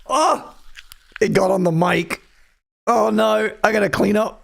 Oh, it got on the mic. Oh no, I gotta clean up.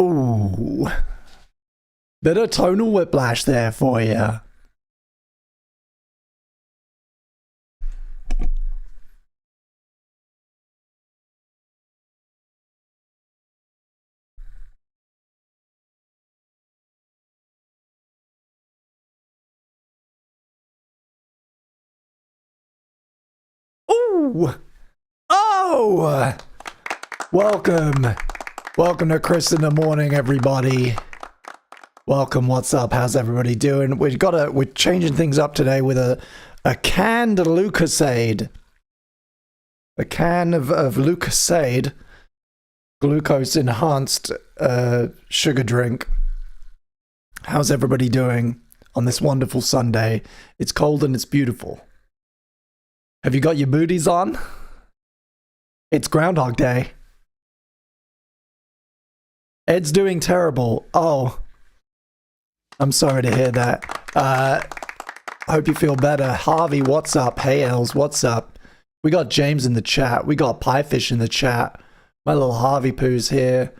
Ooh, bit of tonal whiplash there for you. Ooh, oh, welcome to Chris in the Morning, everybody. Welcome. What's up? How's everybody doing? We're changing things up today with a canned Lucasade. A can of Lucasade, glucose enhanced sugar drink. How's everybody doing on this wonderful Sunday? It's cold and it's beautiful. Have you got your booties on? It's Groundhog Day. Ed's doing terrible. Oh, I'm sorry to hear that. Hope you feel better. Harvey, what's up? Hey, Els, what's up? We got James in the chat. We got Piefish in the chat. My little Harvey Poo's here.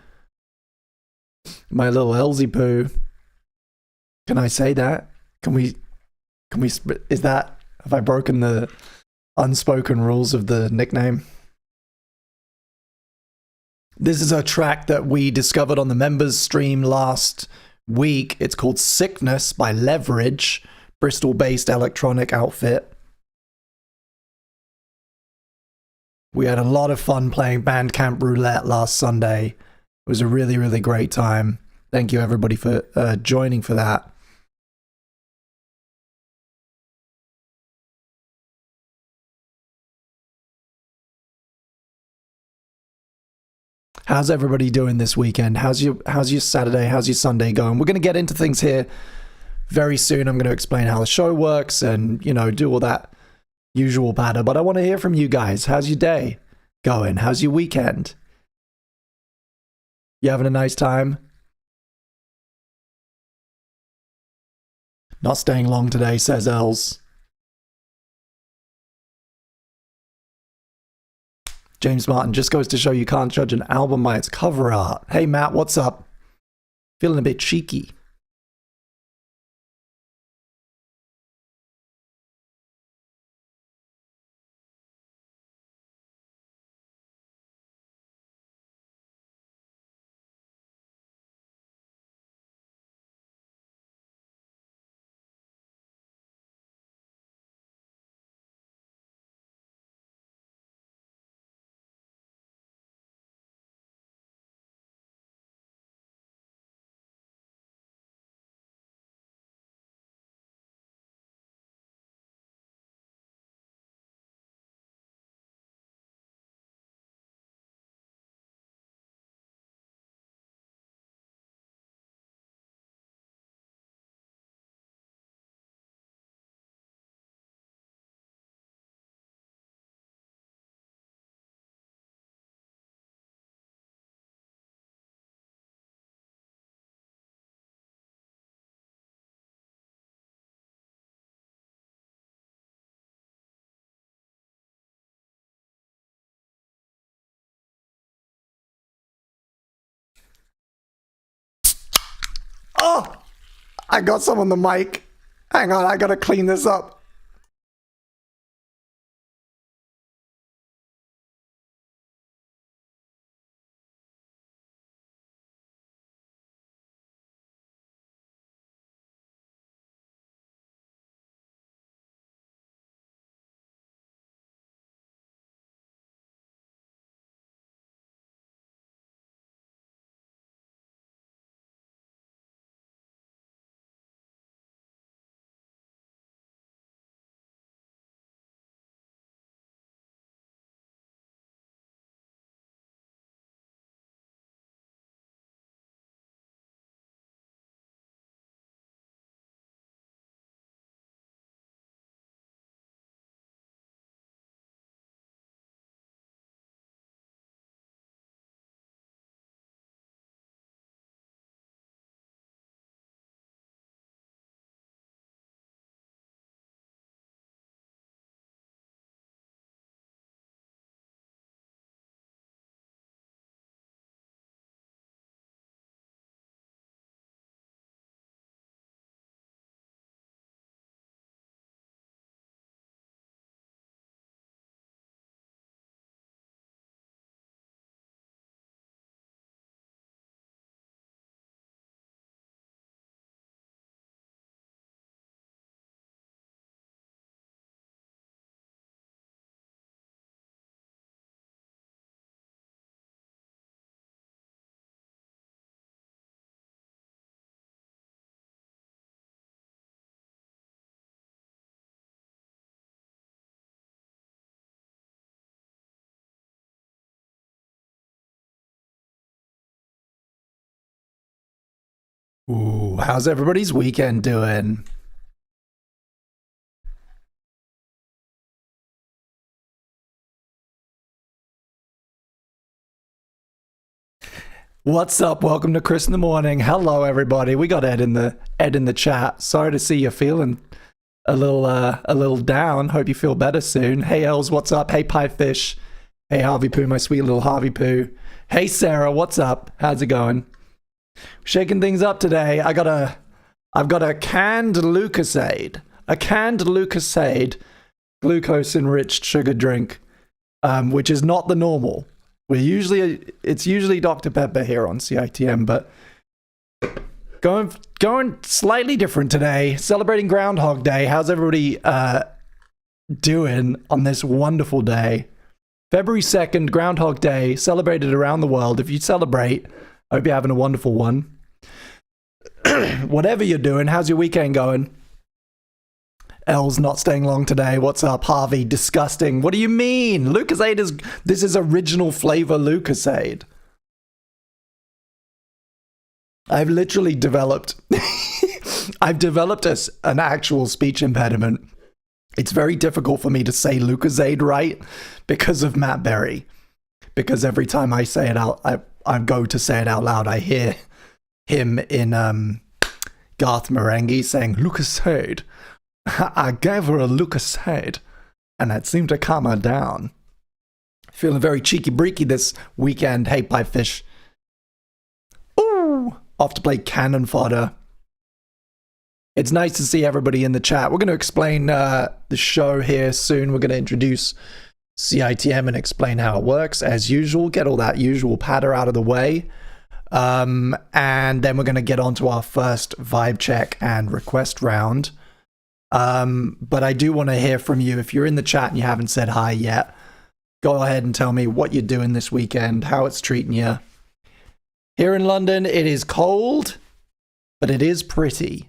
My little Elsie Poo. Can I say that? Can we, is that, have I broken the unspoken rules of the nickname? This is a track that we discovered on the members stream last week. It's called Sickness by Leverage, Bristol-based electronic outfit. We had a lot of fun playing Bandcamp Roulette last Sunday. It was a really, really great time. Thank you everybody for joining for that. How's everybody doing this weekend? How's your Saturday? How's your Sunday going? We're going to get into things here very soon. I'm going to explain how the show works and, you know, do all that usual patter. But I want to hear from you guys. How's your day going? How's your weekend? You having a nice time? Not staying long today, says Els. James Martin, just goes to show you can't judge an album by its cover art. Hey Matt, what's up? Feeling a bit cheeky. I got some on the mic. Hang on, I gotta clean this up. Ooh, how's everybody's weekend doing? What's up? Welcome to Chris in the Morning. Hello, everybody. We got Ed in the chat. Sorry to see you feeling a little down. Hope you feel better soon. Hey, Els, what's up? Hey, Piefish. Hey, Harvey Poo, my sweet little Harvey Poo. Hey, Sarah, what's up? How's it going? Shaking things up today. I've got a canned Lucasade. A canned Lucasade glucose-enriched sugar drink, which is not the normal. It's usually Dr. Pepper here on CITM, but going slightly different today. Celebrating Groundhog Day. How's everybody doing on this wonderful day? February 2nd, Groundhog Day, celebrated around the world. If you celebrate, I hope you're having a wonderful one. Whatever you're doing, how's your weekend going? Elle's not staying long today. What's up, Harvey? Disgusting. What do you mean? Lucasade this is original flavor Lucasade. I've literally developed an actual speech impediment. It's very difficult for me to say Lucasade right because of Matt Berry. Because every time I say it out, I go to say it out loud, I hear him in Garth Marenghi saying Lucasade. I gave her a Lucasade, and that seemed to calm her down. Feeling very cheeky-breaky this weekend. Hey, Piefish. Ooh, off to play cannon fodder. It's nice to see everybody in the chat. We're going to explain the show here soon. We're going to introduce CITM and explain how it works. As usual, get all that usual patter out of the way. And then we're going to get on to our first vibe check and request round. But I do want to hear from you. If you're in the chat and you haven't said hi yet, go ahead and tell me what you're doing this weekend, how it's treating you. Here in London, it is cold, but it is pretty.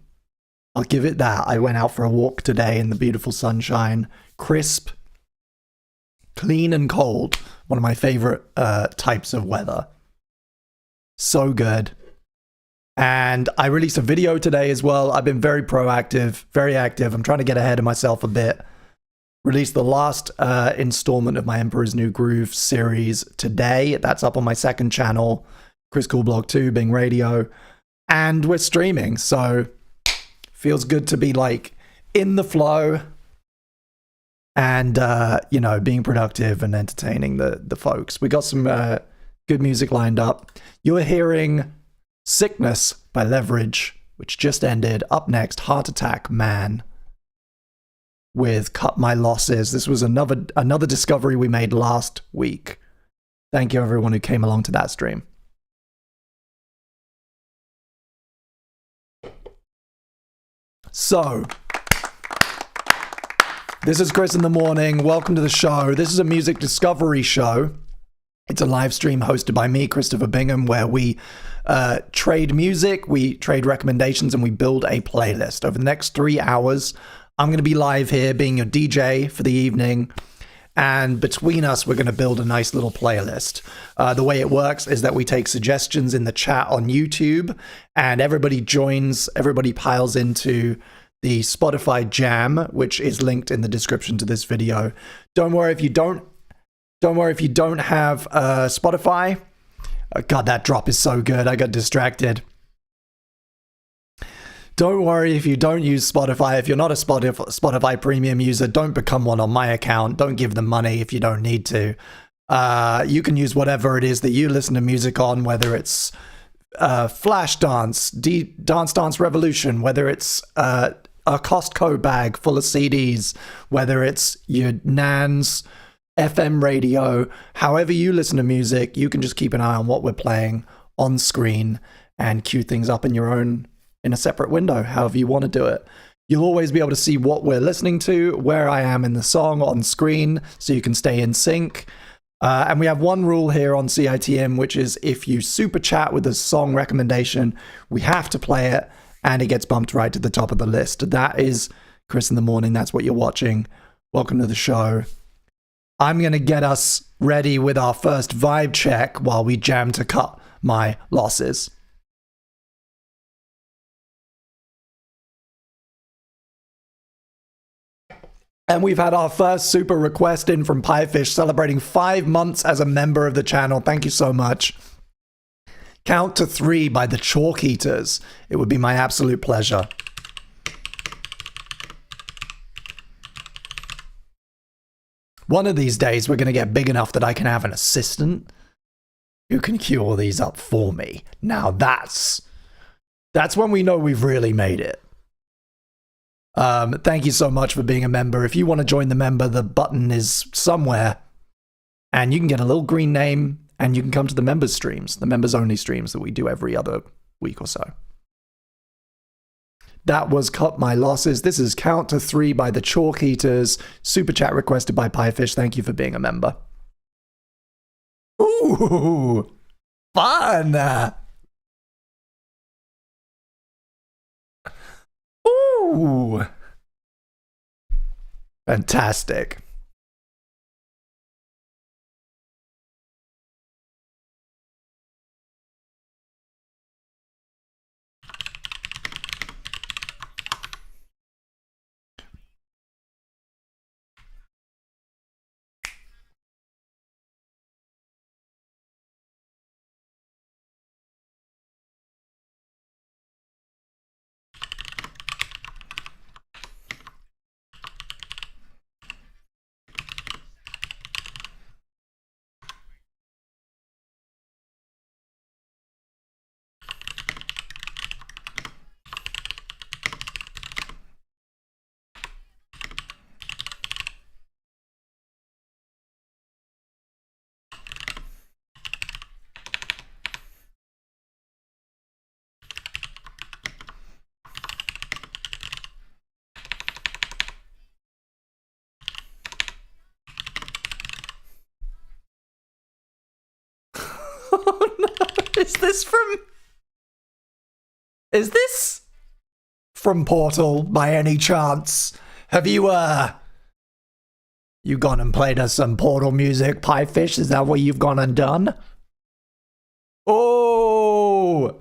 I'll give it that. I went out for a walk today in the beautiful sunshine, crisp, clean and cold. One of my favorite types of weather. So good. And I released a video today as well. I've been very proactive, very active. I'm trying to get ahead of myself a bit. Released the last installment of my Emperor's New Groove series today. That's up on my second channel, Chris Cool Blog 2, Bing Radio. And we're streaming, so feels good to be like in the flow and, being productive and entertaining the folks. We got some good music lined up. You're hearing Sickness by Leverage which just ended. Up next, Heart Attack Man with Cut My Losses. This was another discovery we made last week. Thank you everyone who came along to that stream. So, this is Chris in the Morning. Welcome to the show. This is a music discovery show. It's a live stream hosted by me, Christopher Bingham, where we trade music, we trade recommendations, and we build a playlist. Over the next 3 hours, I'm going to be live here being your DJ for the evening. And between us, we're going to build a nice little playlist. The way it works is that we take suggestions in the chat on YouTube, and everybody piles into the Spotify Jam, which is linked in the description to this video. Don't worry if you don't have Spotify. God, that drop is so good. I got distracted. Don't worry if you don't use Spotify. If you're not a Spotify premium user, don't become one on my account. Don't give them money if you don't need to. You can use whatever it is that you listen to music on, whether it's Flashdance, Dance Dance Revolution, whether it's a Costco bag full of CDs, whether it's your Nan's FM radio. However you listen to music, you can just keep an eye on what we're playing on screen and queue things up in a separate window, however you want to do it. You'll always be able to see what we're listening to, where I am in the song on screen, so you can stay in sync. And we have one rule here on CITM, which is if you super chat with a song recommendation, we have to play it, and it gets bumped right to the top of the list. That is Chris in the Morning. That's what you're watching. Welcome to the show. I'm going to get us ready with our first vibe check while we jam to Cut My Losses. And we've had our first super request in from Piefish, celebrating 5 months as a member of the channel. Thank you so much. Count to 3 by the Chalk Eaters. It would be my absolute pleasure. One of these days, we're going to get big enough that I can have an assistant who can queue all these up for me. Now that's when we know we've really made it. Thank you so much for being a member. If you want to join the member, the button is somewhere, and you can get a little green name, and you can come to the members streams, the members only streams that we do every other week or so. That was Cut My Losses. This is Count to 3 by the Chalk Eaters. Super chat requested by Piefish. Thank you for being a member. Ooh, fun. Ooh. Fantastic. Oh no, is this from Portal by any chance? Have you gone and played us some Portal music, Piefish? Is that what you've gone and done? Oh,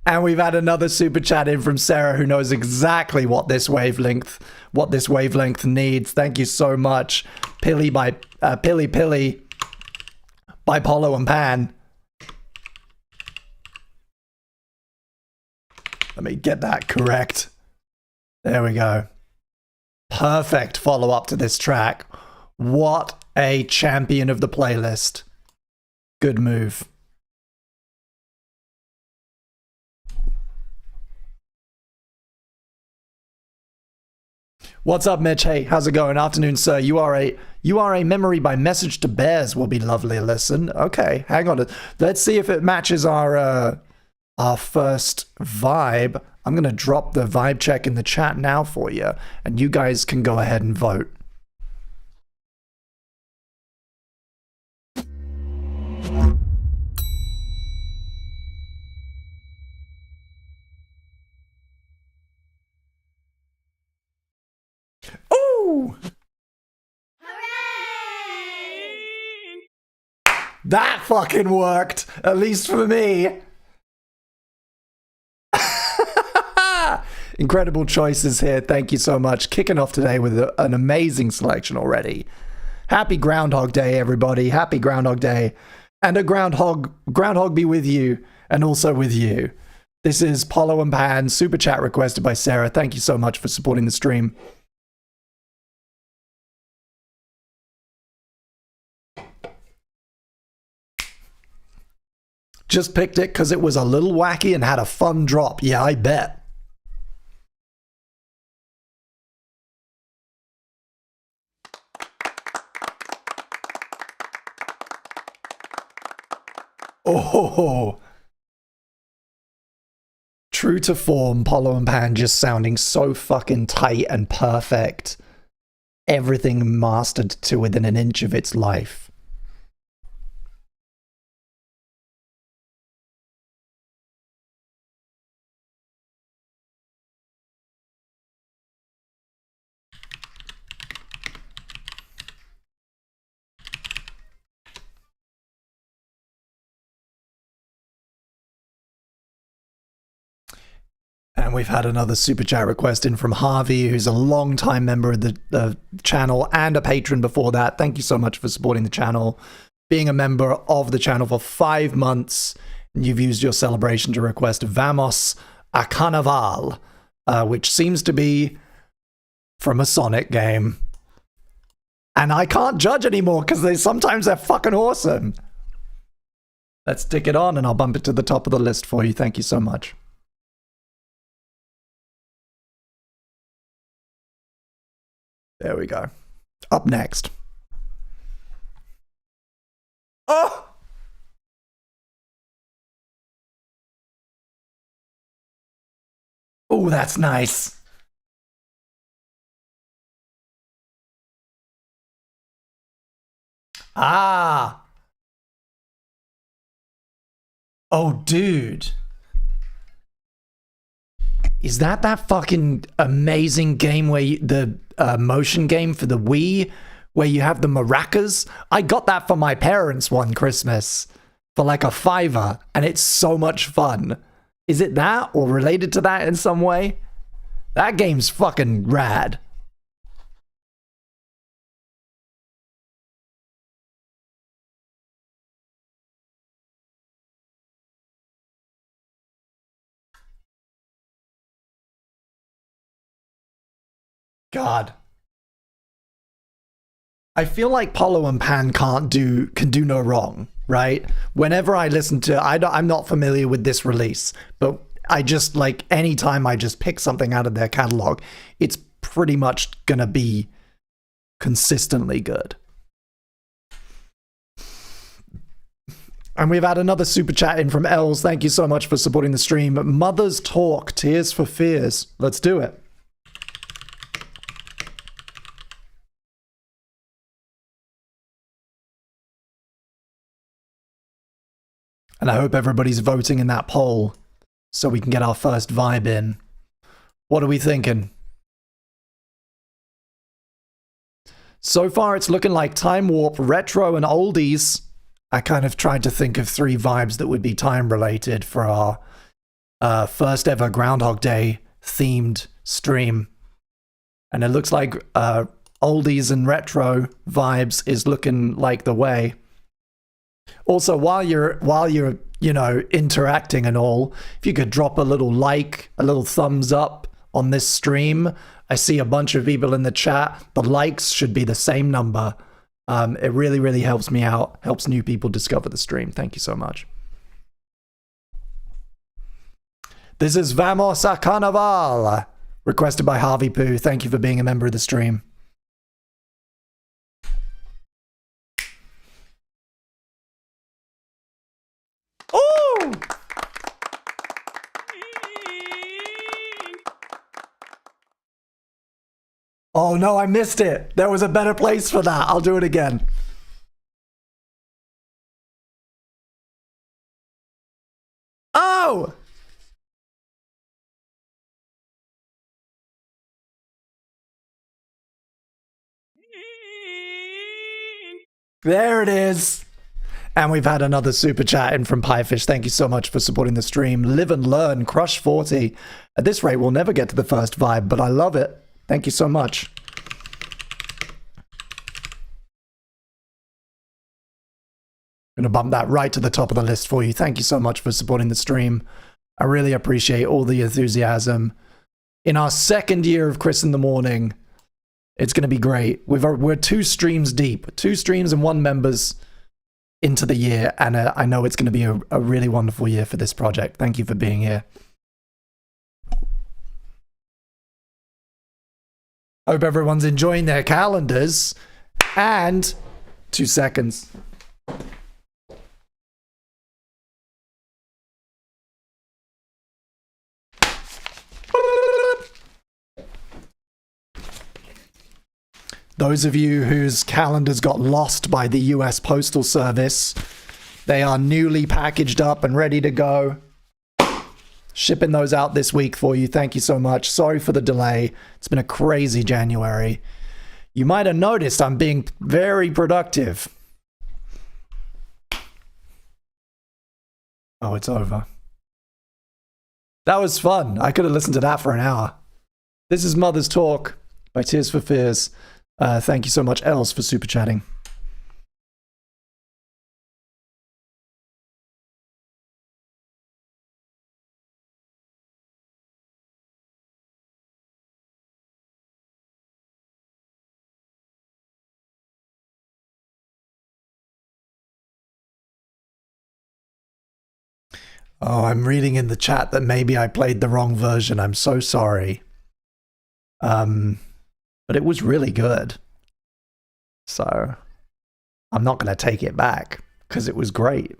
and we've had another super chat in from Sarah, who knows exactly what this wavelength needs. Thank you so much, Pilly by Pilly by Polo and Pan. Let me get that correct. There we go. Perfect follow-up to this track. What a champion of the playlist. Good move. What's up, Mitch? Hey, how's it going? Afternoon, sir. You are a memory by message to bears will be lovely. Listen, okay, hang on. Let's see if it matches our first vibe. I'm gonna drop the vibe check in the chat now for you, and you guys can go ahead and vote. Ooh! Hooray! That fucking worked, at least for me. Incredible choices here. Thank you so much. Kicking off today with an amazing selection already. Happy Groundhog Day, everybody. Happy Groundhog Day. And a Groundhog be with you and also with you. This is Polo and Pan, super chat requested by Sarah. Thank you so much for supporting the stream. Just picked it because it was a little wacky and had a fun drop. Yeah, I bet. Oh, true to form, Polo and Pan just sounding so fucking tight and perfect. Everything mastered to within an inch of its life. And we've had another super chat request in from Harvey, who's a long-time member of the channel and a patron before that. Thank you so much for supporting the channel, being a member of the channel for 5 months. And you've used your celebration to request Vamos a Carnaval, which seems to be from a Sonic game. And I can't judge anymore because sometimes they're fucking awesome. Let's stick it on and I'll bump it to the top of the list for you. Thank you so much. There we go. Up next. Oh! Oh, that's nice. Ah. Oh, dude. Is that fucking amazing game where the motion game for the Wii, where you have the maracas? I got that for my parents one Christmas for like $5, and it's so much fun. Is it that or related to that in some way? That game's fucking rad. God. I feel like Polo and Pan can do no wrong, right? Whenever I listen to, I'm not familiar with this release, but I just like anytime I just pick something out of their catalog, it's pretty much gonna be consistently good. And we've had another super chat in from Els. Thank you so much for supporting the stream. Mother's Talk, Tears for Fears. Let's do it. And I hope everybody's voting in that poll so we can get our first vibe in. What are we thinking? So far, it's looking like Time Warp, Retro, and Oldies. I kind of tried to think of 3 vibes that would be time-related for our first ever Groundhog Day themed stream. And it looks like Oldies and Retro vibes is looking like the way. Also, while you're interacting and all, if you could drop a little like, a little thumbs up on this stream. I see a bunch of people in the chat. The likes should be the same number. It really, really helps me out, helps new people discover the stream. Thank you so much. This is Vamos a Carnaval Requested by Harvey Poo. Thank you for being a member of the stream. Oh! Oh no, I missed it. There was a better place for that. I'll do it again. Oh! There it is. And we've had another super chat in from Piefish. Thank you so much for supporting the stream. Live and learn, crush 40. At this rate, we'll never get to the first vibe, but I love it. Thank you so much. I'm going to bump that right to the top of the list for you. Thank you so much for supporting the stream. I really appreciate all the enthusiasm. In our second year of Chris in the Morning, it's going to be great. We're 2 streams deep. 2 streams and 1 members into the year, and I know it's going to be a really wonderful year for this project. Thank you for being here. Hope everyone's enjoying their calendars. And 2 seconds. Those of you whose calendars got lost by the US Postal Service, they are newly packaged up and ready to go. Shipping those out this week for you. Thank you so much. Sorry for the delay. It's been a crazy January. You might have noticed I'm being very productive. Oh, it's over. That was fun. I could have listened to that for an hour. This is Mother's Talk by Tears for Fears. Thank you so much, Els, for super chatting. Oh, I'm reading in the chat that maybe I played the wrong version. I'm so sorry. But it was really good. So I'm not going to take it back because it was great.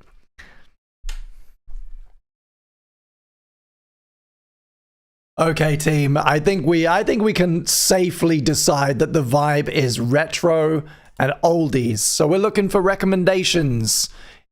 Okay, team. I think we can safely decide that the vibe is retro and oldies. So we're looking for recommendations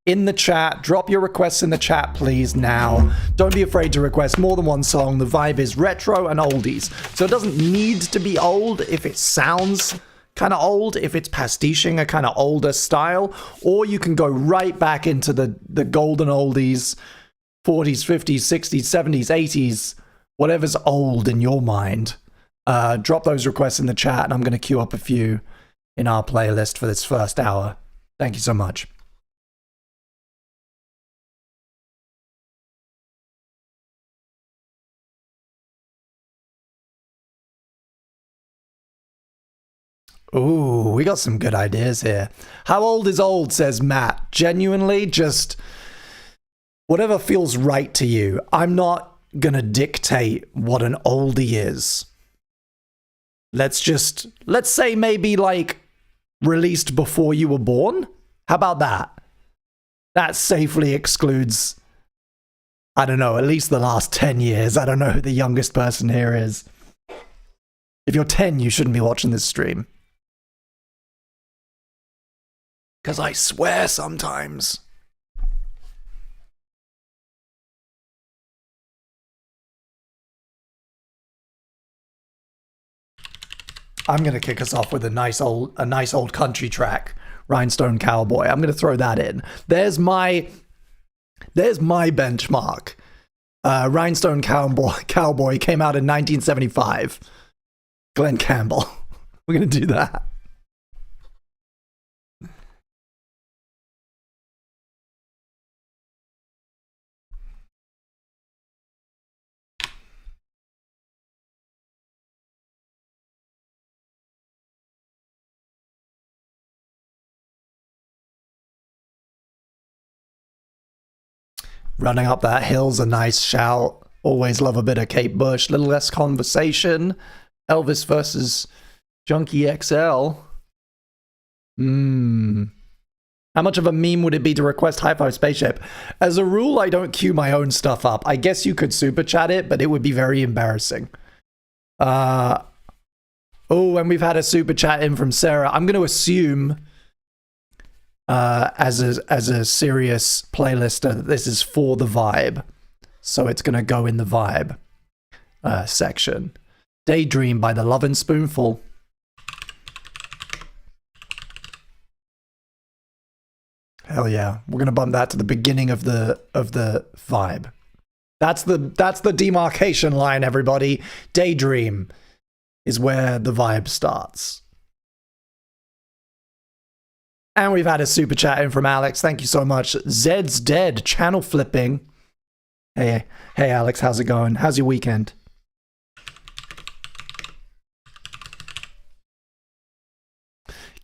in the chat. Drop your requests in the chat, please, now. Don't be afraid to request more than one song. The vibe is retro and oldies. So it doesn't need to be old if it sounds kind of old, if it's pastiching a kind of older style, or you can go right back into the golden oldies, 40s, 50s, 60s, 70s, 80s, whatever's old in your mind. Drop those requests in the chat, and I'm going to queue up a few in our playlist for this first hour. Thank you so much. Ooh, we got some good ideas here. How old is old, says Matt. Genuinely, just whatever feels right to you. I'm not gonna dictate what an oldie is. Let's say maybe like released before you were born. How about that? That safely excludes, I don't know, at least the last 10 years. I don't know who the youngest person here is. If you're 10, you shouldn't be watching this stream. Because I swear sometimes. I'm going to kick us off with a nice old country track, Rhinestone Cowboy. I'm going to throw that in. There's my benchmark. Rhinestone Cowboy came out in 1975. Glenn Campbell. We're going to do that. Running Up That Hill's a nice shout. Always love a bit of Kate Bush. Little less conversation. Elvis versus Junkie XL. How much of a meme would it be to request High Five Spaceship? As a rule, I don't queue my own stuff up. I guess you could super chat it, but it would be very embarrassing. Oh, and we've had a super chat in from Sarah. I'm going to assume, as a serious playlister, that this is for the vibe. So it's going to go in the vibe section. Daydream by the Lovin' Spoonful. Hell yeah. We're going to bump that to the beginning of the vibe. That's the demarcation line, everybody. Daydream is where the vibe starts. And we've had a super chat in from Alex. Thank you so much. Zed's Dead, channel flipping. Hey Alex, how's it going? How's your weekend?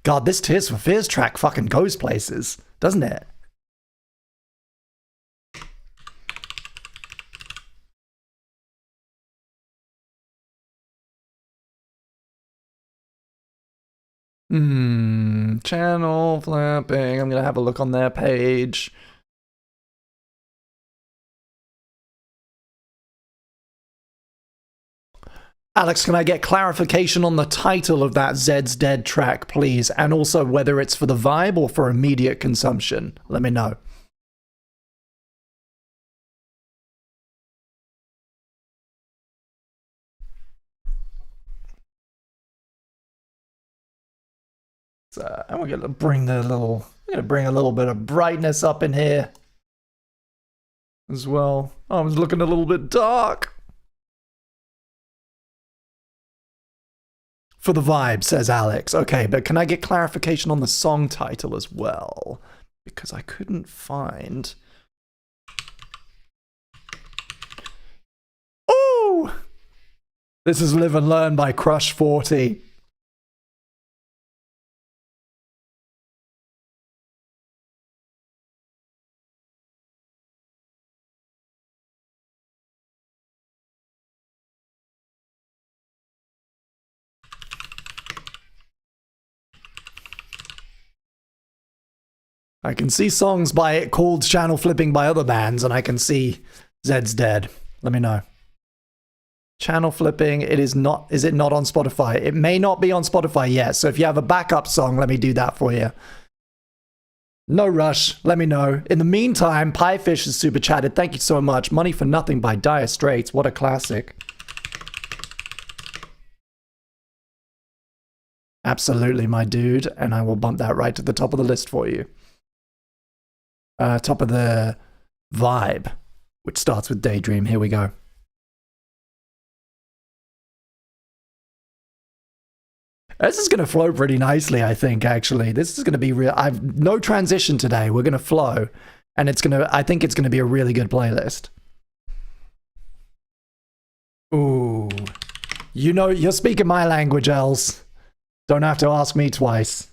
God, this Tears for Fears track fucking goes places, doesn't it? Channel flipping. I'm gonna have a look on their page. Alex, can I get clarification on the title of that Zed's Dead track, please? And also whether it's for the vibe or for immediate consumption. Let me know. And we're gonna bring a little bit of brightness up in here as well. Oh, I was looking a little bit dark. For the vibe, says Alex. Okay, but can I get clarification on the song title as well? Because I couldn't find... Ooh! This is Live and Learn by Crush 40. I can see songs by it called channel flipping by other bands, and I can see Zed's Dead. Let me know. Channel flipping, is it not on Spotify? It may not be on Spotify yet, so if you have a backup song, let me do that for you. No rush, let me know. In the meantime, Piefish has super chatted. Thank you so much. Money for Nothing by Dire Straits. What a classic. Absolutely, my dude, and I will bump that right to the top of the list for you. Top of the vibe, which starts with Daydream. Here we go. This is going to flow pretty nicely, I think, actually. This is going to be real. I've no transition today. We're going to flow, and I think it's going to be a really good playlist. Ooh. You know, you're speaking my language, Els. Don't have to ask me twice.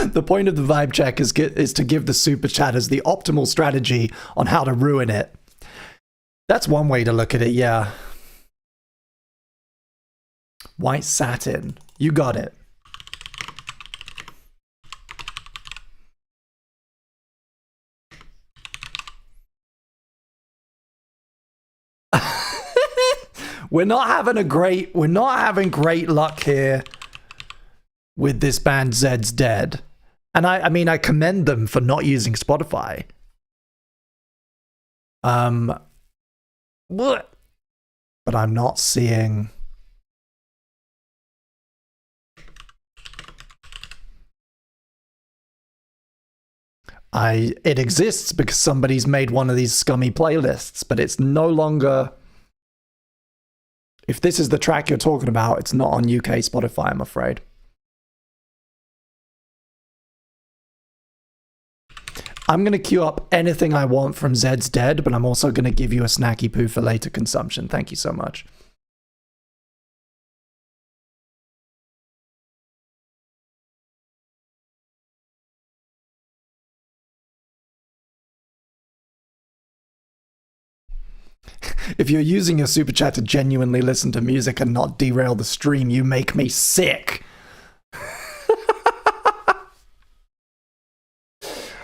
The point of the vibe check is to give the super chatters the optimal strategy on how to ruin it. That's one way to look at it, yeah. White satin. You got it. We're not having great luck here with this band Zed's Dead. And I mean, I commend them for not using Spotify. But I'm not seeing... It exists because somebody's made one of these scummy playlists, but it's no longer... If this is the track you're talking about, it's not on UK Spotify, I'm afraid. I'm going to queue up anything I want from Zed's Dead, but I'm also going to give you a snacky poo for later consumption. Thank you so much. If you're using your super chat to genuinely listen to music and not derail the stream, you make me sick.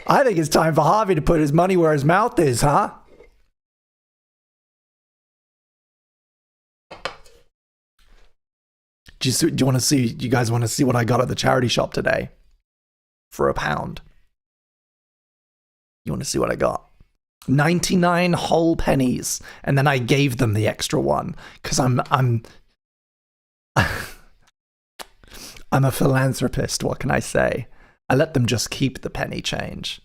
I think it's time for Harvey to put his money where his mouth is, huh? Do you want to see? You guys want to see what I got at the charity shop today for £1? You want to see what I got? 99 whole pennies, and then I gave them the extra one because I'm a philanthropist. What can I say? I let them just keep the penny change.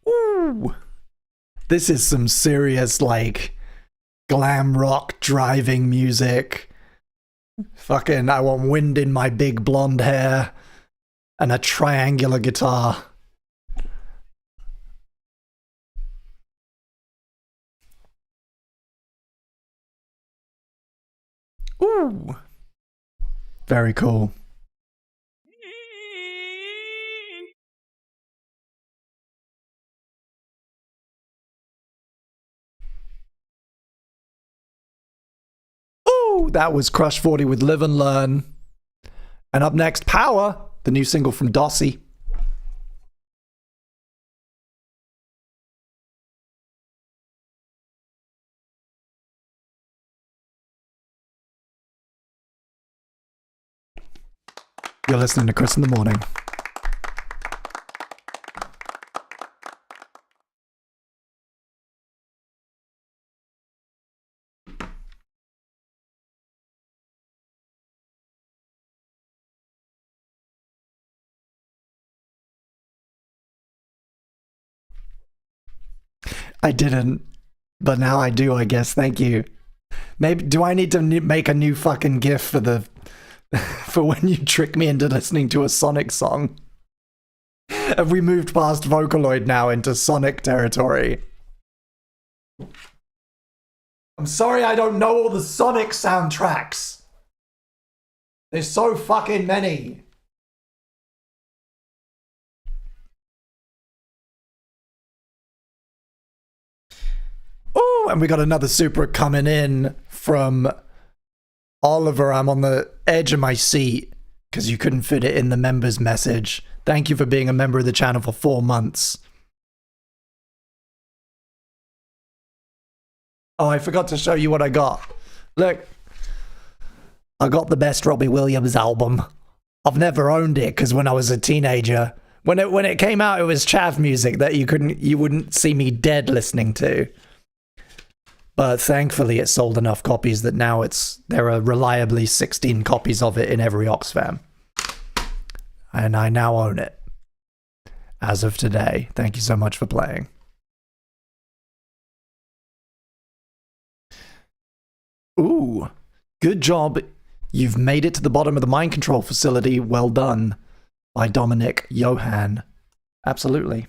Ooh, this is some serious like glam rock driving music. Fucking, I want wind in my big blonde hair and a triangular guitar. Ooh, very cool. Ooh, that was Crush 40 with Live and Learn. And up next, Power, the new single from Dossie. You're listening to Chris in the Morning. I didn't, but now I do, I guess. Thank you. Maybe do I need to make a new fucking GIF for the for when you trick me into listening to a Sonic song? Have we moved past Vocaloid now into Sonic territory? I'm sorry I don't know all the Sonic soundtracks. There's so fucking many. Oh, and we got another super coming in from Oliver. I'm on the edge of my seat because you couldn't fit it in the members message. Thank you for being a member of the channel for 4 months. Oh, I forgot to show you what I got. Look, I got the best Robbie Williams album. I've never owned it because when I was a teenager, when it came out, it was chav music that you wouldn't see me dead listening to. But thankfully, it sold enough copies that now there are reliably 16 copies of it in every Oxfam. And I now own it. As of today. Thank you so much for playing. Ooh, good job. You've made it to the bottom of the mind control facility. Well done. By Dominic Johan. Absolutely.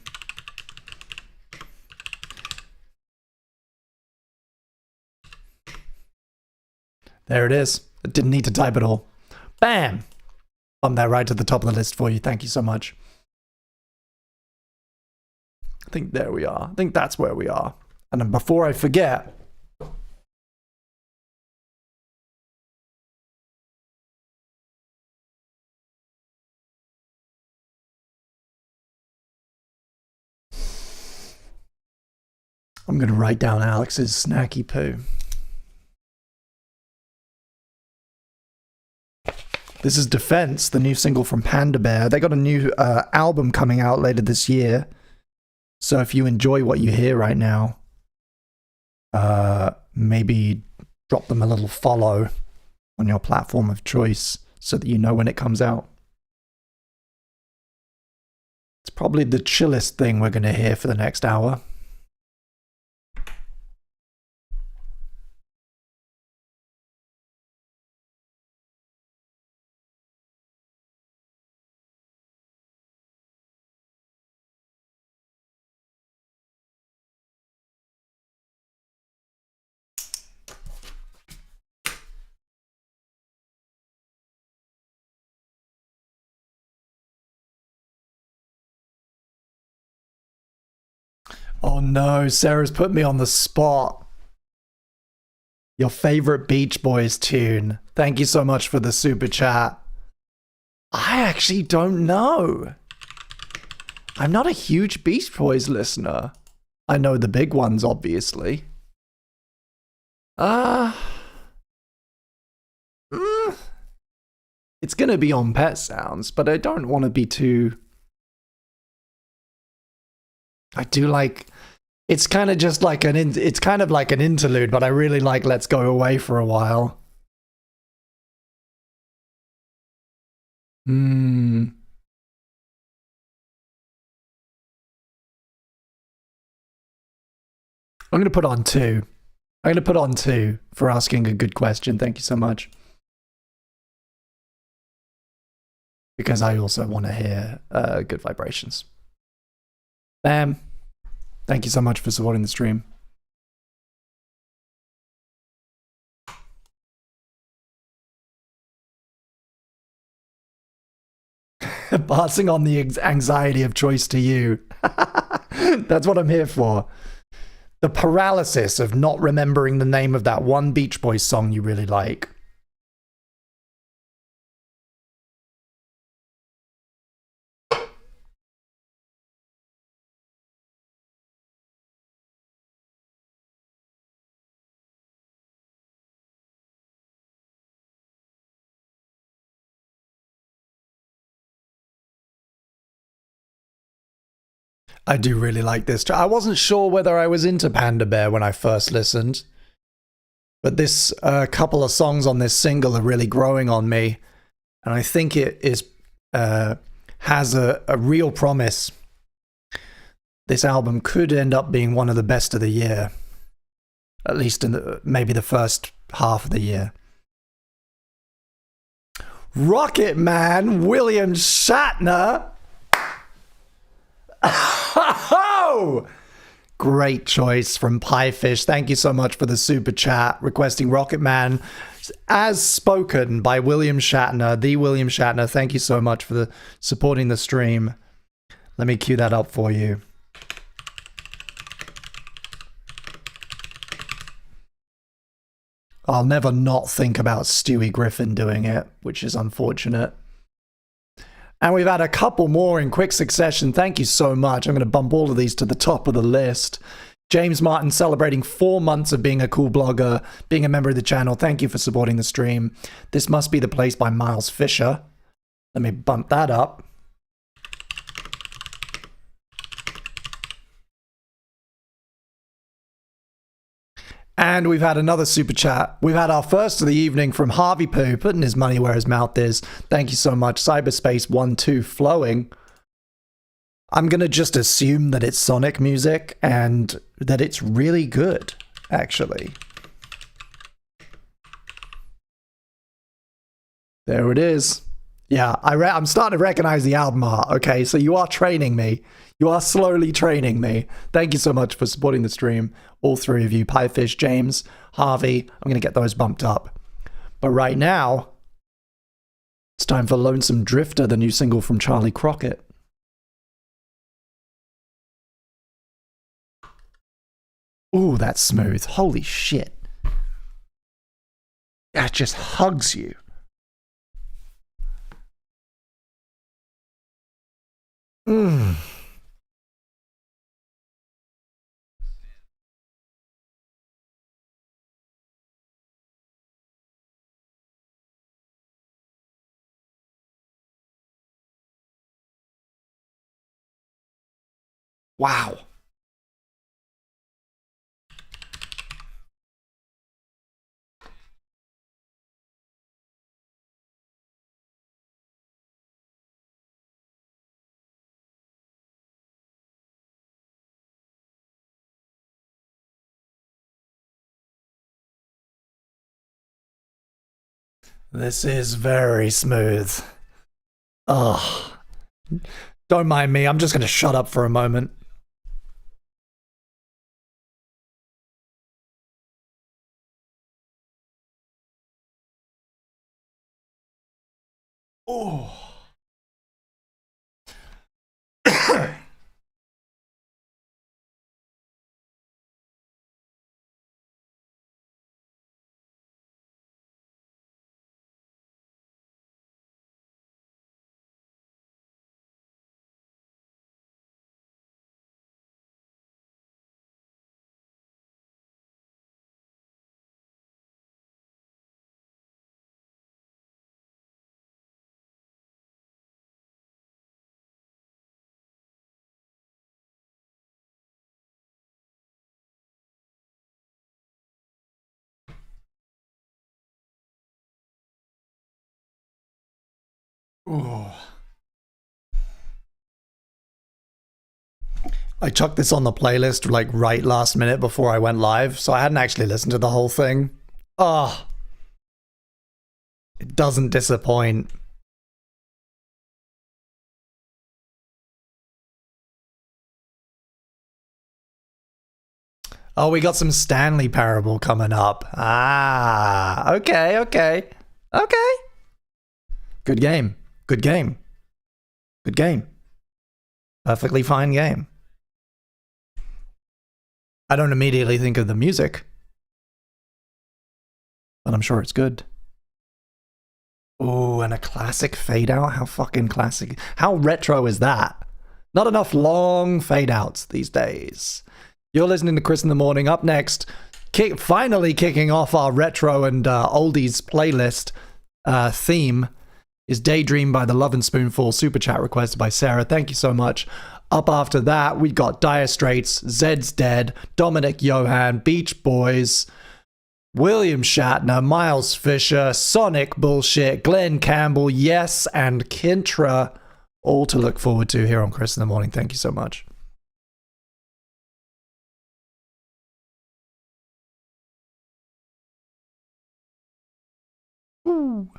There it is. I didn't need to type it all. Bam! I'm there right at the top of the list for you. Thank you so much. I think there we are. I think that's where we are. And then before I forget, I'm going to write down Alex's snacky poo. This is Defense, the new single from Panda Bear. They got a new album coming out later this year. So if you enjoy what you hear right now, maybe drop them a little follow on your platform of choice so that you know when it comes out. It's probably the chillest thing we're going to hear for the next hour. Oh no, Sarah's put me on the spot. Your favorite Beach Boys tune. Thank you so much for the super chat. I actually don't know. I'm not a huge Beach Boys listener. I know the big ones, obviously. It's gonna be on Pet Sounds, but I don't want to be too... I do like... It's kind of just like it's kind of like an interlude, but I really like Let's Go Away for a while. I'm going to put on 2. I'm going to put on 2 for asking a good question. Thank you so much. Because I also want to hear good vibrations. Bam. Thank you so much for supporting the stream. Passing on the anxiety of choice to you. That's what I'm here for. The paralysis of not remembering the name of that one Beach Boys song you really like. I do really like this. I wasn't sure whether I was into Panda Bear when I first listened, but this couple of songs on this single are really growing on me, and I think it is has a real promise. This album could end up being one of the best of the year, at least in maybe the first half of the year. Rocket Man, William Shatner. Oh! Great choice from Piefish. Thank you so much for the super chat requesting Rocket Man as spoken by William Shatner, the William Shatner. Thank you so much for supporting the stream. Let me cue that up for you. I'll never not think about Stewie Griffin doing it, which is unfortunate. And we've had a couple more in quick succession. Thank you so much. I'm going to bump all of these to the top of the list. James Martin celebrating 4 months of being a cool blogger, being a member of the channel. Thank you for supporting the stream. This Must Be the Place by Miles Fisher. Let me bump that up. And we've had another super chat. We've had our first of the evening from Harvey Poo, putting his money where his mouth is. Thank you so much. Cyberspace12 flowing. I'm going to just assume that it's Sonic music and that it's really good, actually. There it is. Yeah, I'm starting to recognize the album art. Okay, so you are training me. You are slowly training me. Thank you so much for supporting the stream. All 3 of you, Piefish, James, Harvey. I'm going to get those bumped up. But right now, it's time for Lonesome Drifter, the new single from Charlie Crockett. Ooh, that's smooth. Holy shit. That just hugs you. Mmm. Wow. This is very smooth. Ugh. Don't mind me. I'm just going to shut up for a moment. Oh. Ooh. I chucked this on the playlist like right last minute before I went live, so I hadn't actually listened to the whole thing. Oh, it doesn't disappoint. Oh, we got some Stanley Parable coming up. Ah, okay, okay. Okay. Good game. Good game. Good game. Perfectly fine game. I don't immediately think of the music, but I'm sure it's good. Oh, and a classic fade out? How fucking classic. How retro is that? Not enough long fade outs these days. You're listening to Chris in the Morning. Up next, finally kicking off our retro and oldies playlist theme is Daydream by the Love and Spoonful, super chat requested by Sarah. Thank you so much. Up after that, we got Dire Straits, Zed's Dead, Dominic Johann, Beach Boys, William Shatner, Miles Fisher, Sonic Bullshit, Glenn Campbell, Yes, and Kintra. All to look forward to here on Chris in the Morning. Thank you so much. Ooh.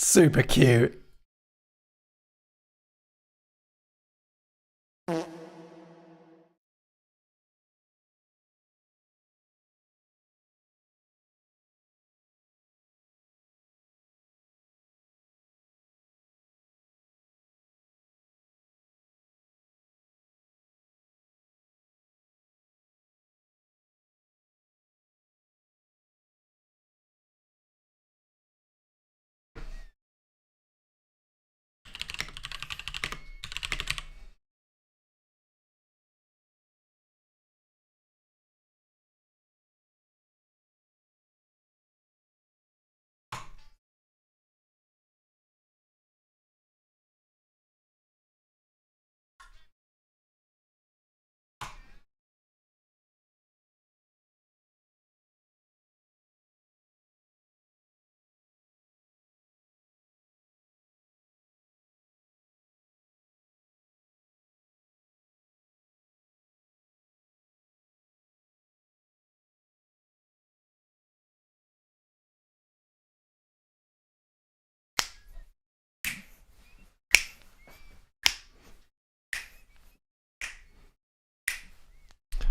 Super cute.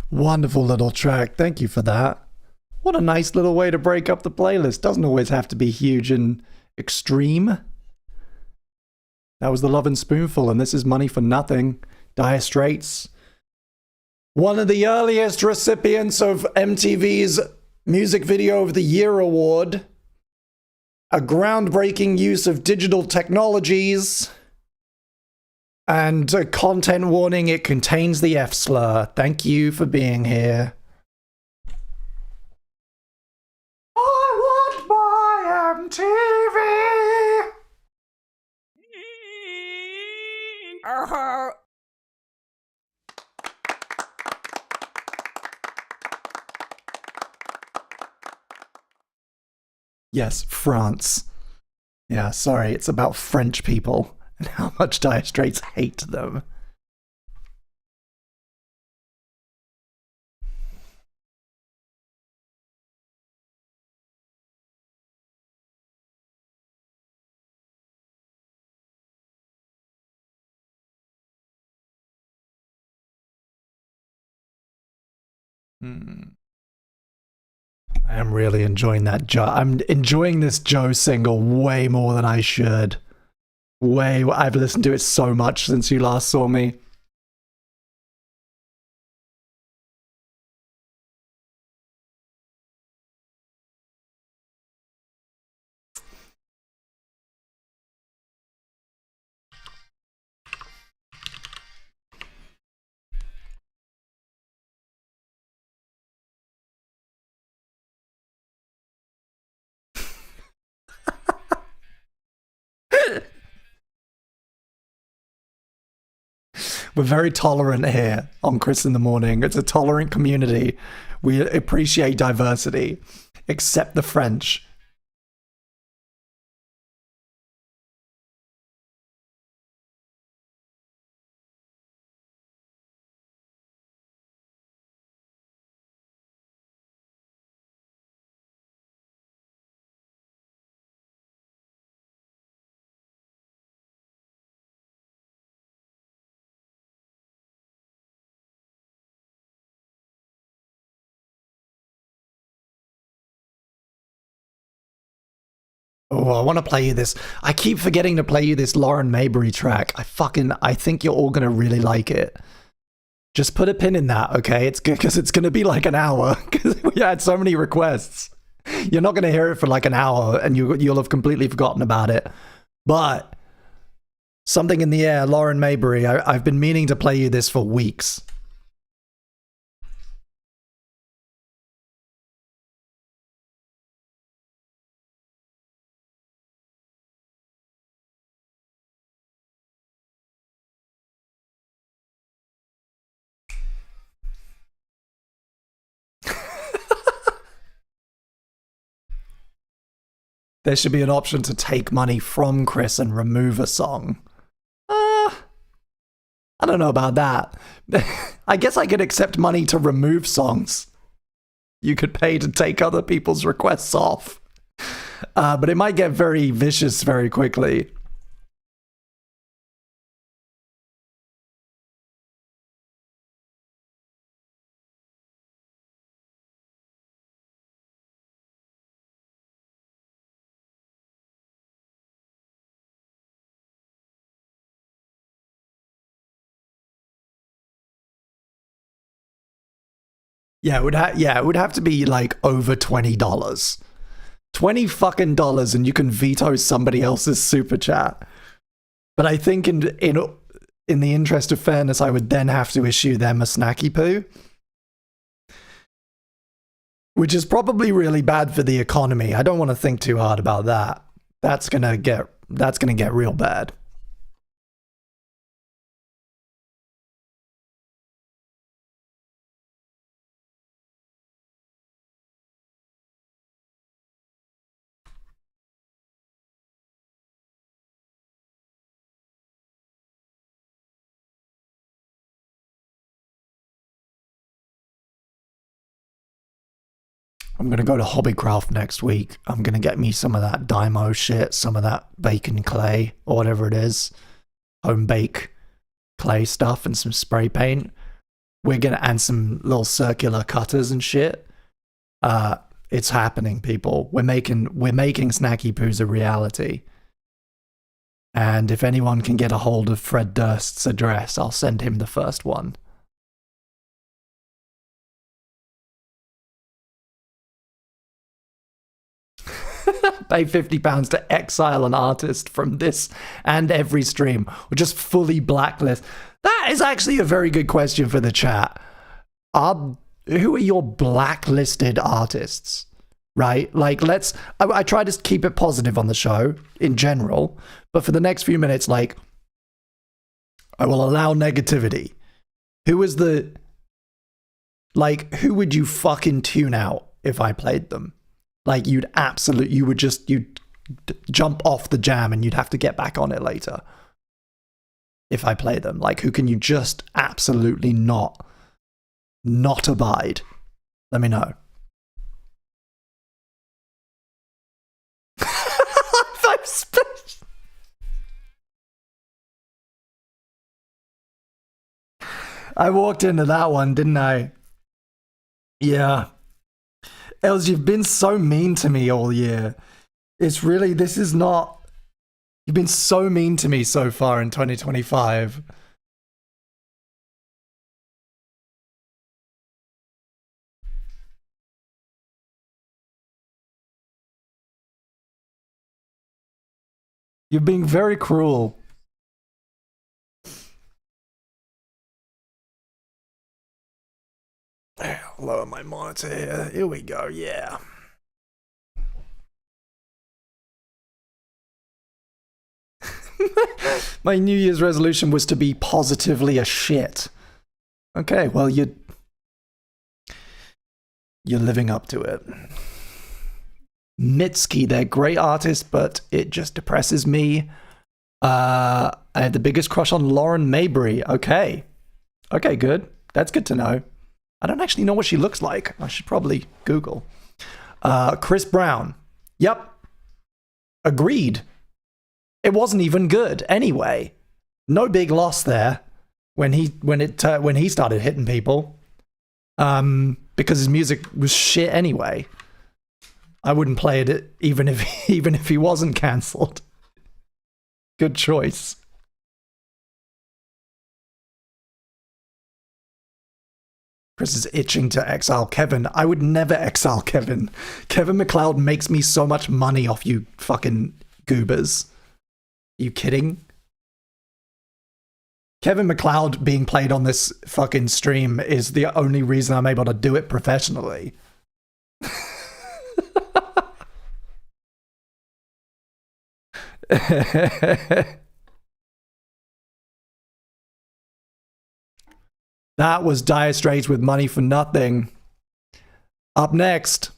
Wonderful little track. Thank you for that. What a nice little way to break up the playlist. Doesn't always have to be huge and extreme. That was the Love and Spoonful, and this is Money for Nothing. Dire Straits. One of the earliest recipients of MTV's Music Video of the Year award. A groundbreaking use of digital technologies. And a content warning, it contains the F slur. Thank you for being here. I want my MTV! Yes, France. Yeah, sorry, it's about French people and how much Dire Straits hate them. I am really enjoying that Joe. I'm enjoying this Joe single way more than I should. I've listened to it so much since you last saw me. We're very tolerant here on Chris in the Morning. It's a tolerant community. We appreciate diversity, except the French. Oh, I want to play you this. I keep forgetting to play you this Lauren Mayberry track. I think you're all going to really like it. Just put a pin in that, okay? It's good because it's going to be like an hour because we had so many requests. You're not going to hear it for like an hour and you'll have completely forgotten about it. But Something in the Air, Lauren Mayberry. I've been meaning to play you this for weeks. There should be an option to take money from Chris and remove a song. I don't know about that. I guess I could accept money to remove songs. You could pay to take other people's requests off. But it might get very vicious very quickly. Yeah, it would have to be like over $20. $20 fucking dollars and you can veto somebody else's super chat. But I think in the interest of fairness, I would then have to issue them a snacky poo. Which is probably really bad for the economy. I don't want to think too hard about that. That's gonna get real bad. I'm going to go to Hobbycraft next week. I'm going to get me some of that Dymo shit, some of that bacon clay, or whatever it is. Home bake clay stuff and some spray paint. We're going to add some little circular cutters and shit. It's happening, people. We're making Snacky Poos a reality. And if anyone can get a hold of Fred Durst's address, I'll send him the first one. Pay £50 to exile an artist from this and every stream, or just fully blacklist. That is actually a very good question for the chat. Who are your blacklisted artists? Right? Like, I try to keep it positive on the show in general, but for the next few minutes, like, I will allow negativity. Who would you fucking tune out if I played them? Like, you'd jump off the jam and you'd have to get back on it later if I play them. Like, who can you just absolutely not abide? Let me know. I walked into that one, didn't I? Yeah. Els, you've been so mean to me all year. You've been so mean to me so far in 2025. You're being very cruel. I'll lower my monitor here. Here we go, yeah. My New Year's resolution was to be positively a shit. Okay, well, you're living up to it. Mitski, they're great artists, but it just depresses me. I had the biggest crush on Lauren Mabry. Okay, good. That's good to know. I don't actually know what she looks like. I should probably Google. Chris Brown. Yep. Agreed. It wasn't even good anyway. No big loss there when he started hitting people. Because his music was shit anyway. I wouldn't play it even if he wasn't cancelled. Good choice. Chris is itching to exile Kevin. I would never exile Kevin. Kevin MacLeod makes me so much money off you fucking goobers. Are you kidding? Kevin MacLeod being played on this fucking stream is the only reason I'm able to do it professionally. That was Dire Straits with Money for Nothing. Up next.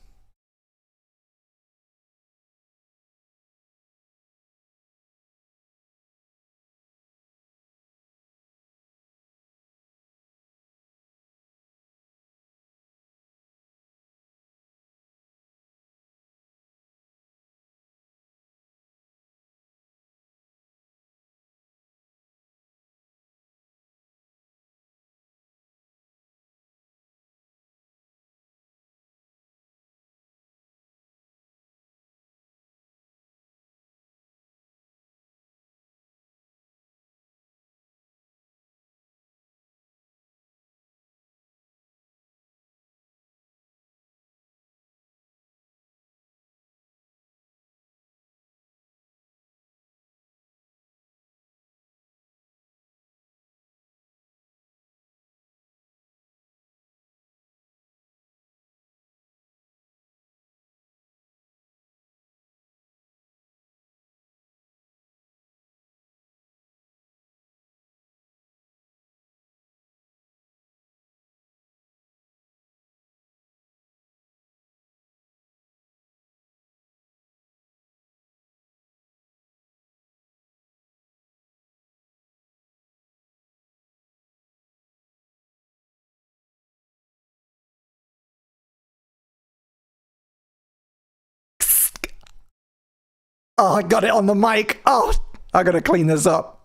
Oh, I got it on the mic. Oh, I gotta clean this up.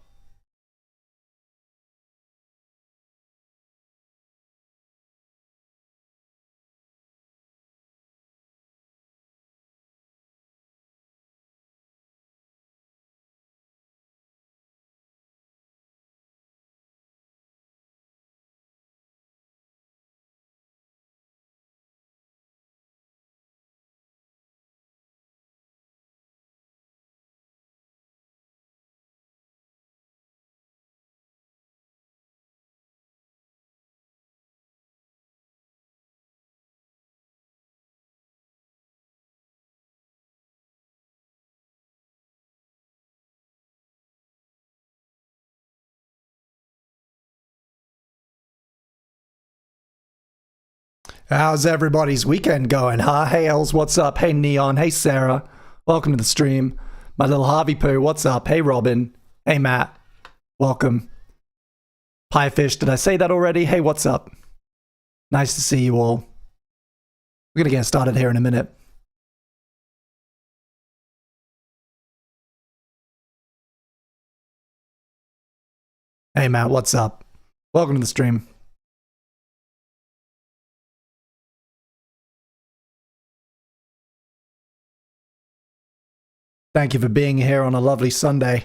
How's everybody's weekend going, huh? Hey, Els, what's up? Hey, Neon. Hey, Sarah. Welcome to the stream. My little Harvey Poo, what's up? Hey, Robin. Hey, Matt. Welcome. Piefish, did I say that already? Hey, what's up? Nice to see you all. We're going to get started here in a minute. Hey, Matt, what's up? Welcome to the stream. Thank you for being here on a lovely Sunday.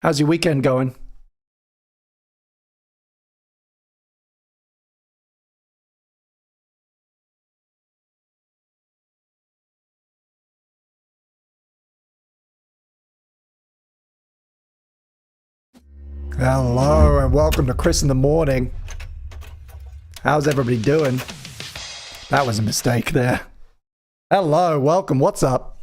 How's your weekend going? Hello and welcome to Chris in the Morning. How's everybody doing? That was a mistake there. Hello, welcome, what's up?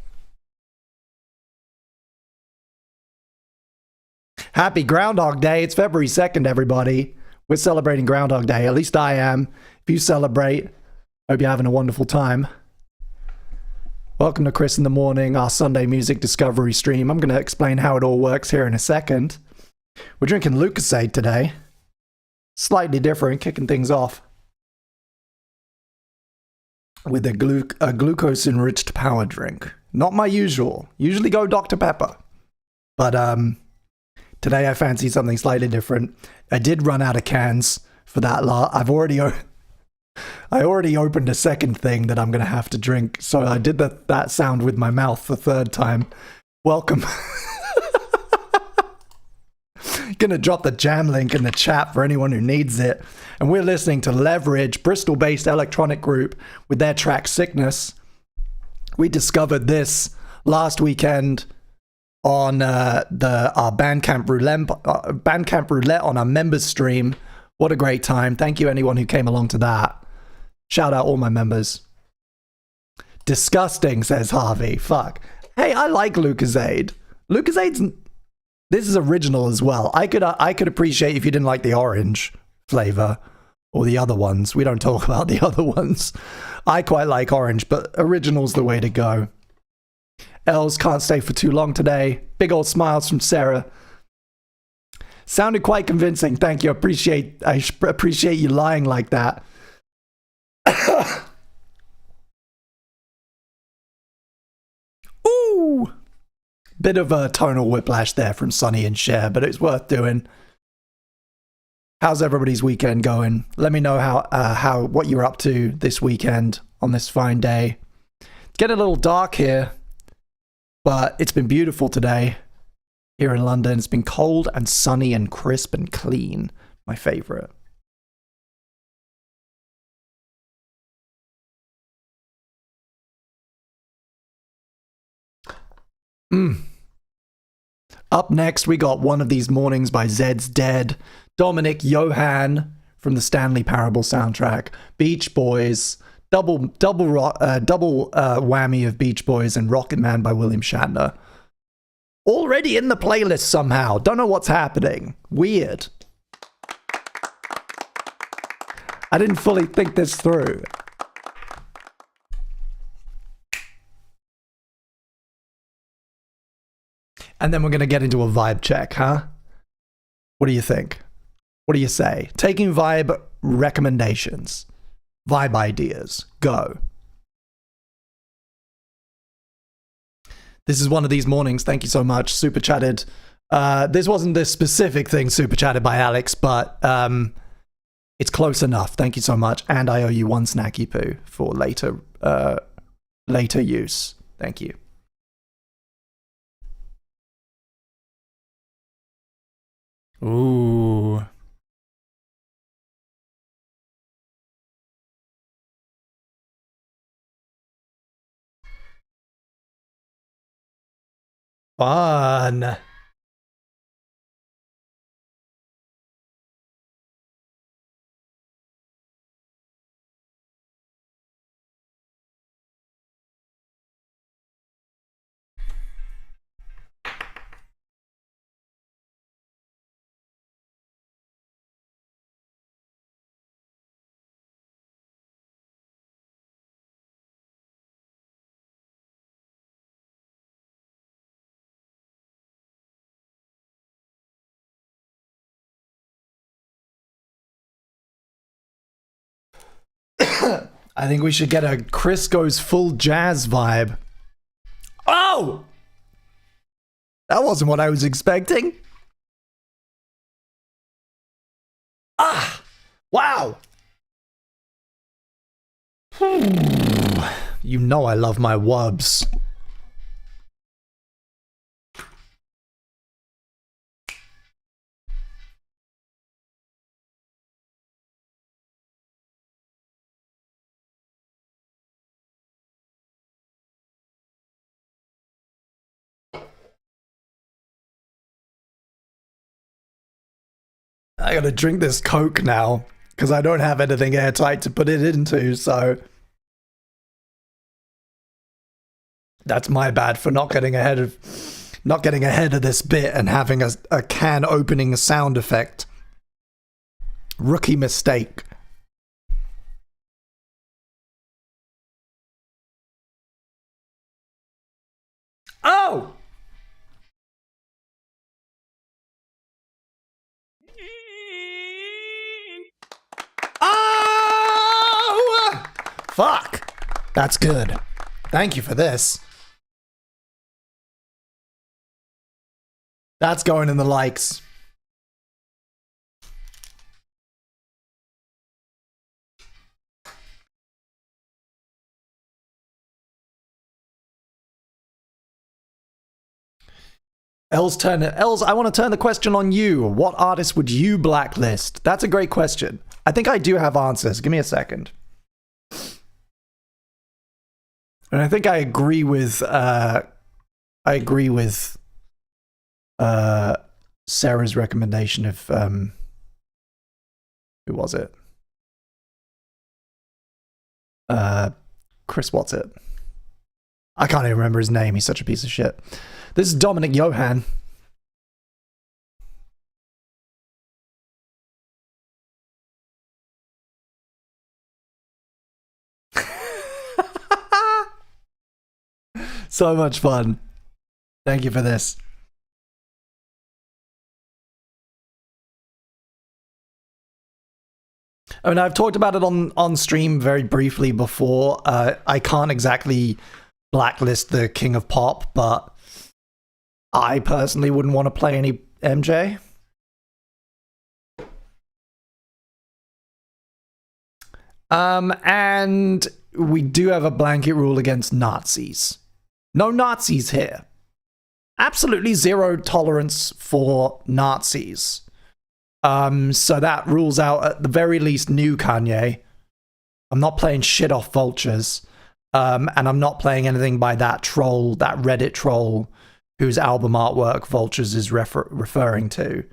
Happy Groundhog Day. It's February 2nd, everybody. We're celebrating Groundhog Day. At least I am. If you celebrate, hope you're having a wonderful time. Welcome to Chris in the Morning, our Sunday music discovery stream. I'm going to explain how it all works here in a second. We're drinking Lucozade today. Slightly different, kicking things off with a glucose-enriched power drink. Not my usual. Usually go Dr. Pepper. But today I fancy something slightly different. I did run out of cans for that I already opened a second thing that I'm going to have to drink. So I did that sound with my mouth the third time. Welcome. Gonna drop the jam link in the chat for anyone who needs it. And we're listening to Leverage, Bristol-based electronic group, with their track Sickness. We discovered this last weekend on our Bandcamp Roulette on our members stream. What a great time. Thank you anyone who came along to that. Shout out all my members. Disgusting, says Harvey. Fuck. Hey, I like Lucozade. This is original as well. I could appreciate if you didn't like the orange flavor or the other ones. We don't talk about the other ones. I quite like orange, but original's the way to go. Els can't stay for too long today. Big old smiles from Sarah. Sounded quite convincing. Thank you. I appreciate you lying like that. Ooh. Bit of a tonal whiplash there from Sonny and Cher, but it's worth doing. How's everybody's weekend going? Let me know what you're up to this weekend on this fine day. It's getting a little dark here, but it's been beautiful today here in London. It's been cold and sunny and crisp and clean. My favorite. Up next, we got One of These Mornings by Zed's Dead, Dominic Johann from the Stanley Parable soundtrack, Beach Boys, double whammy of Beach Boys, and Rocket Man by William Shatner. Already in the playlist somehow. Don't know what's happening. Weird. I didn't fully think this through. And then we're going to get into a vibe check, huh? What do you think? What do you say? Taking vibe recommendations. Vibe ideas. Go. This is One of These Mornings. Thank you so much. Super chatted. This wasn't this specific thing super chatted by Alex, but it's close enough. Thank you so much. And I owe you one snacky poo for later use. Thank you. Ooh. Fun. I think we should get a Chris Goes Full Jazz vibe. Oh! That wasn't what I was expecting. Ah! Wow! You know I love my wubs. I gotta drink this Coke now, because I don't have anything airtight to put it into, so... That's my bad for not getting ahead of not getting ahead of this bit and having a can opening sound effect. Rookie mistake. Oh! Oh! Fuck. That's good. Thank you for this. That's going in the likes. Els, I want to turn the question on you. What artist would you blacklist? That's a great question. I think I do have answers. Give me a second. And I think I agree with Sarah's recommendation of who was it? Chris what's it? I can't even remember his name. He's such a piece of shit. This is Dominic Johan. So much fun. Thank you for this. I mean, I've talked about it on stream very briefly before. I can't exactly blacklist the King of Pop, but I personally wouldn't want to play any MJ. And we do have a blanket rule against Nazis. No Nazis here. Absolutely zero tolerance for Nazis. So that rules out, at the very least, new Kanye. I'm not playing shit off Vultures. And I'm not playing anything by that troll, that Reddit troll, whose album artwork Vultures is referring to.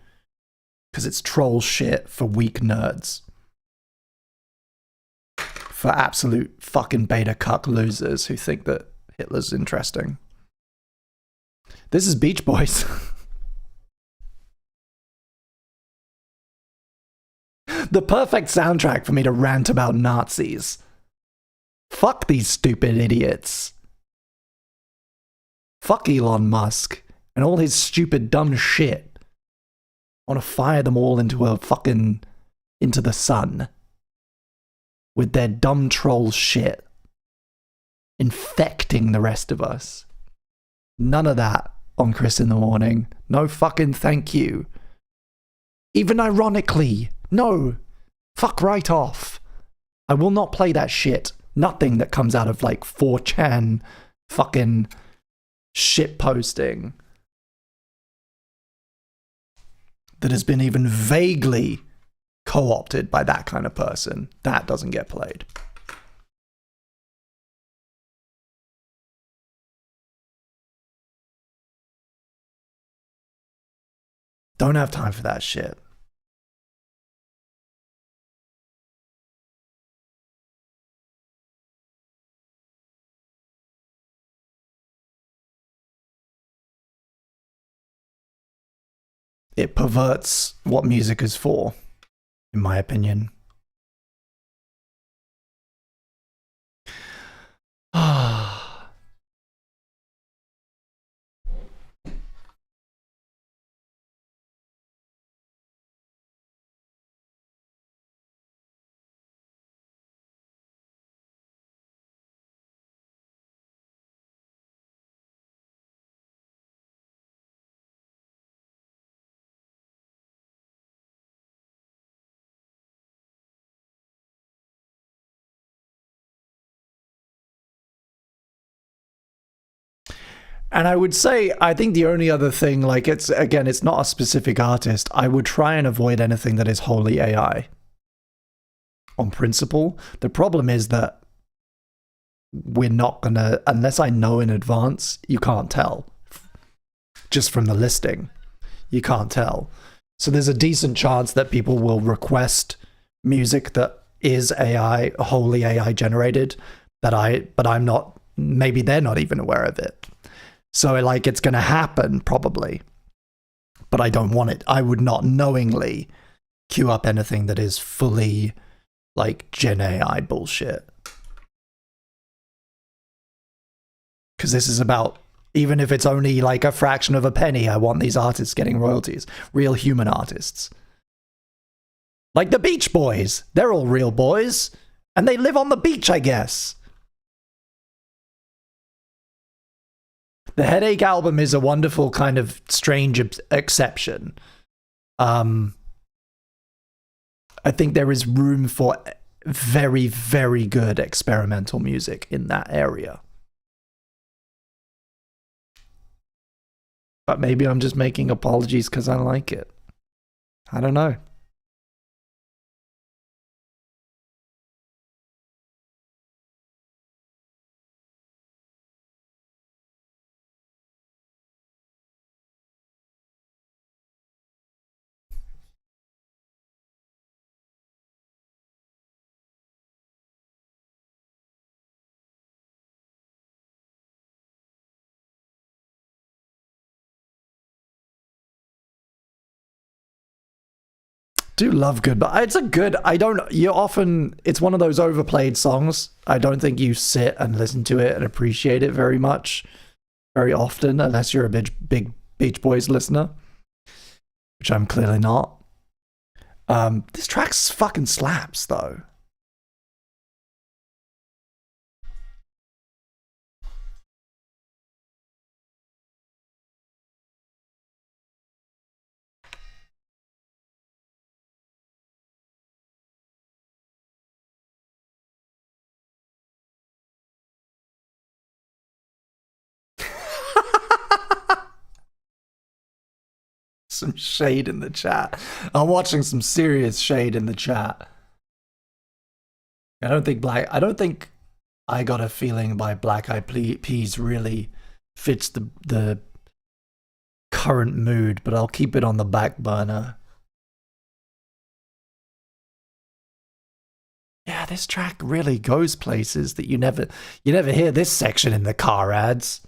Because it's troll shit for weak nerds. For absolute fucking beta cuck losers who think that Hitler's interesting. This is Beach Boys. The perfect soundtrack for me to rant about Nazis. Fuck these stupid idiots. Fuck Elon Musk and all his stupid dumb shit. I want to fire them all into the sun. With their dumb troll shit. Infecting the rest of us. None of that on Chris in the Morning. No fucking thank you. Even ironically, no. Fuck right off. I will not play that shit. Nothing that comes out of like 4chan fucking shit posting that has been even vaguely co-opted by that kind of person. That doesn't get played. Don't have time for that shit. It perverts what music is for, in my opinion. And I would say, I think the only other thing, like, it's not a specific artist. I would try and avoid anything that is wholly AI. On principle. The problem is that we're not gonna, unless I know in advance, you can't tell. Just from the listing, you can't tell. So there's a decent chance that people will request music that is AI, wholly AI generated, but I'm not, maybe they're not even aware of it. So like it's going to happen probably, but I don't want it. I would not knowingly queue up anything that is fully like Gen AI bullshit. Because this is about, even if it's only like a fraction of a penny, I want these artists getting royalties. Real human artists. Like the Beach Boys. They're all real boys. And they live on the beach, I guess. The Headache album is a wonderful kind of strange exception. I think there is room for very, very good experimental music in that area. But maybe I'm just making apologies because I like it. I don't know. Do love good, but it's a good. I don't. You often. It's one of those overplayed songs. I don't think you sit and listen to it and appreciate it very much, very often, unless you're a big Beach Boys listener, which I'm clearly not. This track fucking slaps though. Some shade in the chat. I'm watching some serious shade in the chat. I don't think I Got a Feeling by Black Eyed Peas really fits the current mood, but I'll keep it on the back burner. Yeah, this track really goes places that you never hear this section in the car ads.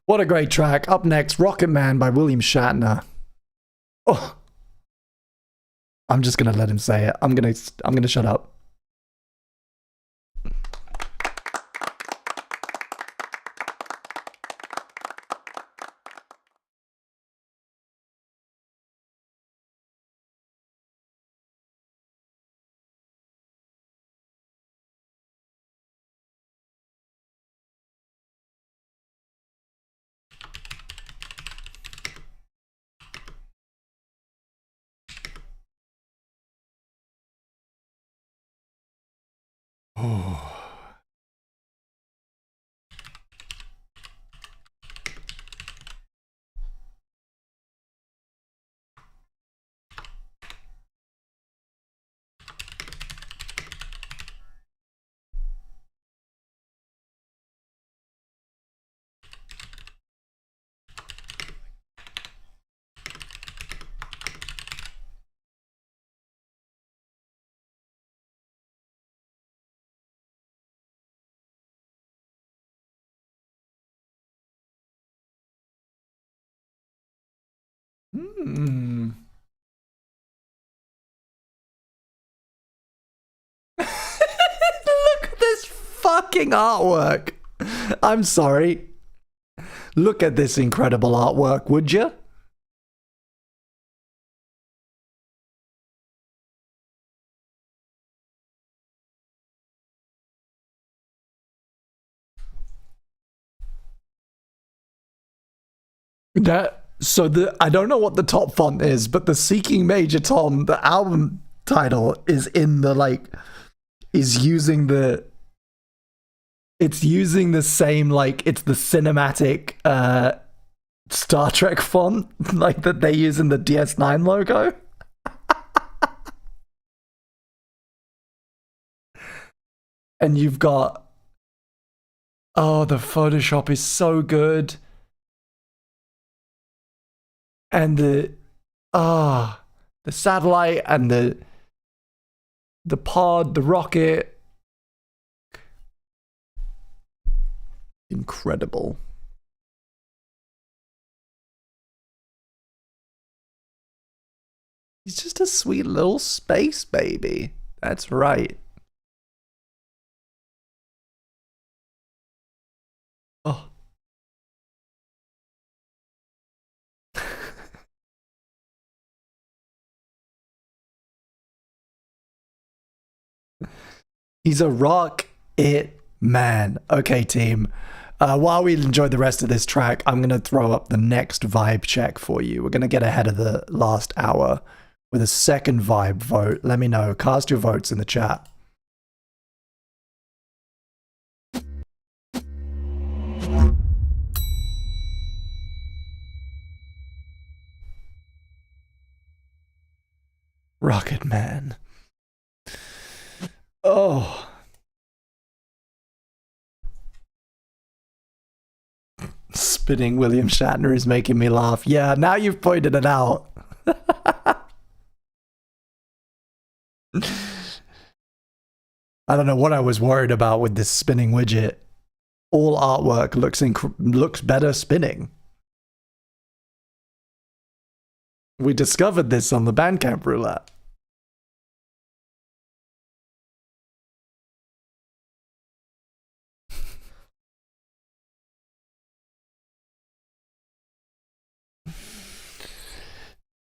What a great track. Up next, Rocket Man by William Shatner. Oh. I'm just gonna let him say it. I'm gonna shut up. Oh. Hmm. Look at this fucking artwork. I'm sorry. Look at this incredible artwork, would you? I don't know what the top font is, but the Seeking Major Tom, the album title, is in the is using the same it's the cinematic Star Trek font that they use in the DS9 logo. And you've got the Photoshop is so good. And the satellite and the pod, the rocket. Incredible. He's just a sweet little space baby. That's right. Oh. He's a rock it man. Okay, team. While we enjoy the rest of this track, I'm going to throw up the next vibe check for you. We're going to get ahead of the last hour with a second vibe vote. Let me know. Cast your votes in the chat. Rocket Man. Oh. Spinning William Shatner is making me laugh. Yeah, now you've pointed it out. I don't know what I was worried about with this spinning widget. All artwork looks better spinning. We discovered this on the Bandcamp roulette.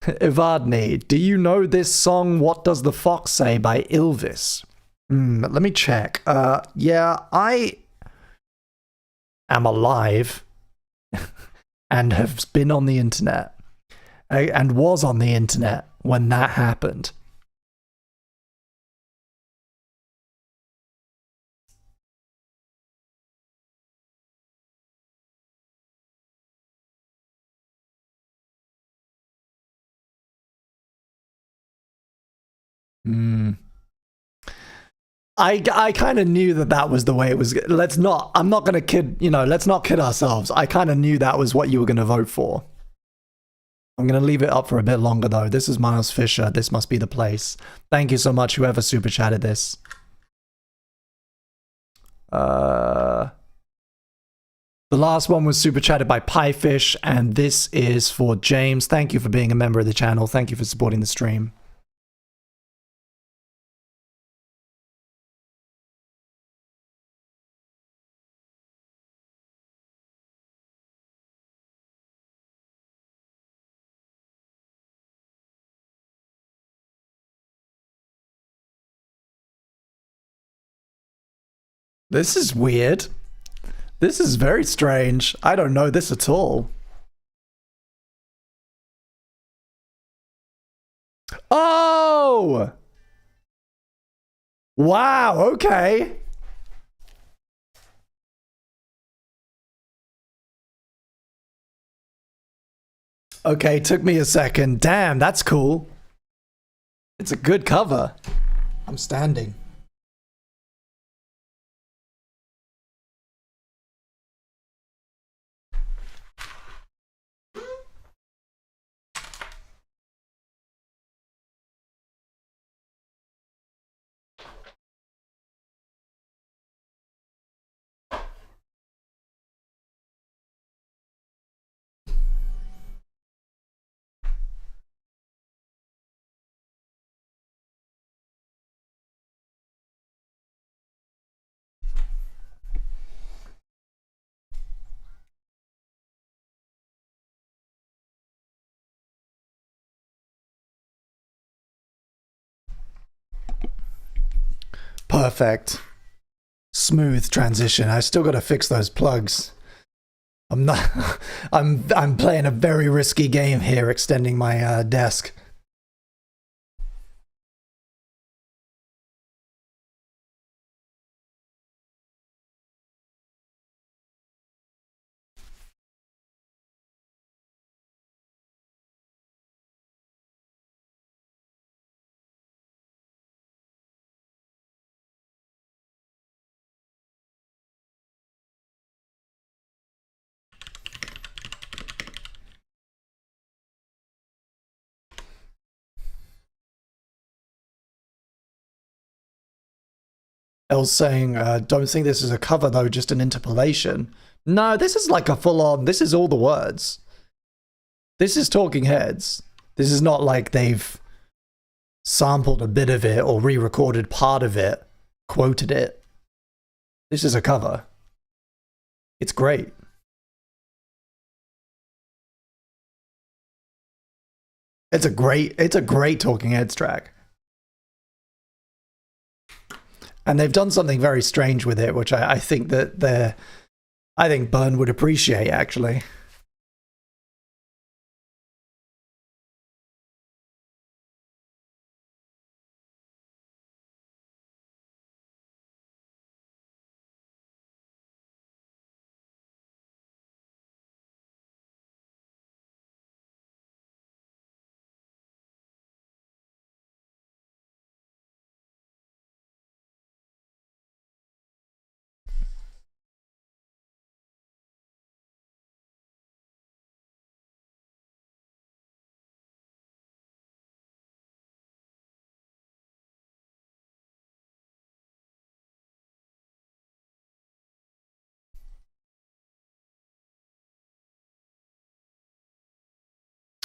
Evadne, do you know this song What Does the Fox Say by Ilvis? Let me check. Yeah, I am alive and have been on the internet and was on the internet when that happened. I kind of knew that was the way it was. I'm not going to kid, let's not kid ourselves. I kind of knew that was what you were going to vote for. I'm going to leave it up for a bit longer, though. This is Miles Fisher. This must be the place. Thank you so much, whoever super chatted this. The last one was super chatted by Piefish, and this is for James. Thank you for being a member of the channel. Thank you for supporting the stream. This is weird. This is very strange. I don't know this at all. Oh! Wow, okay. Okay, took me a second. Damn, that's cool. It's a good cover. I'm standing. Perfect. Smooth transition. I still got to fix those plugs. I'm not. I'm playing a very risky game here, extending my desk. Els saying, don't think this is a cover though, just an interpolation. No, this is like a full-on, this is all the words. This is Talking Heads. This is not like they've sampled a bit of it or re-recorded part of it, quoted it. This is a cover. It's great. It's a great Talking Heads track. And they've done something very strange with it, which I think that I think Burn would appreciate, actually.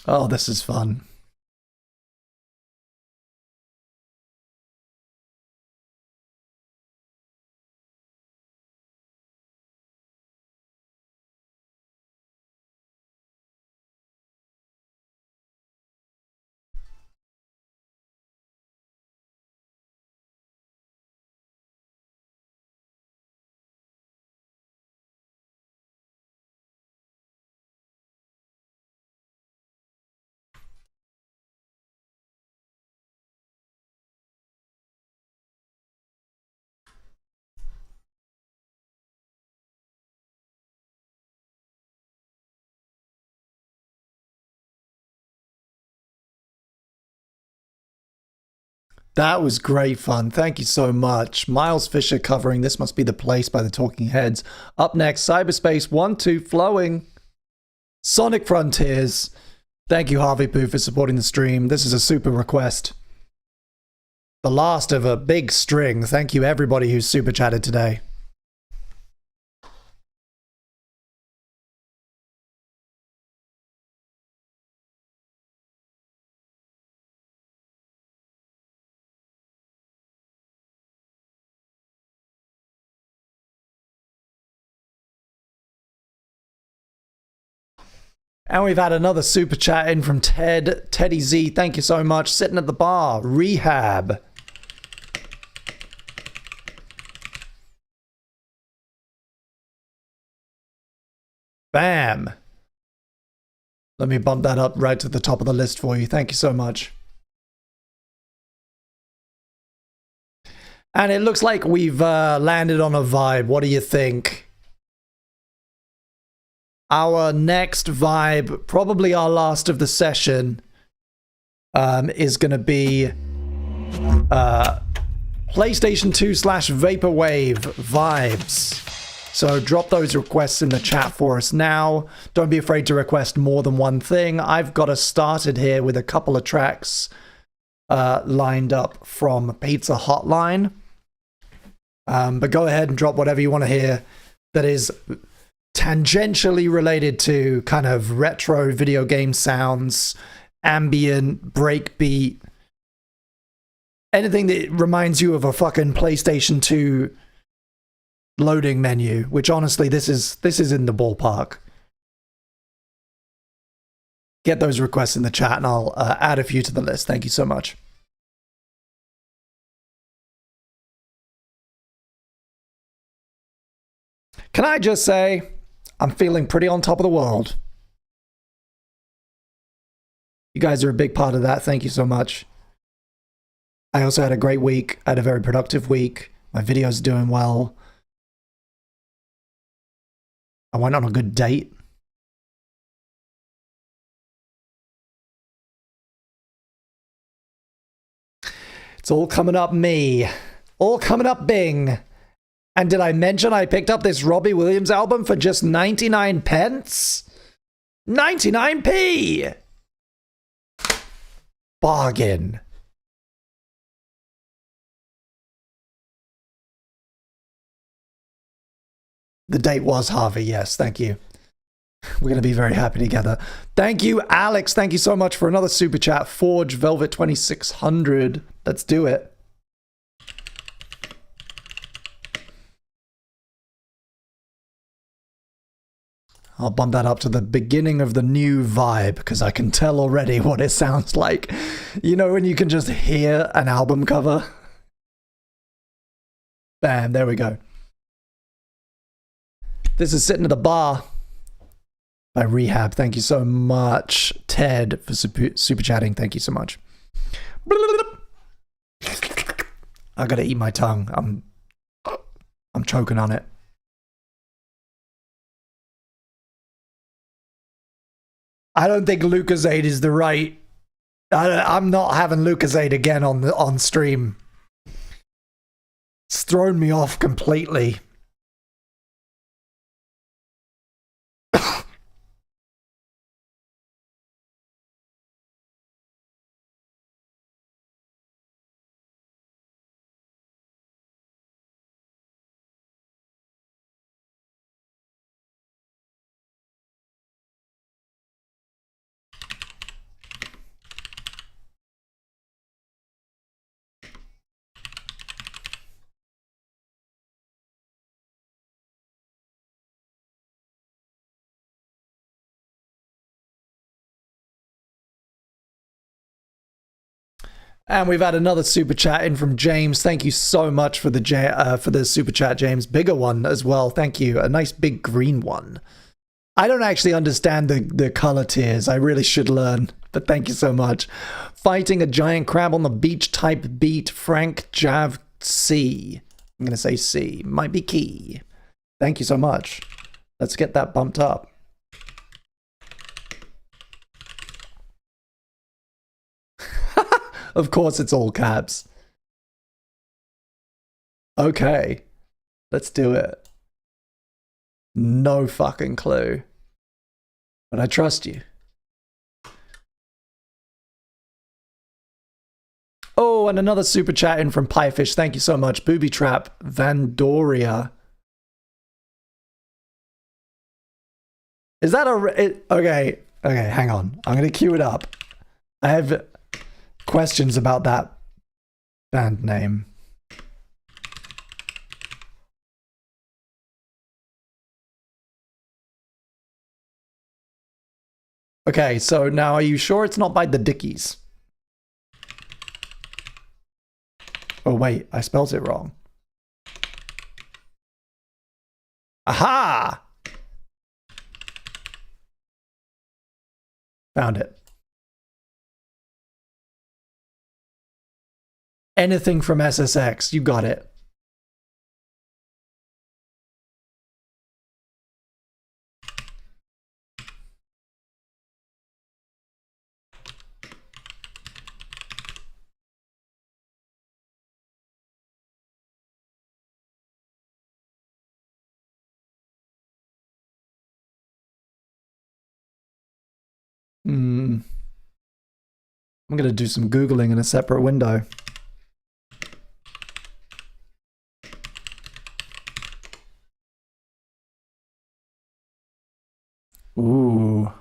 Oh, this is fun. That was great fun. Thank you so much. Miles Fisher covering This Must Be the Place by the Talking Heads. Up next, Cyberspace 1-2 Flowing. Sonic Frontiers. Thank you, Harvey Poo, for supporting the stream. This is a super request. The last of a big string. Thank you, everybody who's super chatted today. And we've had another super chat in from Teddy Z. Thank you so much. Sitting at the bar. Rehab. Bam. Let me bump that up right to the top of the list for you. Thank you so much. And it looks like we've landed on a vibe. What do you think? Our next vibe, probably our last of the session, is going to be PlayStation 2 / Vaporwave vibes. So drop those requests in the chat for us now. Don't be afraid to request more than one thing. I've got us started here with a couple of tracks lined up from Pizza Hotline. But go ahead and drop whatever you want to hear that is tangentially related to kind of retro video game sounds, ambient, breakbeat, anything that reminds you of a fucking PlayStation 2 loading menu, which honestly, this is in the ballpark. Get those requests in the chat and I'll add a few to the list. Thank you so much. Can I just say, I'm feeling pretty on top of the world. You guys are a big part of that. Thank you so much. I also had a great week. I had a very productive week. My video's doing well. I went on a good date. It's all coming up me. All coming up Bing. And did I mention I picked up this Robbie Williams album for just 99 pence? 99p! Bargain. The date was Harvey, yes, thank you. We're going to be very happy together. Thank you, Alex. Thank you so much for another super chat. Forge Velvet 2600. Let's do it. I'll bump that up to the beginning of the new vibe because I can tell already what it sounds like. You know when you can just hear an album cover? Bam, there we go. This is Sitting at the Bar by Rehab. Thank you so much, Ted, for super chatting. Thank you so much. I gotta eat my tongue. I'm choking on it. I don't think Lucozade is the right. I'm not having Lucozade again on stream. It's thrown me off completely. And we've had another super chat in from James. Thank you so much for the super chat, James. Bigger one as well. Thank you. A nice big green one. I don't actually understand the color tiers. I really should learn. But thank you so much. Fighting a giant crab on the beach type beat. Frank Jav C. I'm going to say C. Might be key. Thank you so much. Let's get that bumped up. Of course it's all caps. Okay. Let's do it. No fucking clue. But I trust you. Oh, and another super chat in from Piefish. Thank you so much. Booby Trap, Vandoria. Is that okay, hang on. I'm going to cue it up. I have questions about that band name. Okay, so now are you sure it's not by the Dickies? Oh wait, I spelled it wrong. Aha! Found it. Anything from SSX, you got it. I'm going to do some Googling in a separate window. Ooh.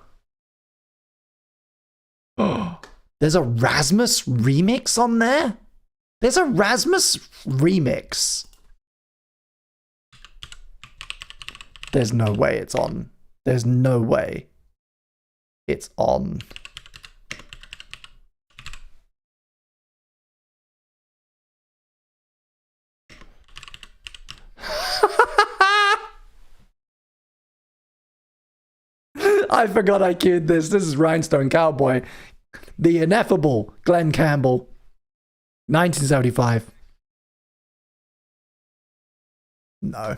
Oh, there's a Rasmus remix on there? There's a Rasmus remix. There's no way it's on. There's no way it's on. I forgot I queued this. This is Rhinestone Cowboy. The ineffable Glenn Campbell. 1975. No.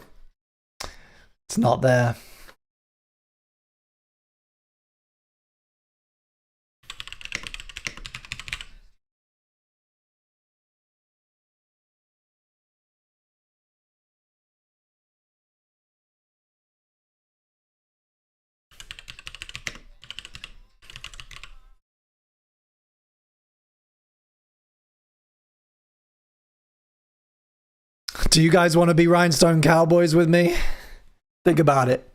It's not there. Do you guys want to be Rhinestone Cowboys with me? Think about it.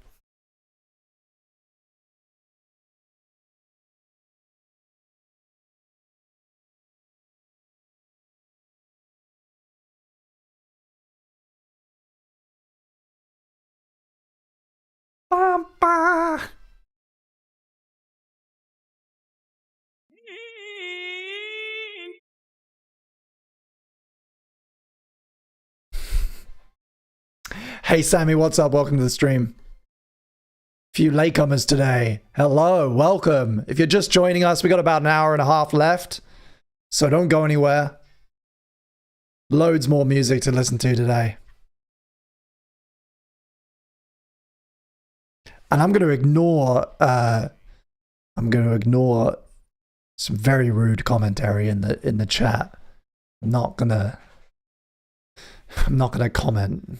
Hey Sammy, what's up? Welcome to the stream. Few latecomers today. Hello, welcome. If you're just joining us, we got about an hour and a half left, so don't go anywhere. Loads more music to listen to today. And I'm going to ignore some very rude commentary in the chat. I'm not gonna comment.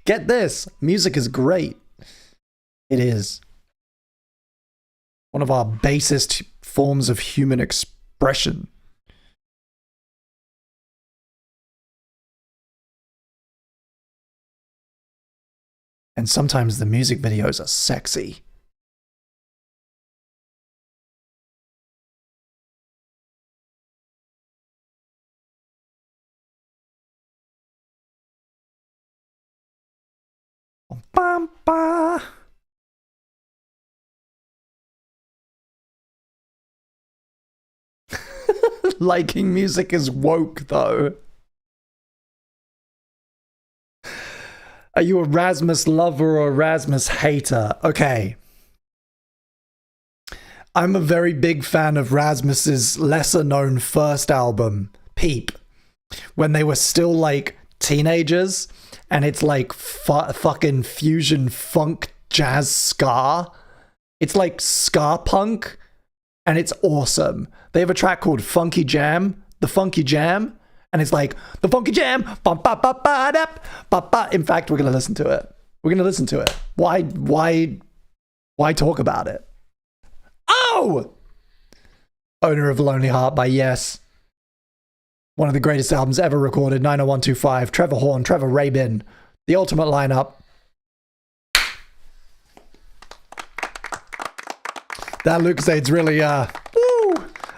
Get this, music is great. It is. One of our basest forms of human expression. And sometimes the music videos are sexy. Ba. Liking music is woke, though. Are you a Rasmus lover or a Rasmus hater? Okay. I'm a very big fan of Rasmus's lesser-known first album, Peep, when they were still, like, teenagers, and it's like fucking fusion funk jazz ska. It's like ska punk, and it's awesome. They have a track called Funky Jam, The Funky Jam, and it's like, the Funky Jam, ba ba ba ba da ba ba. In fact, we're going to listen to it. We're going to listen to it. Why talk about it? Oh! Owner of Lonely Heart by Yes. One of the greatest albums ever recorded, 90125, Trevor Horn, Trevor Rabin, the ultimate lineup. That Lucasade's really, woo!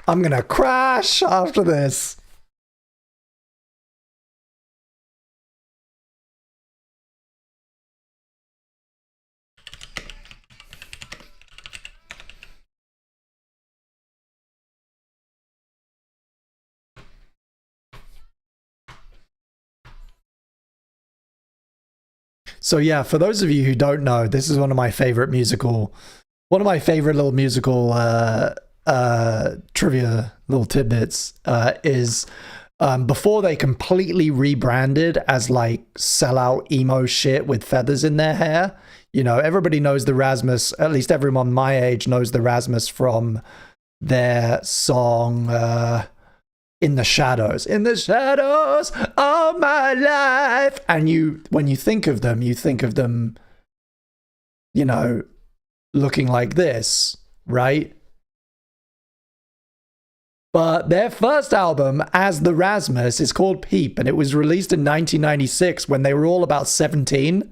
I'm gonna crash after this. So yeah, for those of you who don't know, this is one of my favorite little musical trivia, little tidbits, is before they completely rebranded as like sellout emo shit with feathers in their hair. You know, everybody knows the Rasmus, at least everyone my age knows the Rasmus from their song In the Shadows of my life. And when you think of them, you know, looking like this, right? But their first album as the Rasmus is called Peep, and it was released in 1996 when they were all about 17,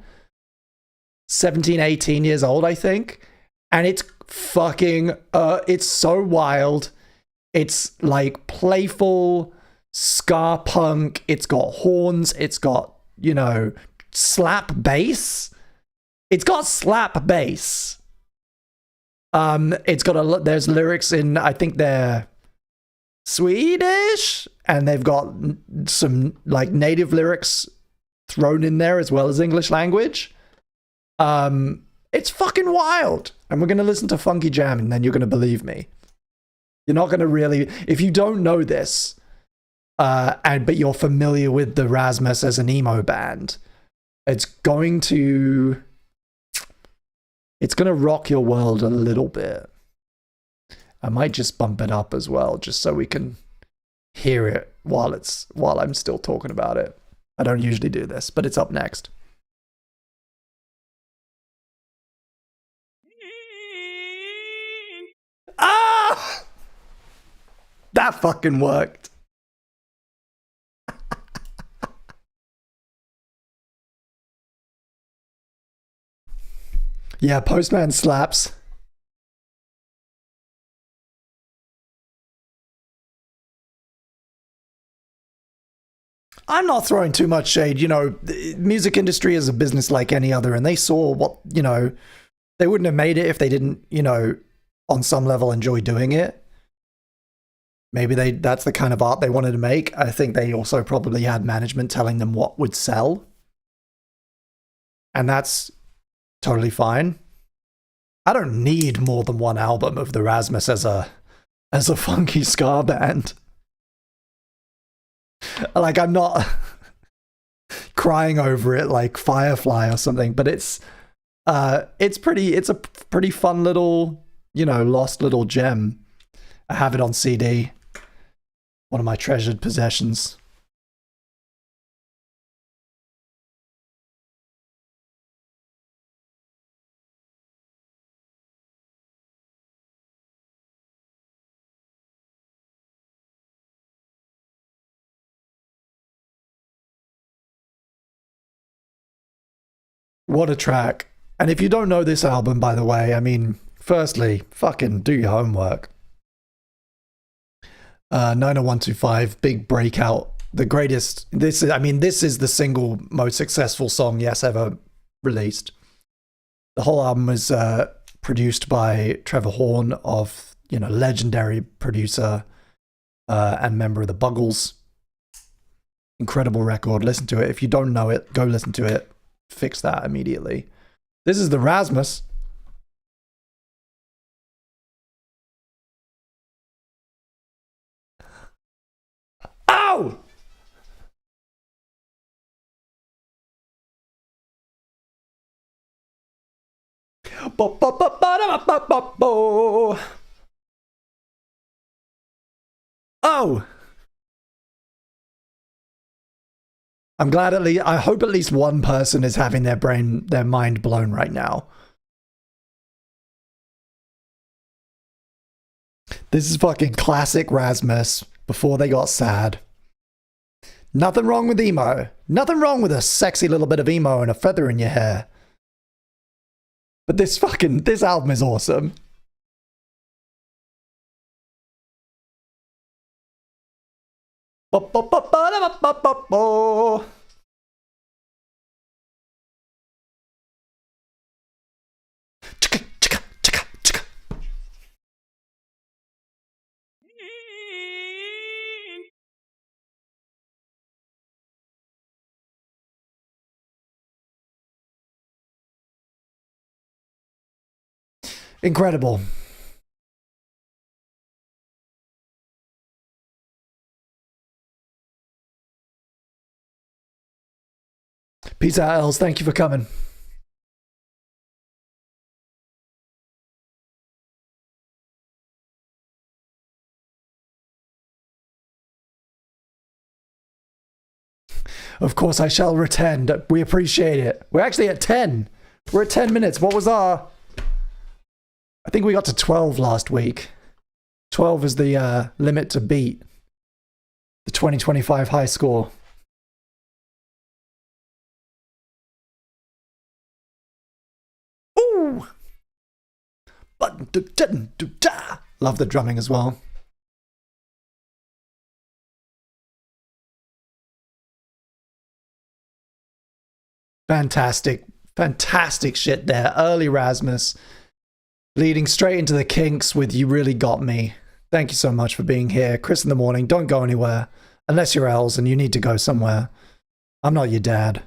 18 years old, I think. And it's fucking, it's so wild. It's like playful ska punk. It's got horns. It's got, you know, slap bass. It's got slap bass. It's got there's lyrics in, I think they're Swedish, and they've got some like native lyrics thrown in there as well as English language. It's fucking wild. And we're going to listen to Funky Jam and then you're going to believe me. You're not going to really, if you don't know this, but you're familiar with the Rasmus as an emo band, it's going to rock your world a little bit. I might just bump it up as well, just so we can hear it while I'm still talking about it. I don't usually do this, but it's up next. Ah! That fucking worked. Yeah, Postman slaps. I'm not throwing too much shade. You know, the music industry is a business like any other, and they saw what, you know, they wouldn't have made it if they didn't, you know, on some level enjoy doing it. Maybe that's the kind of art they wanted to make. I think they also probably had management telling them what would sell. And that's totally fine. I don't need more than one album of the Rasmus as a funky ska band. Like, I'm not crying over it like Firefly or something, but it's a pretty fun little, you know, lost little gem. I have it on CD. One of my treasured possessions. What a track. And if you don't know this album, by the way, I mean, firstly, fucking do your homework. 90125, big breakout. The greatest. This is the single most successful song Yes ever released. The whole album was produced by Trevor Horn, of, you know, legendary producer and member of the Buggles. Incredible record. Listen to it. If you don't know it, go listen to it. Fix that immediately. This is the Rasmus. Ow! Oh! I'm glad I hope at least one person is having their mind blown right now. This is fucking classic Rasmus before they got sad. Nothing wrong with emo. Nothing wrong with a sexy little bit of emo and a feather in your hair. But this album is awesome. Incredible. Peace out, Els. Thank you for coming. Of course, I shall return. We appreciate it. We're actually at 10. We're at 10 minutes. What was our... I think we got to 12 last week. 12 is the limit to beat. The 2025 high score. Ooh! Love the drumming as well. Fantastic. Fantastic shit there. Early Rasmus. Leading straight into the Kinks with You Really Got Me. Thank you so much for being here. Chris in the Morning, don't go anywhere. Unless you're Els and you need to go somewhere. I'm not your dad.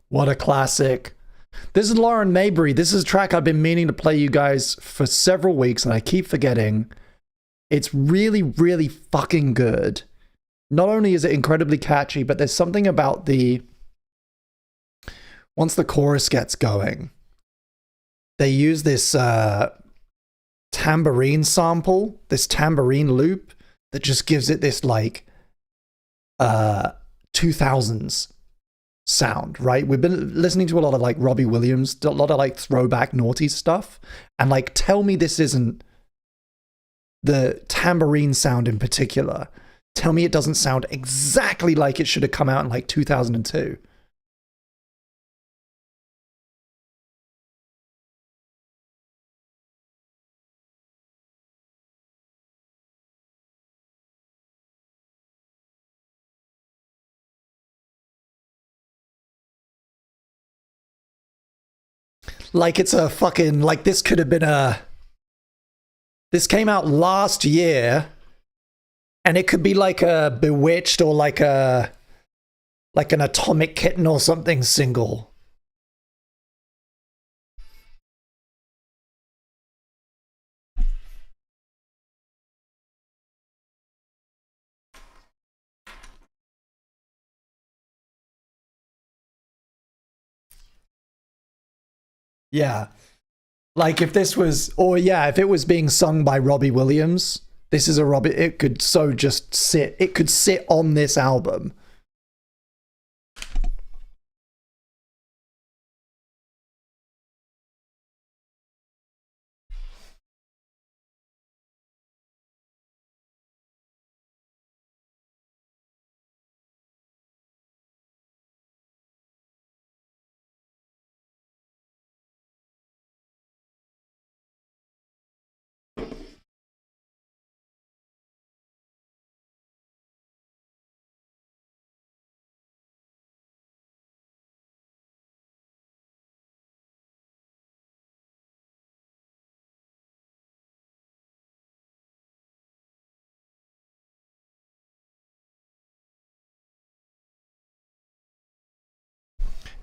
What a classic. This is Lauren Mabry. This is a track I've been meaning to play you guys for several weeks, and I keep forgetting. It's really, really fucking good. Not only is it incredibly catchy, but there's something about once the chorus gets going, they use this tambourine sample, this tambourine loop that just gives it this like 2000s sound, right? We've been listening to a lot of like Robbie Williams, a lot of like throwback naughty stuff, and like tell me this isn't the tambourine sound in particular. Tell me it doesn't sound exactly like it should have come out in like 2002. Like it's a fucking, like this could have been this came out last year, and it could be like a Bewitched or like an Atomic Kitten or something single. Yeah. Like if this was, or yeah, if it was being sung by Robbie Williams, this is a Robbie, it could so just sit, it could sit on this album.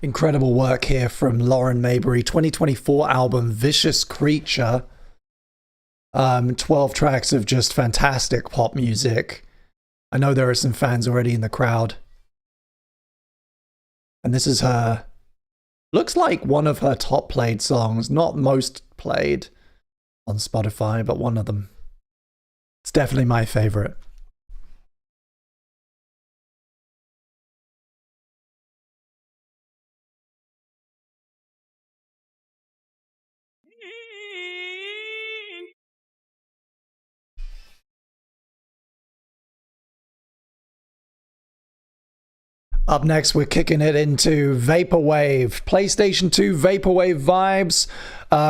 Incredible work here from Lauren Mabry. 2024 album Vicious Creature. 12 tracks of just fantastic pop music. I know there are some fans already in the crowd. And this is her, looks like one of her top played songs. Not most played on Spotify, but one of them. It's definitely my favorite. Up next, we're kicking it into Vaporwave. PlayStation 2 Vaporwave vibes.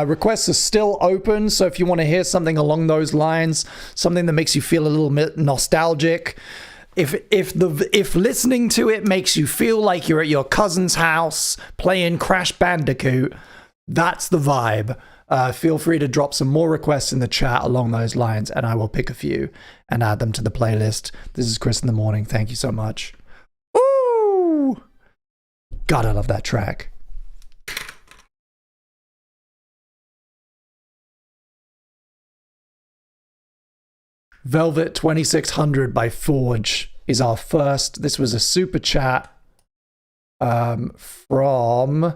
Requests are still open, so if you want to hear something along those lines, something that makes you feel a little bit nostalgic, if listening to it makes you feel like you're at your cousin's house playing Crash Bandicoot, that's the vibe. Feel free to drop some more requests in the chat along those lines, and I will pick a few and add them to the playlist. This is Chris in the Morning. Thank you so much. God, I love that track. Velvet 2600 by Forge is our first. This was a super chat from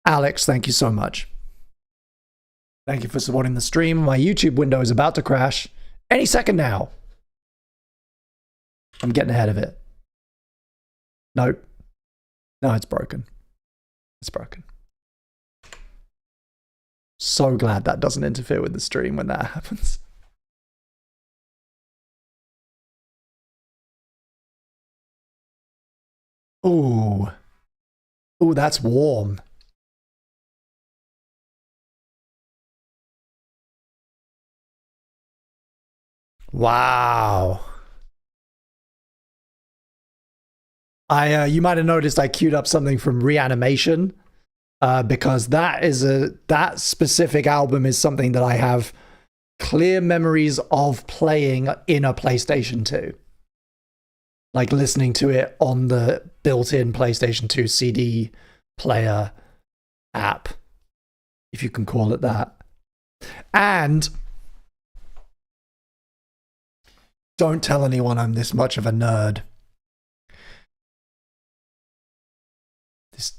Alex. Thank you so much. Thank you for supporting the stream. My YouTube window is about to crash any second now. I'm getting ahead of it. Nope. No, it's broken. It's broken. So glad that doesn't interfere with the stream when that happens. Ooh. Ooh, that's warm. Wow. You might have noticed I queued up something from Reanimation, because that specific album is something that I have clear memories of playing in a PlayStation 2. like listening to it on the built-in PlayStation 2 CD player app, if you can call it that. And don't tell anyone I'm this much of a nerd. This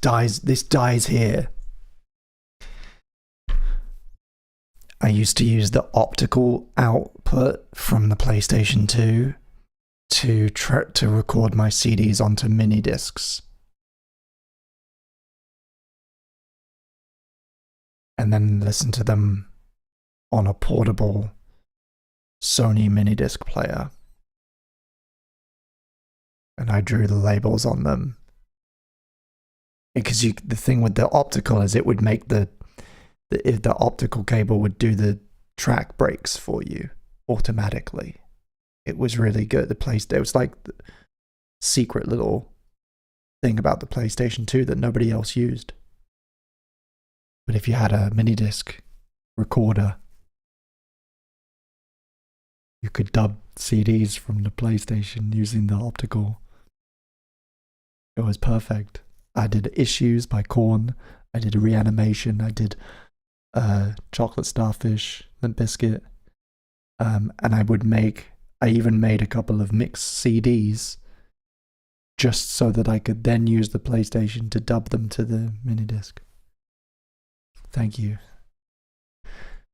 dies here. I used to use the optical output from the PlayStation 2 to record my CDs onto mini discs. And then listen to them on a portable Sony mini disc player. And I drew the labels on them. Because the thing with the optical is it would make the optical cable would do the track breaks for you automatically. It was really good. It was like the secret little thing about the PlayStation 2 that nobody else used. But if you had a mini disc recorder, you could dub CDs from the PlayStation using the optical. It was perfect. I did Issues by Korn. I did Reanimation. I did Chocolate Starfish, Limp Bizkit. And I even made a couple of mixed CDs just so that I could then use the PlayStation to dub them to the mini disc. Thank you.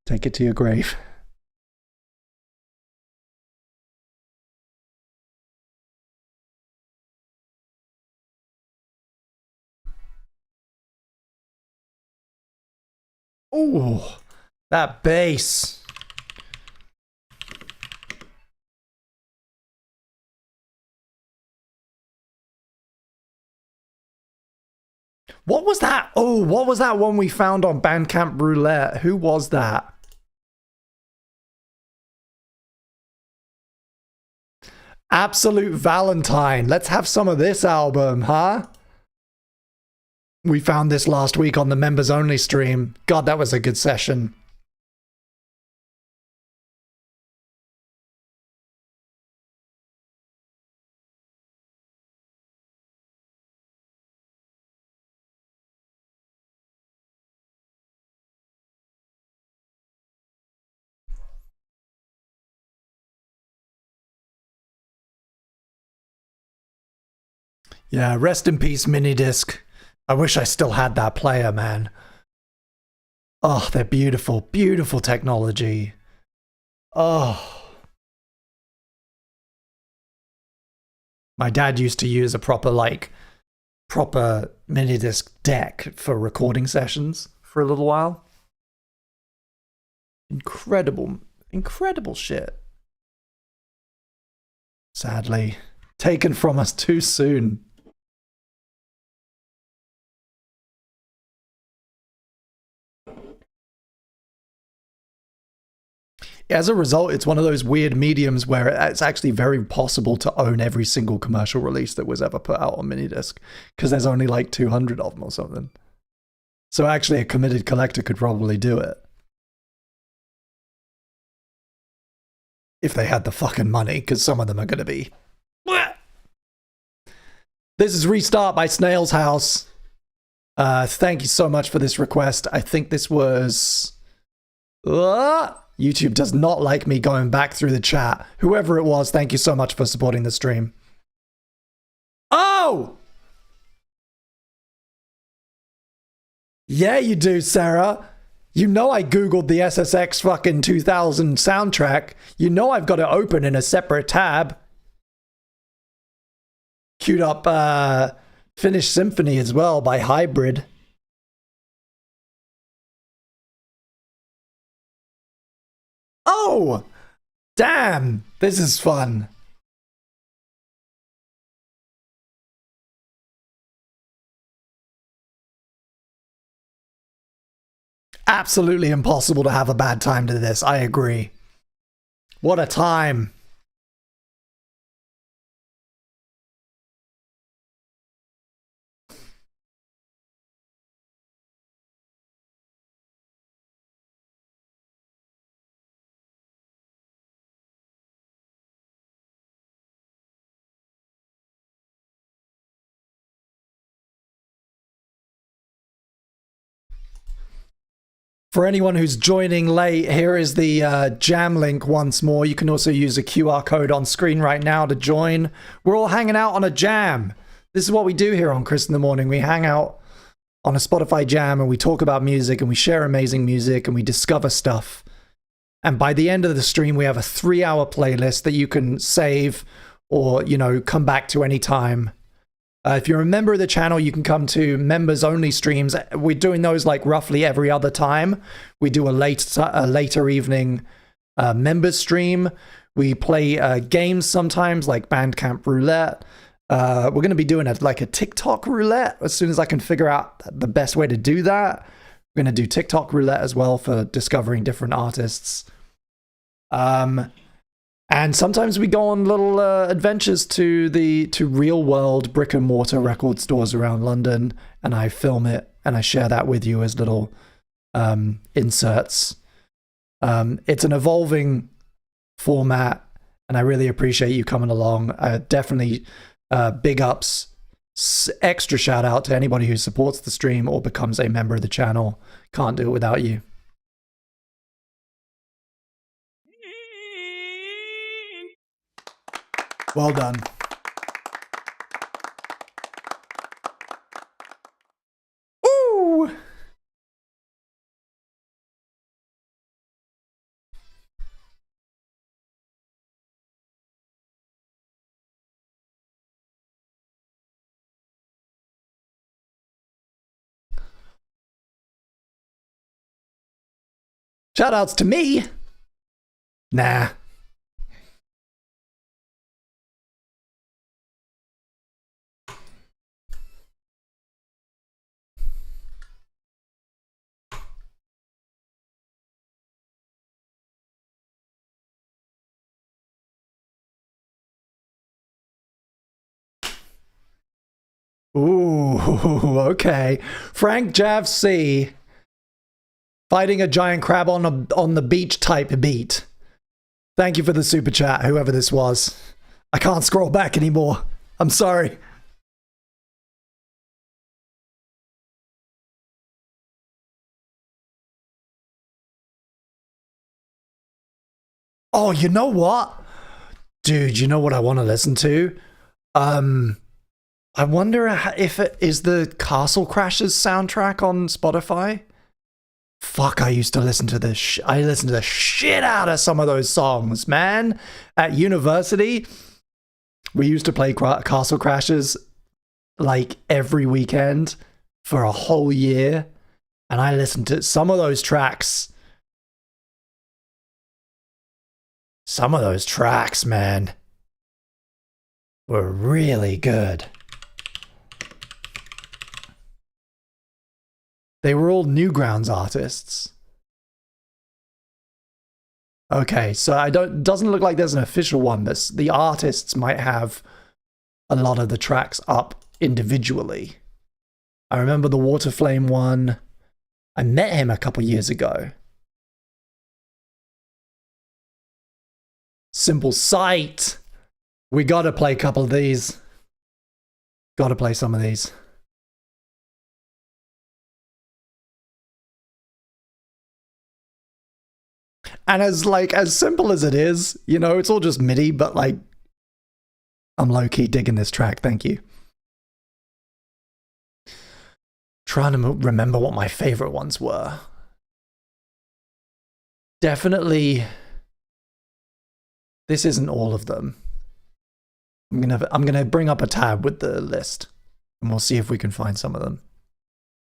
Take it to your grave. Oh, that bass. What was that? Oh, what was that one we found on Bandcamp Roulette? Who was that? Absolute Valentine. Let's have some of this album, huh? We found this last week on the members only stream. God, that was a good session. Yeah, rest in peace, Minidisc. I wish I still had that player, man. Oh, they're beautiful, beautiful technology. Oh. My dad used to use a proper Minidisc deck for recording sessions for a little while. Incredible, incredible shit. Sadly, taken from us too soon. As a result, it's one of those weird mediums where it's actually very possible to own every single commercial release that was ever put out on Minidisc, because there's only like 200 of them or something. So actually a committed collector could probably do it. If they had the fucking money, because some of them are going to be. This is Restart by Snail's House. Thank you so much for this request. I think this was... YouTube does not like me going back through the chat. Whoever it was, thank you so much for supporting the stream. Oh! Yeah, you do, Sarah. You know I googled the SSX fucking 2000 soundtrack. You know I've got it open in a separate tab. Queued up Finnish Symphony as well by Hybrid. Oh! Damn! This is fun. Absolutely impossible to have a bad time to this. I agree. What a time. For anyone who's joining late, here is the jam link once more. You can also use a QR code on screen right now to join. We're all hanging out on a jam. This is what we do here on Chris in the Morning. We hang out on a Spotify jam and we talk about music and we share amazing music and we discover stuff. And by the end of the stream, we have a 3-hour playlist that you can save or, you know, come back to anytime. If you're a member of the channel, you can come to members only streams. We're doing those like roughly every other time. We do a later evening members stream. We play games sometimes like Bandcamp Roulette. We're going to be doing like a TikTok roulette as soon as I can figure out the best way to do that. We're going to do TikTok roulette as well for discovering different artists. And sometimes we go on little adventures to real world brick and mortar record stores around London, and I film it and I share that with you as little inserts. It's an evolving format, and I really appreciate you coming along. Definitely big ups, extra shout out to anybody who supports the stream or becomes a member of the channel. Can't do it without you. Well done. Woo! Shoutouts to me. Nah. Ooh, okay. Frank Jav C. Fighting a giant crab on the beach type beat. Thank you for the super chat, whoever this was. I can't scroll back anymore. I'm sorry. Oh, you know what? Dude, you know what I want to listen to? I wonder if it is the Castle Crashers soundtrack on Spotify. Fuck, I used to listen to this. I listened to the shit out of some of those songs, man. At university, we used to play Castle Crashers like every weekend for a whole year. And I listened to some of those tracks. Some of those tracks, man, were really good. They were all Newgrounds artists. Okay, so doesn't look like there's an official one, but the artists might have a lot of the tracks up individually. I remember the Waterflame one. I met him a couple years ago. Simple Sight. We gotta play a couple of these. Gotta play some of these. And as simple as it is, you know, it's all just MIDI, but like, I'm low-key digging this track, thank you. Trying to remember what my favorite ones were. Definitely, this isn't all of them. I'm gonna bring up a tab with the list, and we'll see if we can find some of them.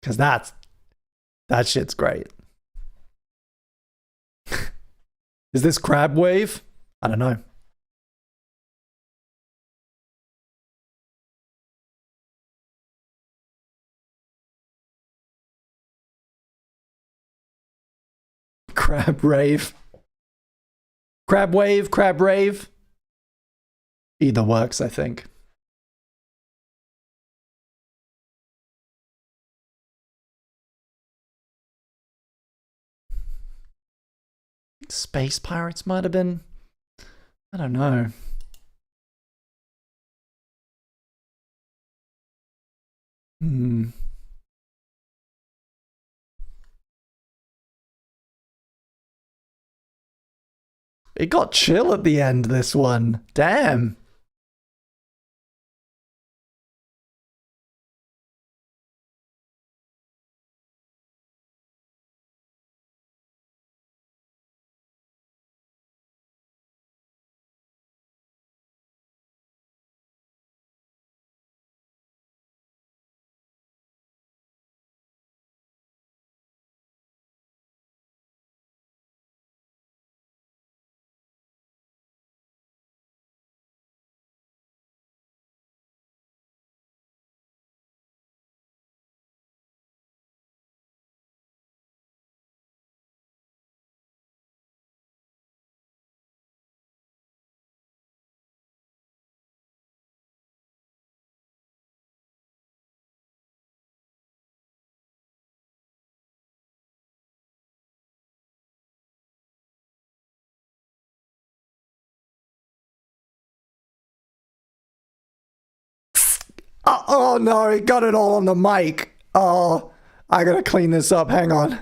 Because that shit's great. Is this Crab Wave? I don't know. Crab Rave. Crab Wave, Crab Rave. Either works, I think. Space Pirates might have been. I don't know. It got chill at the end, this one. Damn. Oh no, he got it all on the mic. Oh, I gotta clean this up. Hang on.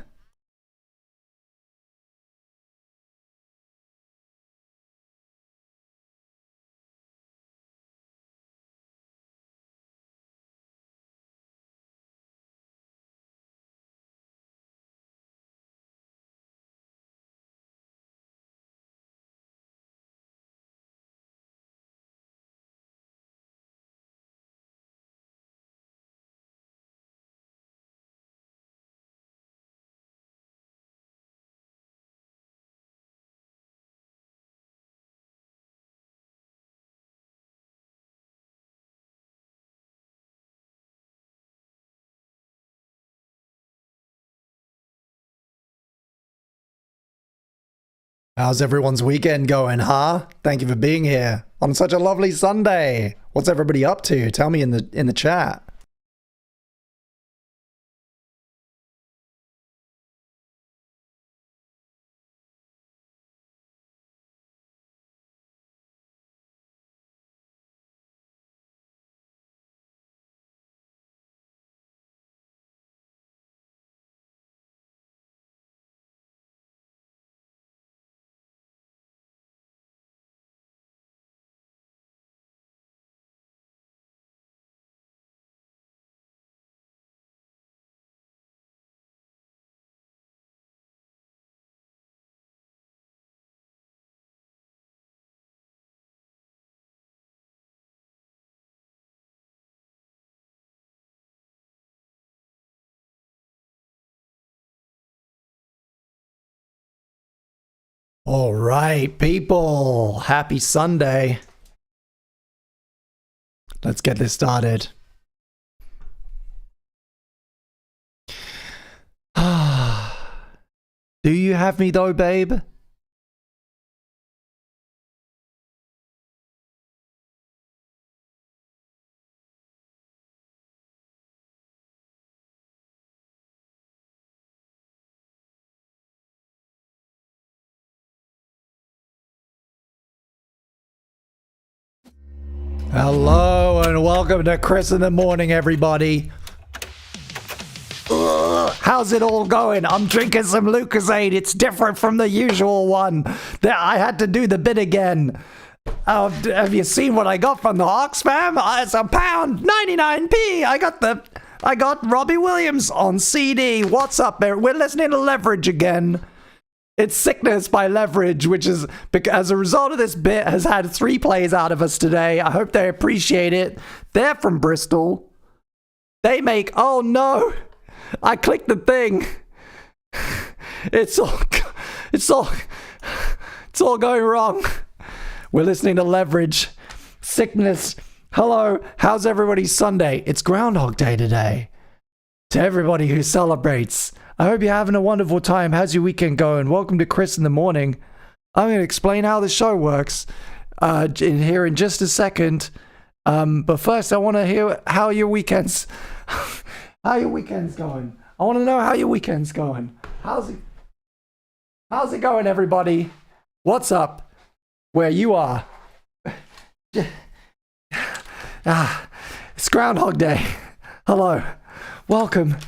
How's everyone's weekend going, huh? Thank you for being here on such a lovely Sunday. What's everybody up to? Tell me in the chat. All right, people. Happy Sunday. Let's get this started. Do you have me though, babe? Hello and welcome to Chris in the Morning, everybody. How's it all going? I'm drinking some Lucozade. It's different from the usual one. I had to do the bit again. Have you seen what I got from the Oxfam? It's £1.99p. I got Robbie Williams on CD. What's up there? We're listening to Leverage again. It's Sickness by Leverage, which is, as a result of this bit, has had 3 plays out of us today. I hope they appreciate it. They're from Bristol. They make, oh no, I clicked the thing. It's all going wrong. We're listening to Leverage. Sickness. Hello, how's everybody's Sunday? It's Groundhog Day today. To everybody who celebrates, I hope you're having a wonderful time. How's your weekend going? Welcome to Chris in the Morning. I'm going to explain how the show works in just a second. But first, I want to hear how your weekends going. I want to know how your weekend's going. How's it going, everybody? What's up? Where you are? It's Groundhog Day. Hello. Welcome.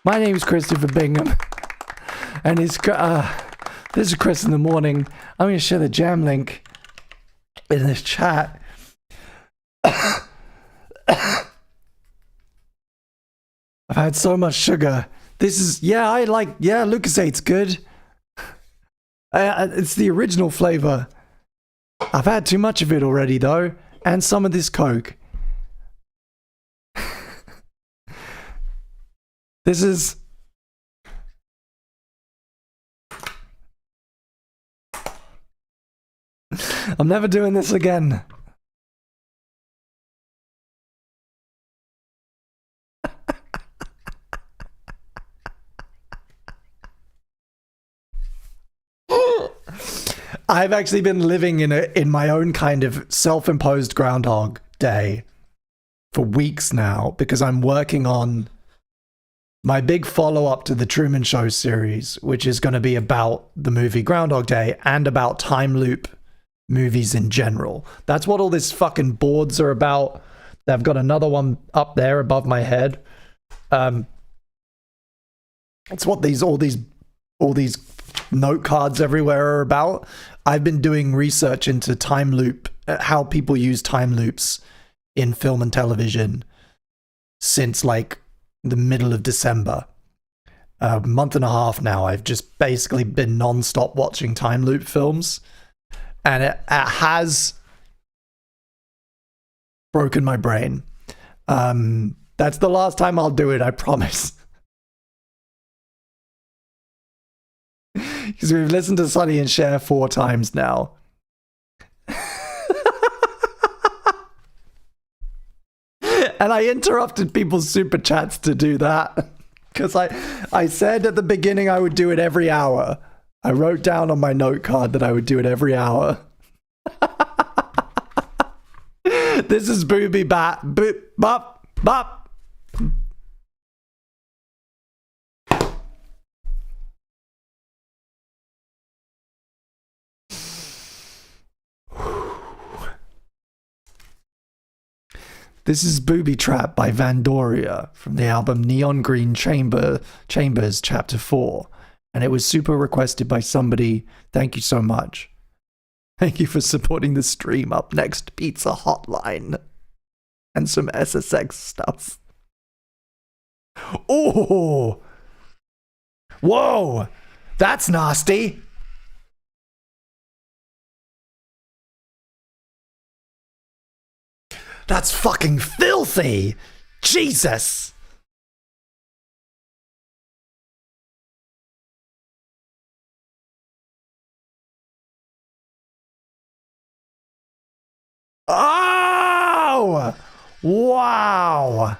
My name's Christopher Bingham. And this This is Chris in the morning. I'm going to share the jam link in this chat. I've had so much sugar. This is, Lucasada's good. It's the original flavor. I've had too much of it already, though. And some of this Coke. This is... I'm never doing this again. I've actually been living in my own kind of self-imposed Groundhog Day for weeks now because I'm working on my big follow-up to the Truman Show series, which is going to be about the movie Groundhog Day and about time loop movies in general. That's what all these fucking boards are about. I've got another one up there above my head. It's what all these note cards everywhere are about. I've been doing research into time loop, how people use time loops in film and television since like the middle of December. A month and a half now. I've just basically been non-stop watching time loop films, and it has broken my brain. That's the last time I'll do it, I promise. Because we've listened to Sonny and Cher 4 times now. And I interrupted people's super chats to do that. Because I said at the beginning I would do it every hour. I wrote down on my note card that I would do it every hour. This is Booby Bat. Boop, bop, bop. This is Booby Trap by Vandoria from the album Neon Green Chambers Chapter 4. And it was super requested by somebody. Thank you so much. Thank you for supporting the stream. Up next, Pizza Hotline. And some SSX stuff. Oh! Whoa! That's nasty! That's fucking filthy! Jesus! Oh! Wow!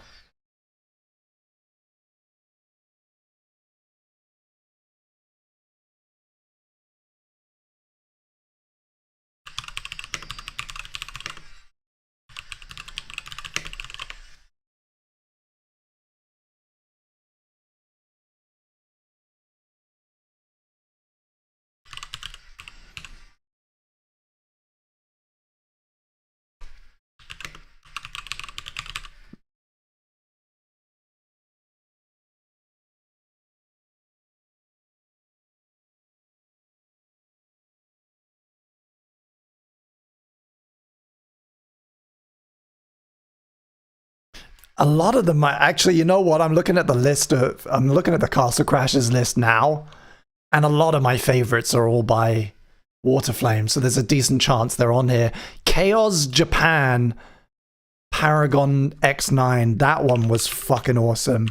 A lot of them, actually, you know what? I'm looking at the Castle Crashers list now, and a lot of my favorites are all by Waterflame, so there's a decent chance they're on here. Chaos Japan, Paragon X9, that one was fucking awesome.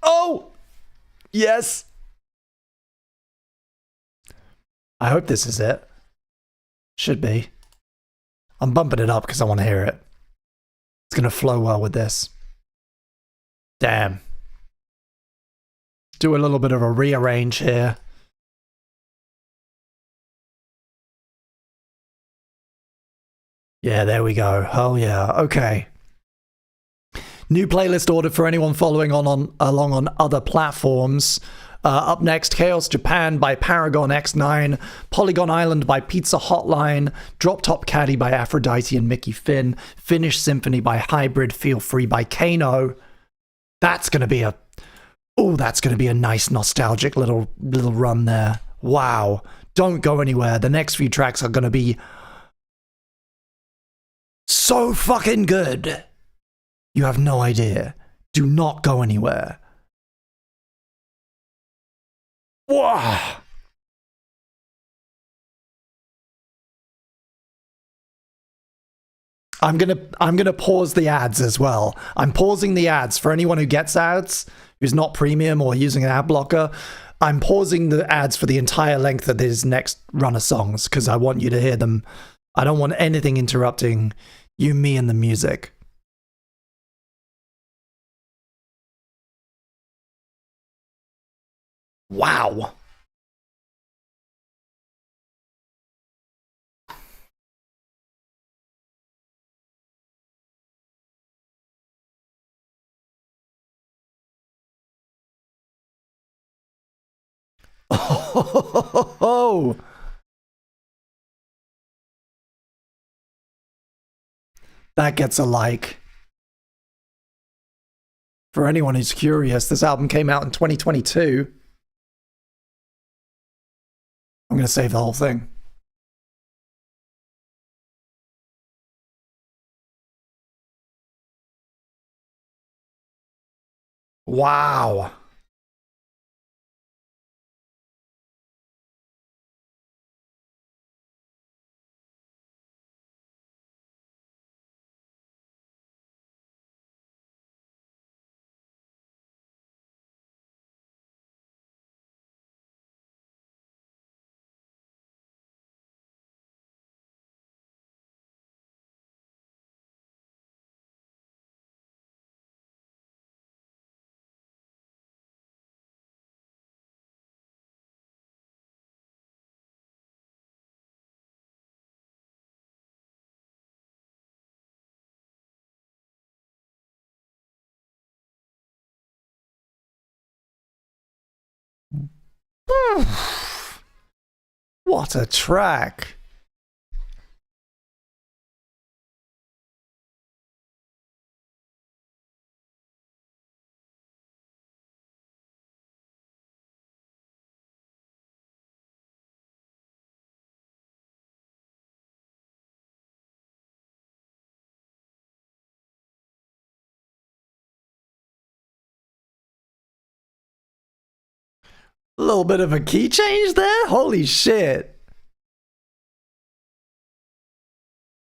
Oh! Yes! I hope this is it. Should be. I'm bumping it up because I want to hear it. It's going to flow well with this. Damn. Do a little bit of a rearrange here. Yeah, there we go. Oh yeah, okay. New playlist order for anyone following along on other platforms. Up next, Chaos Japan by Paragon X9, Polygon Island by Pizza Hotline, Drop Top Caddy by Aphrodite and Mickey Finn, Finnish Symphony by Hybrid, Feel Free by Kano. That's gonna be a nice nostalgic little run there. Wow. Don't go anywhere. The next few tracks are gonna be so fucking good. You have no idea. Do not go anywhere. Wow. I'm gonna pause the ads as well. I'm pausing the ads for anyone who gets ads, who's not premium or using an ad blocker. I'm pausing the ads for the entire length of this next run of songs because I want you to hear them. I don't want anything interrupting you, me, and the music. Wow. Oh, that gets a like. For anyone who's curious, this album came out in 2022. I'm going to save the whole thing. Wow. What a track. A little bit of a key change there? Holy shit.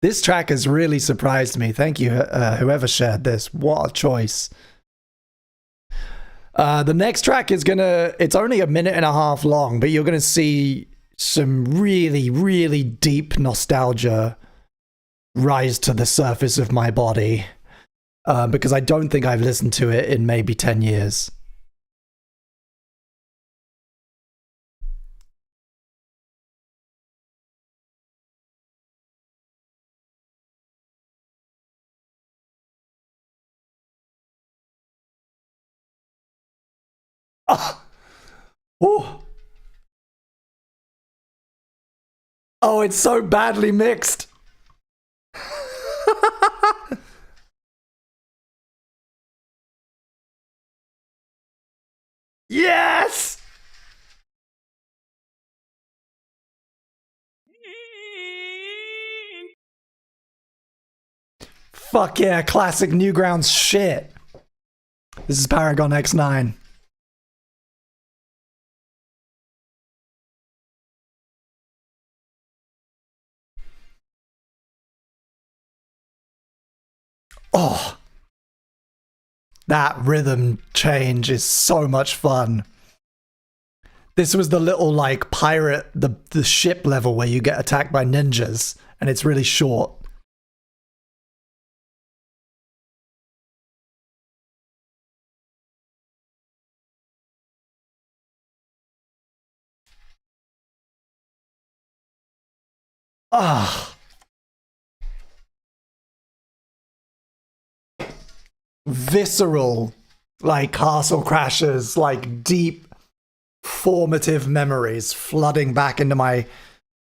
This track has really surprised me. Thank you, whoever shared this. What a choice. The next track is it's only a minute and a half long, but you're gonna see some really, really deep nostalgia rise to the surface of my body. Because I don't think I've listened to it in maybe 10 years. Oh. Oh, it's so badly mixed. Yes! Fuck yeah, classic Newgrounds shit. This is Paragon X9. Oh, that rhythm change is so much fun. This was the little like pirate, the ship level where you get attacked by ninjas, and it's really short. Ah. Visceral, like Castle Crashers, like deep formative memories flooding back into my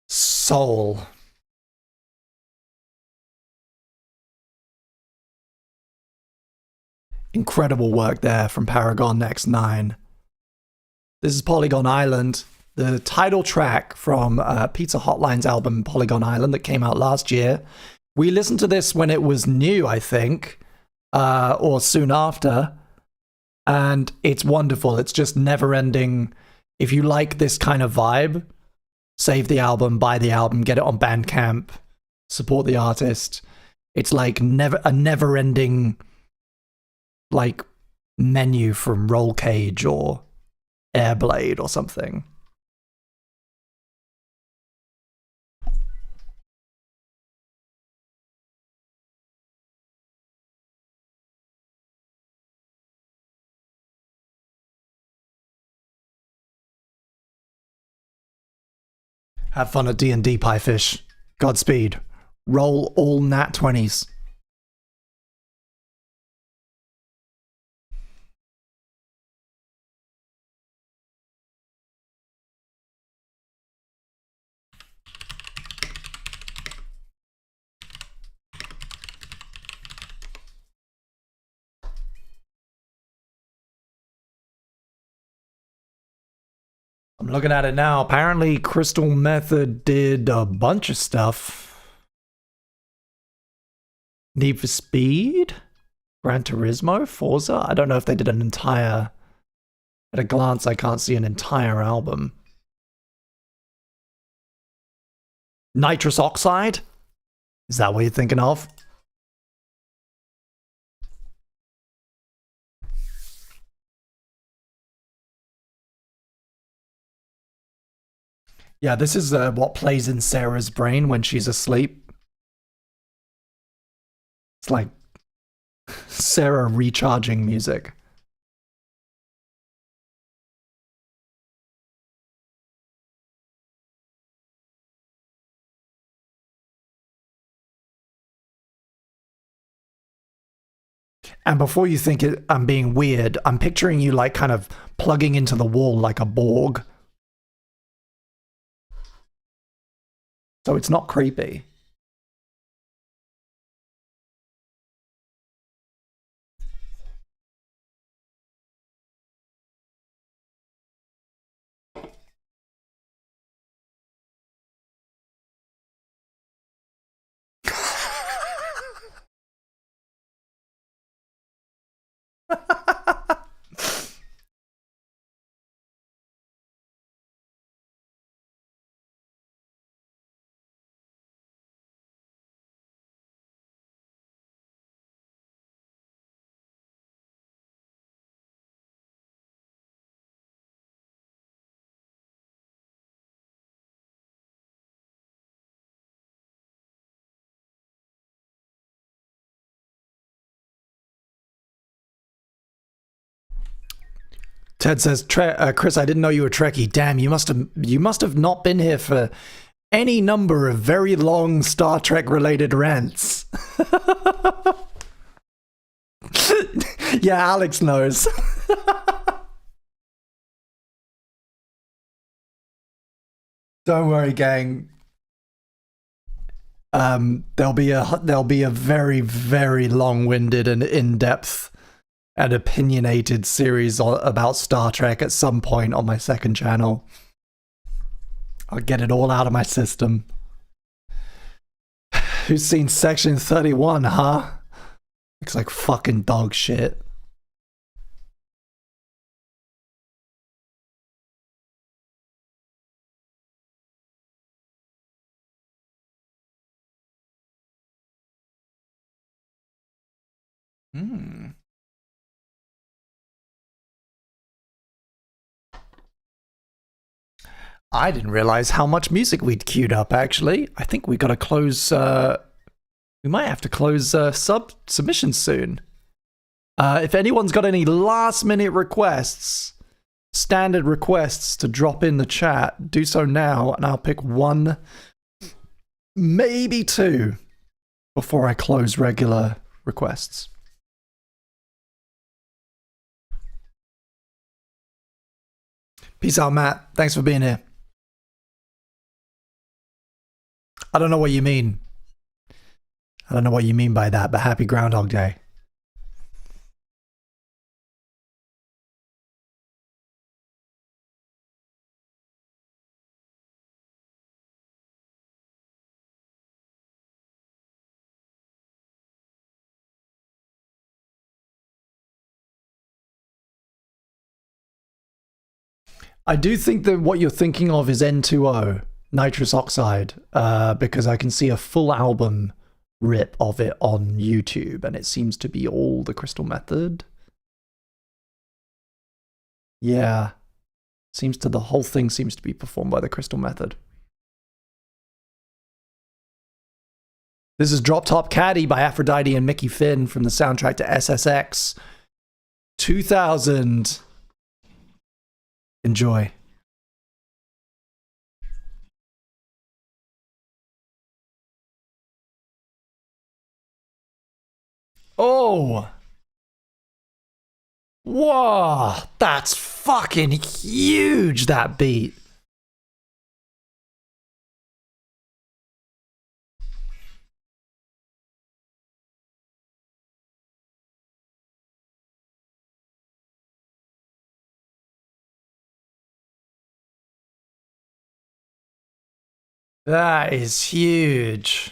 soul. Incredible work there from Paragon X9. This is Polygon Island, the title track from Pizza Hotline's album Polygon Island that came out last year. We listened to this when it was new, I think, or soon after, and it's wonderful. It's just never-ending. If you like this kind of vibe, save the album, buy the album, get it on Bandcamp, support the artist. It's like a never-ending like menu from Roll Cage or Airblade or something. Have fun at D&D, Piefish. Godspeed. Roll all nat 20s. I'm looking at it now. Apparently, Crystal Method did a bunch of stuff. Need for Speed? Gran Turismo? Forza? I don't know if they did an entire... At a glance, I can't see an entire album. Nitrous Oxide? Is that what you're thinking of? Yeah, this is what plays in Sarah's brain when she's asleep. It's like Sarah recharging music. And before you think I'm being weird, I'm picturing you like kind of plugging into the wall like a Borg. So it's not creepy. Ted says, Chris, I didn't know you were Trekkie. Damn, you must have not been here for any number of very long Star Trek related rants. Yeah, Alex knows. Don't worry, gang. There'll be a very, very long-winded and in-depth and opinionated series about Star Trek at some point on my second channel. I'll get it all out of my system. Who's seen Section 31, huh? Looks like fucking dog shit. I didn't realize how much music we'd queued up, actually. I think we got to close... we might have to close submissions soon. If anyone's got any last-minute requests, standard requests to drop in the chat, do so now, and I'll pick one, maybe two, before I close regular requests. Peace out, Matt. Thanks for being here. I don't know what you mean. I don't know what you mean by that, but happy Groundhog Day. I do think that what you're thinking of is N2O, nitrous oxide, because I can see a full album rip of it on YouTube, and it seems to be all the Crystal Method. Yeah. The whole thing seems to be performed by the Crystal Method. This is Drop Top Caddy by Aphrodite and Mickey Finn from the soundtrack to SSX 2000. Enjoy. Oh! Whoa! That's fucking huge, that beat. That is huge.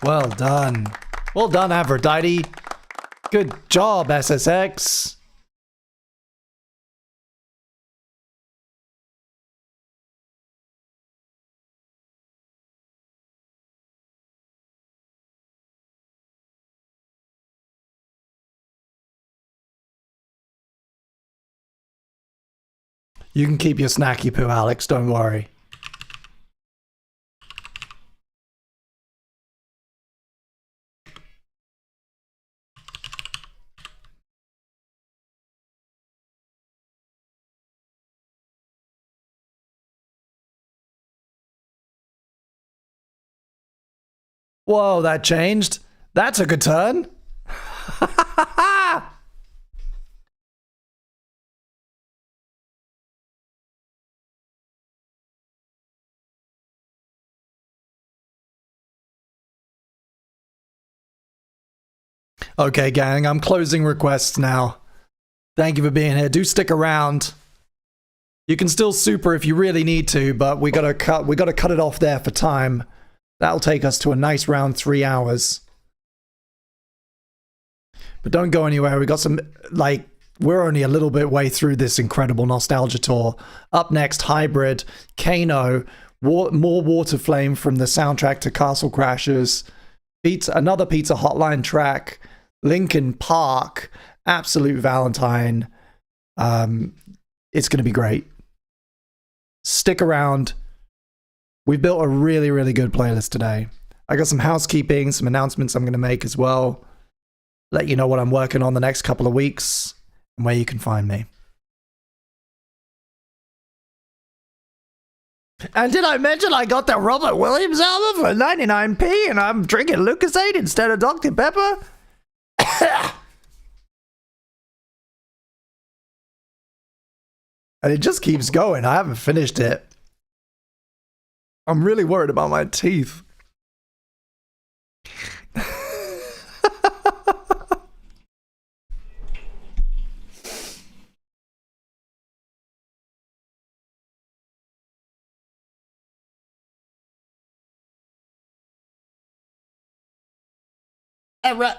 Well done. Well done, Aphrodite. Good job, SSX. You can keep your snacky poo, Alex, don't worry. Whoa, that changed. That took a turn. Okay, gang, I'm closing requests now. Thank you for being here. Do stick around. You can still super if you really need to, but we gotta cut it off there for time. That'll take us to a nice round 3 hours. But don't go anywhere. We got some, like, we're only a little bit way through this incredible nostalgia tour. Up next, Hybrid, Kano, more Water Flame from the soundtrack to Castle Crashers, another Pizza Hotline track, Linkin Park, Absolute Valentine. It's going to be great. Stick around. We built a really, really good playlist today. I got some housekeeping, some announcements I'm going to make as well. Let you know what I'm working on the next couple of weeks and where you can find me. And did I mention I got the Robert Williams album for 99p and I'm drinking Lucasade instead of Dr. Pepper? And it just keeps going. I haven't finished it. I'm really worried about my teeth. Right.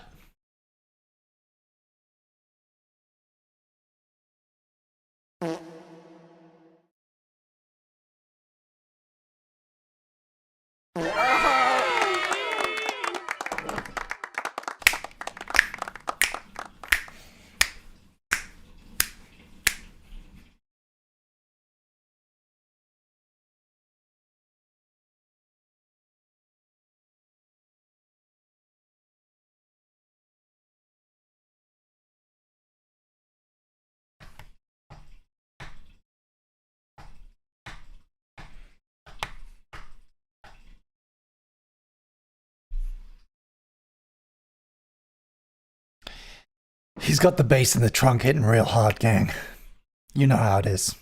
He's got the bass in the trunk hitting real hard, gang. You know how it is.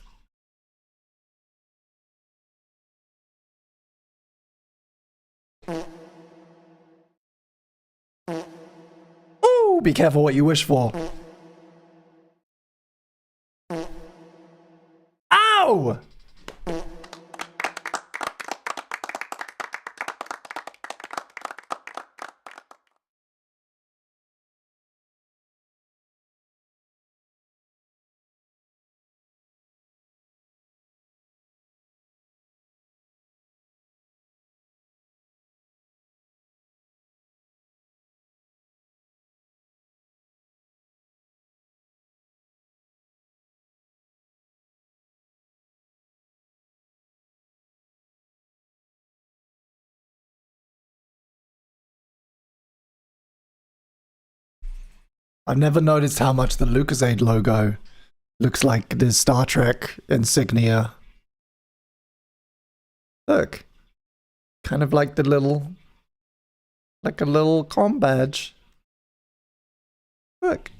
Ooh, be careful what you wish for. Ow! I've never noticed how much the LucasAid logo looks like the Star Trek insignia. Look. Kind of like the little... like a little comm badge. Look.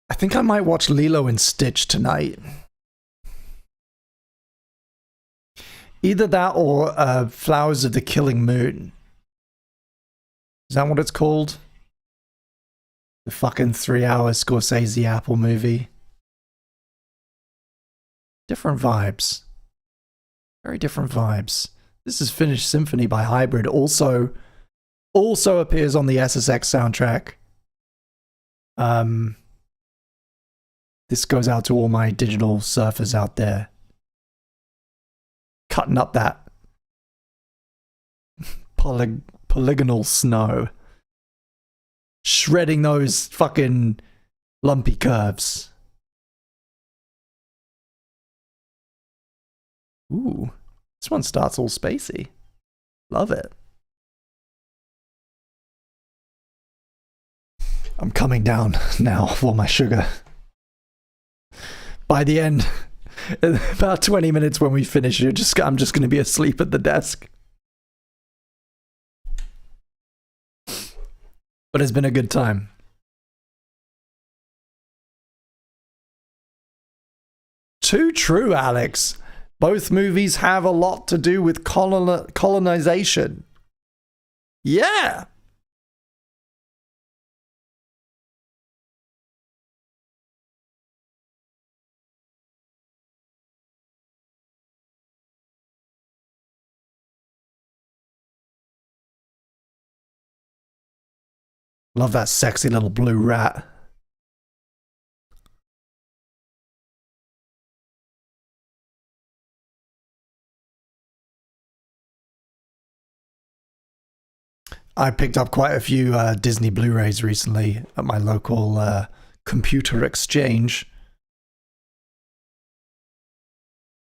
I think I might watch Lilo and Stitch tonight. Either that or Flowers of the Killing Moon. Is that what it's called? The fucking 3-hour Scorsese Apple movie. Different vibes. Very different vibes. This is Finished Symphony by Hybrid. Also appears on the SSX soundtrack. This goes out to all my digital surfers out there. Cutting up that polygonal snow. Shredding those fucking lumpy curves. Ooh, this one starts all spacey. Love it. I'm coming down now for my sugar. By the end, in about 20 minutes when we finish, I'm just going to be asleep at the desk. But it's been a good time. Too true, Alex. Both movies have a lot to do with colonization. Yeah. Love that sexy little blue rat. I picked up quite a few Disney Blu-rays recently at my local computer exchange.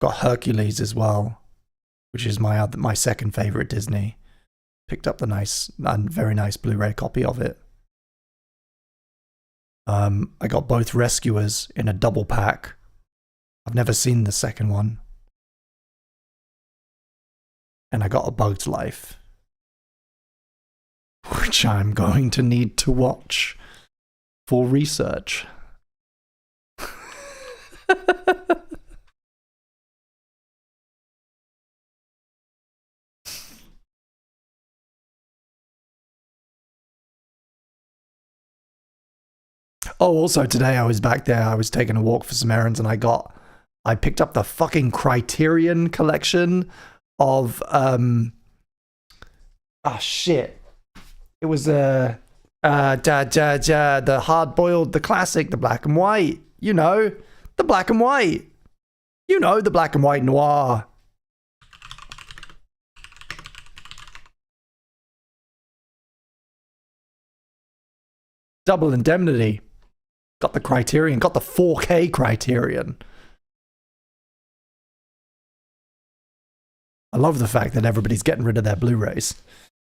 Got Hercules as well, which is my second favorite Disney. Picked up the very nice Blu-ray copy of it. I got both Rescuers in a double pack. I've never seen the second one. And I got A Bug's Life, which I'm going to need to watch for research. Oh, also today I was back there. I was taking a walk for some errands, and I picked up the fucking Criterion collection of shit. It was the hard-boiled, the classic, the black and white. You know, the black and white. You know, the black and white noir. Double Indemnity. Got the Criterion, got the 4K Criterion. I love the fact that everybody's getting rid of their Blu-rays.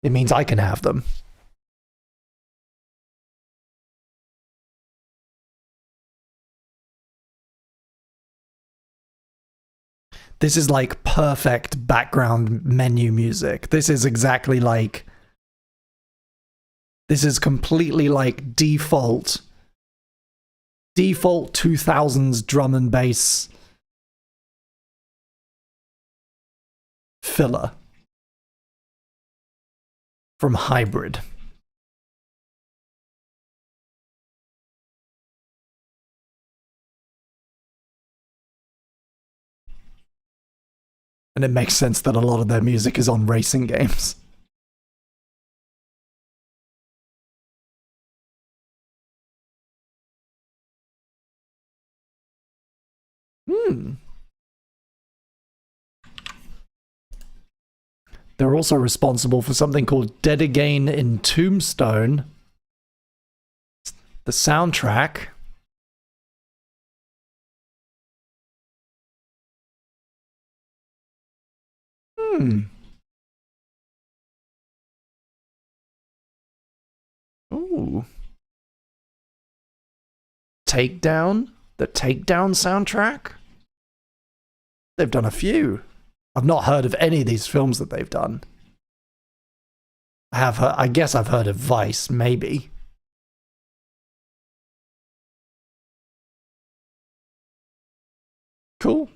It means I can have them. This is like perfect background menu music. This is exactly like... This is completely like default 2000s drum and bass filler from Hybrid. And it makes sense that a lot of their music is on racing games. They're also responsible for something called Dead Again in Tombstone. The soundtrack. Ooh. Takedown? The Takedown soundtrack? They've done a few. I've not heard of any of these films that they've done. I guess I've heard of Vice, maybe. Cool.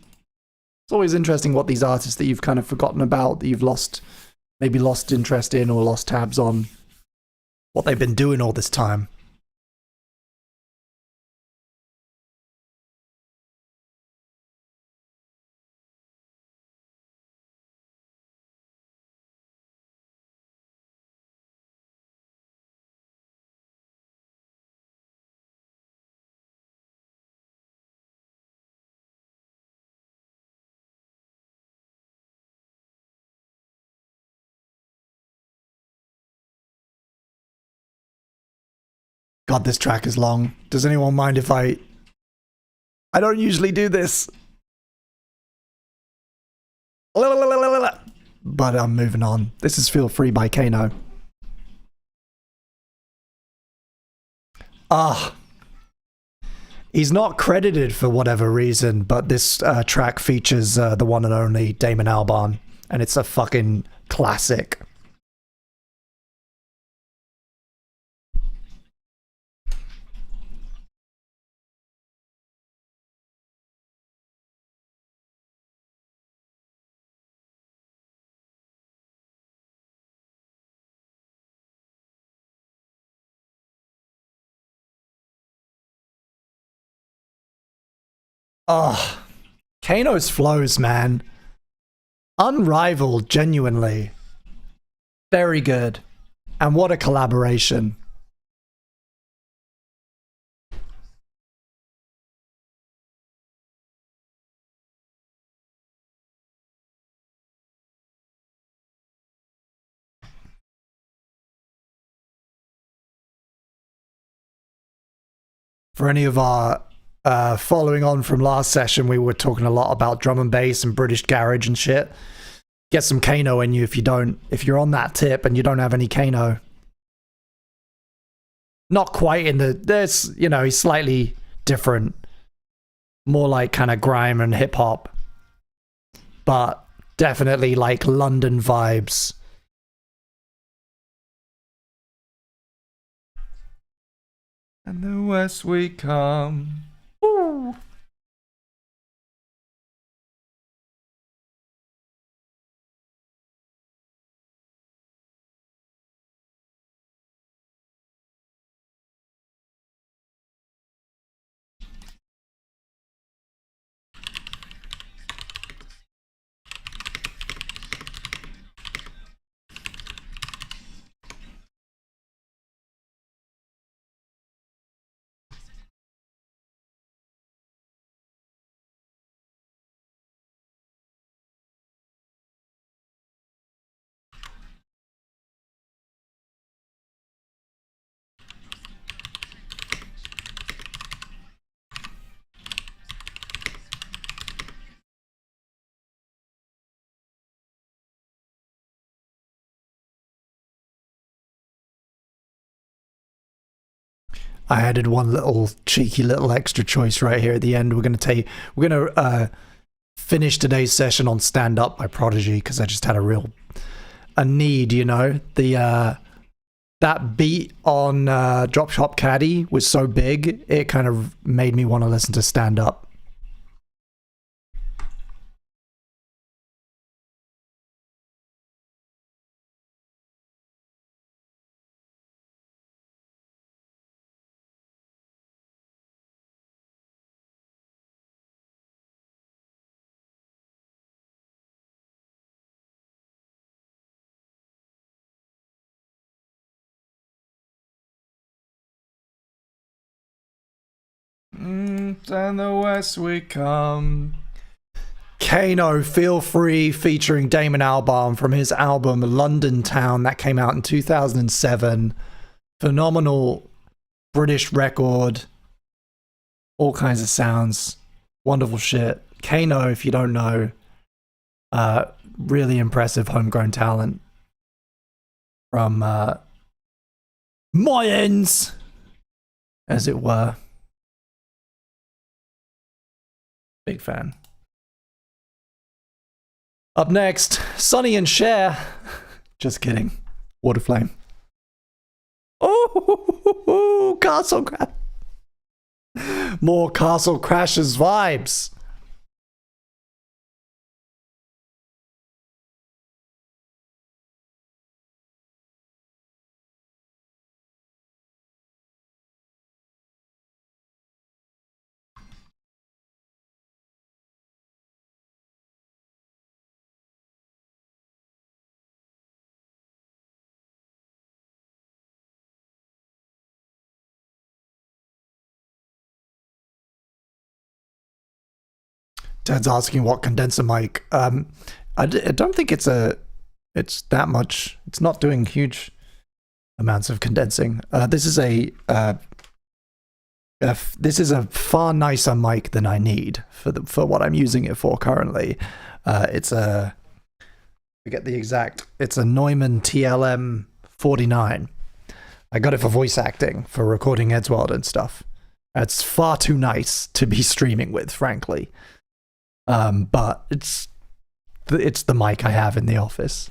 It's always interesting what these artists that you've kind of forgotten about, that you've maybe lost interest in or lost tabs on, what they've been doing all this time. God, this track is long. Does anyone mind if I don't usually do this. But I'm moving on. This is Feel Free by Kano. He's not credited for whatever reason, but this track features the one and only Damon Albarn, and it's a fucking classic. Oh, Kano's flows, man. Unrivaled, genuinely. Very good. And what a collaboration. For any of our following on from last session, we were talking a lot about drum and bass and British garage and shit. Get some Kano in you if you're on that tip and you don't have any Kano. Not quite in there's, he's slightly different. More like kind of grime and hip hop. But definitely like London vibes. And the west we come. Ooh. I added one cheeky little extra choice right here at the end. We're gonna finish today's session on Stand Up by Prodigy because I just had a need, you know. That beat on Drop Shop Caddy was so big, it kind of made me want to listen to Stand Up. And the west we come. Kano, Feel Free, featuring Damon Albarn from his album London Town that came out in 2007. Phenomenal British record. All kinds of sounds. Wonderful shit. Kano, if you don't know, really impressive homegrown talent from my ends, as it were. Big fan. Up next, Sonny and Cher. Just kidding. Water Flame. Oh, Castle Crash. More Castle Crashers vibes. Ted's asking what condenser mic. I don't think it's that much. It's not doing huge amounts of condensing. This is a far nicer mic than I need for what I'm using it for currently. It's a, I forget the exact. It's a Neumann TLM 49. I got it for voice acting, for recording Edgeworld and stuff. It's far too nice to be streaming with, frankly. But it's the mic I have in the office.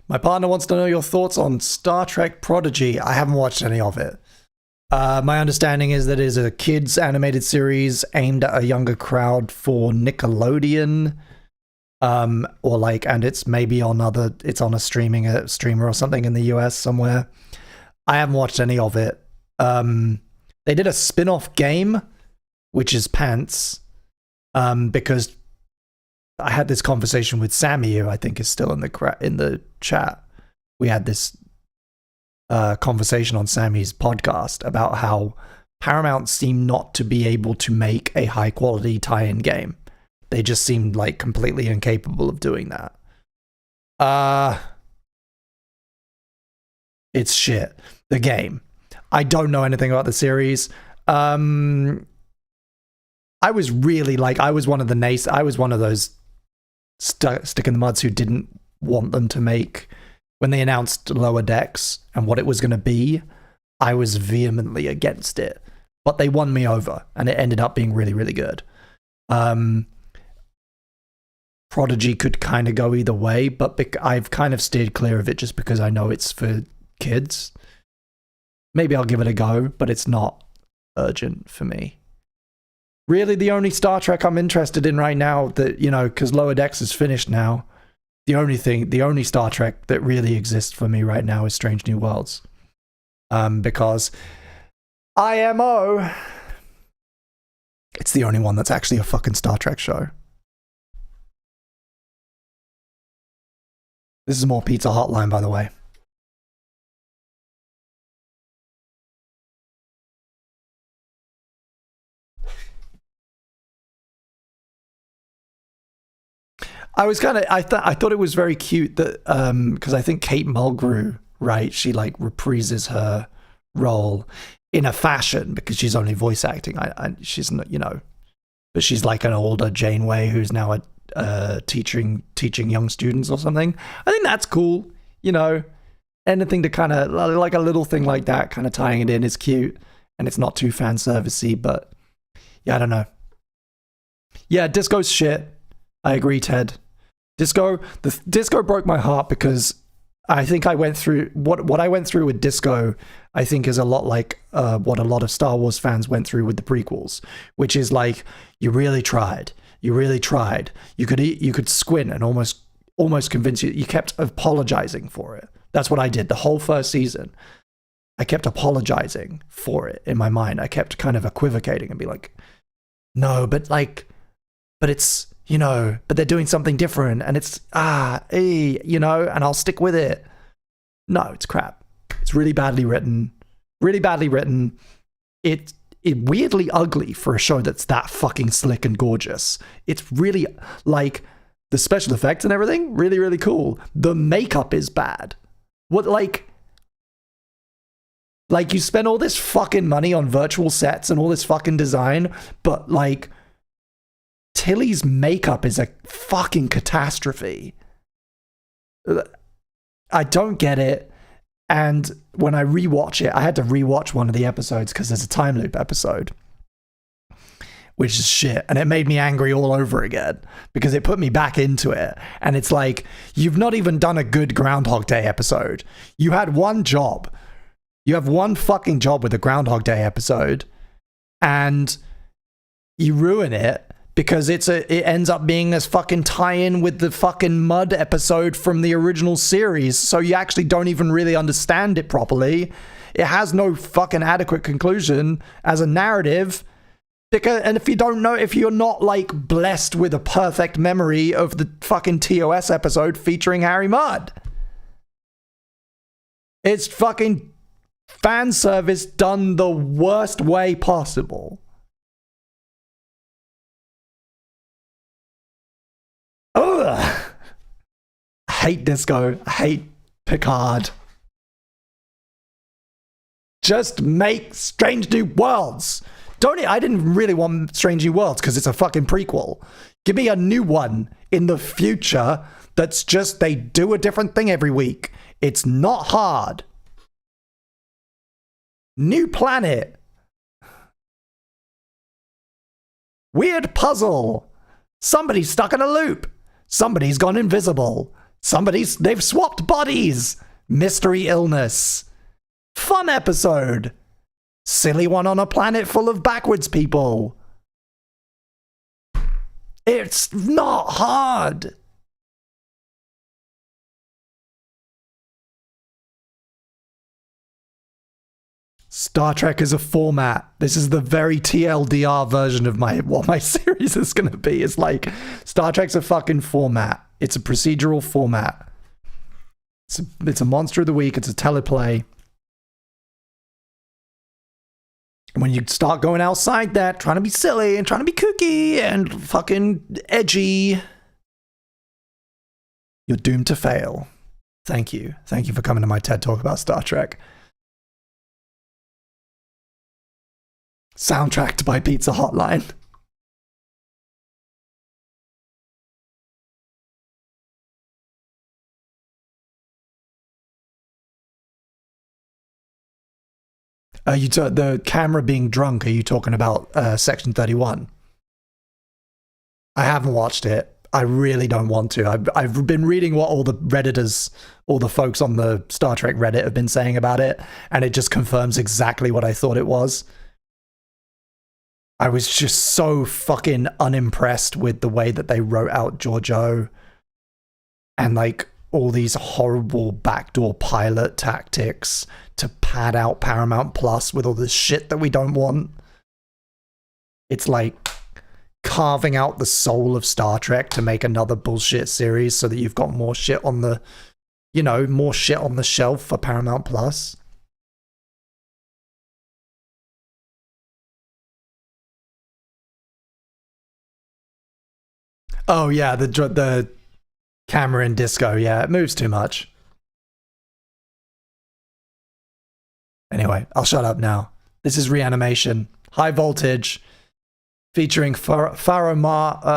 My partner wants to know your thoughts on Star Trek Prodigy. I haven't watched any of it. My understanding is that it is a kids animated series aimed at a younger crowd for Nickelodeon, and it's maybe it's on a streamer or something in the US somewhere. I haven't watched any of it. They did a spin-off game, which is Pants, because I had this conversation with Sammy, who I think is still in the chat. We had this conversation on Sammy's podcast about how Paramount seemed not to be able to make a high quality tie-in game. They just seemed like completely incapable of doing that. It's shit. The game. I don't know anything about the series. I was really I was one of those stick in the muds who didn't want them to make. When they announced Lower Decks and what it was going to be, I was vehemently against it. But they won me over, and it ended up being really, really good. Prodigy could kind of go either way, but I've kind of steered clear of it just because I know it's for kids. Maybe I'll give it a go, but it's not urgent for me. Really, the only Star Trek I'm interested in right now that, because Lower Decks is finished now, the only Star Trek that really exists for me right now is Strange New Worlds. Because IMO, it's the only one that's actually a fucking Star Trek show. This is more Pizza Hotline, by the way. I thought it was very cute that because I think Kate Mulgrew, right, she reprises her role in a fashion because she's only voice acting. She's not, but she's like an older Janeway who's now teaching young students or something. I think that's cool. You know, anything to kind of, like a little thing like that, kind of tying it in is cute, and it's not too fan servicey. But yeah, I don't know. Yeah, Disco's shit. I agree, Ted. Disco broke my heart because I think I went through what I went through with Disco. I think is a lot like what a lot of Star Wars fans went through with the prequels, which is like, you really tried. You could squint and almost convince you. You kept apologizing for it. That's what I did the whole first season. I kept apologizing for it in my mind. I kept kind of equivocating and be like, no, but it's, you know, but they're doing something different, and it's you know, and I'll stick with it. No, it's crap. It's really badly written. It weirdly ugly for a show that's that fucking slick and gorgeous. It's really, like, the special effects and everything, really, really cool. The makeup is bad. What, like you spend all this fucking money on virtual sets and all this fucking design, but like, Tilly's makeup is a fucking catastrophe. I don't get it. And when I rewatch it, I had to rewatch one of the episodes because there's a time loop episode, which is shit. And it made me angry all over again because it put me back into it. And it's like, you've not even done a good Groundhog Day episode. You had one job. You have one fucking job with the Groundhog Day episode, and you ruin it because it ends up being this fucking tie-in with the fucking Mud episode from the original series, so you actually don't even really understand it properly. It has no fucking adequate conclusion as a narrative, and if you're not like blessed with a perfect memory of the fucking TOS episode featuring Harry Mudd. It's fucking fan service done the worst way possible. Ugh. I hate Disco. I hate Picard. Just make Strange New Worlds. I didn't really want Strange New Worlds because it's a fucking prequel. Give me a new one in the future that's just, they do a different thing every week. It's not hard. New planet. Weird puzzle. Somebody's stuck in a loop. Somebody's gone invisible. They've swapped bodies. Mystery illness. Fun episode. Silly one on a planet full of backwards people. It's not hard. Star Trek is a format. This is the very TLDR version of what my series is going to be. It's like, Star Trek's a fucking format. It's a procedural format. It's a monster of the week. It's a teleplay. When you start going outside that, trying to be silly and trying to be kooky and fucking edgy, you're doomed to fail. Thank you. Thank you for coming to my TED Talk about Star Trek. Soundtracked by Pizza Hotline. The camera being drunk, are you talking about Section 31? I haven't watched it. I really don't want to. I've been reading what all the Redditors, all the folks on the Star Trek Reddit have been saying about it, and it just confirms exactly what I thought it was. I was just so fucking unimpressed with the way that they wrote out Georgiou and like all these horrible backdoor pilot tactics to pad out Paramount Plus with all this shit that we don't want. It's like carving out the soul of Star Trek to make another bullshit series so that you've got more shit on the, more shit on the shelf for Paramount Plus. Oh yeah, the camera in Disco, yeah, it moves too much. Anyway, I'll shut up now. This is Reanimation. High voltage. featuring Pharomonch,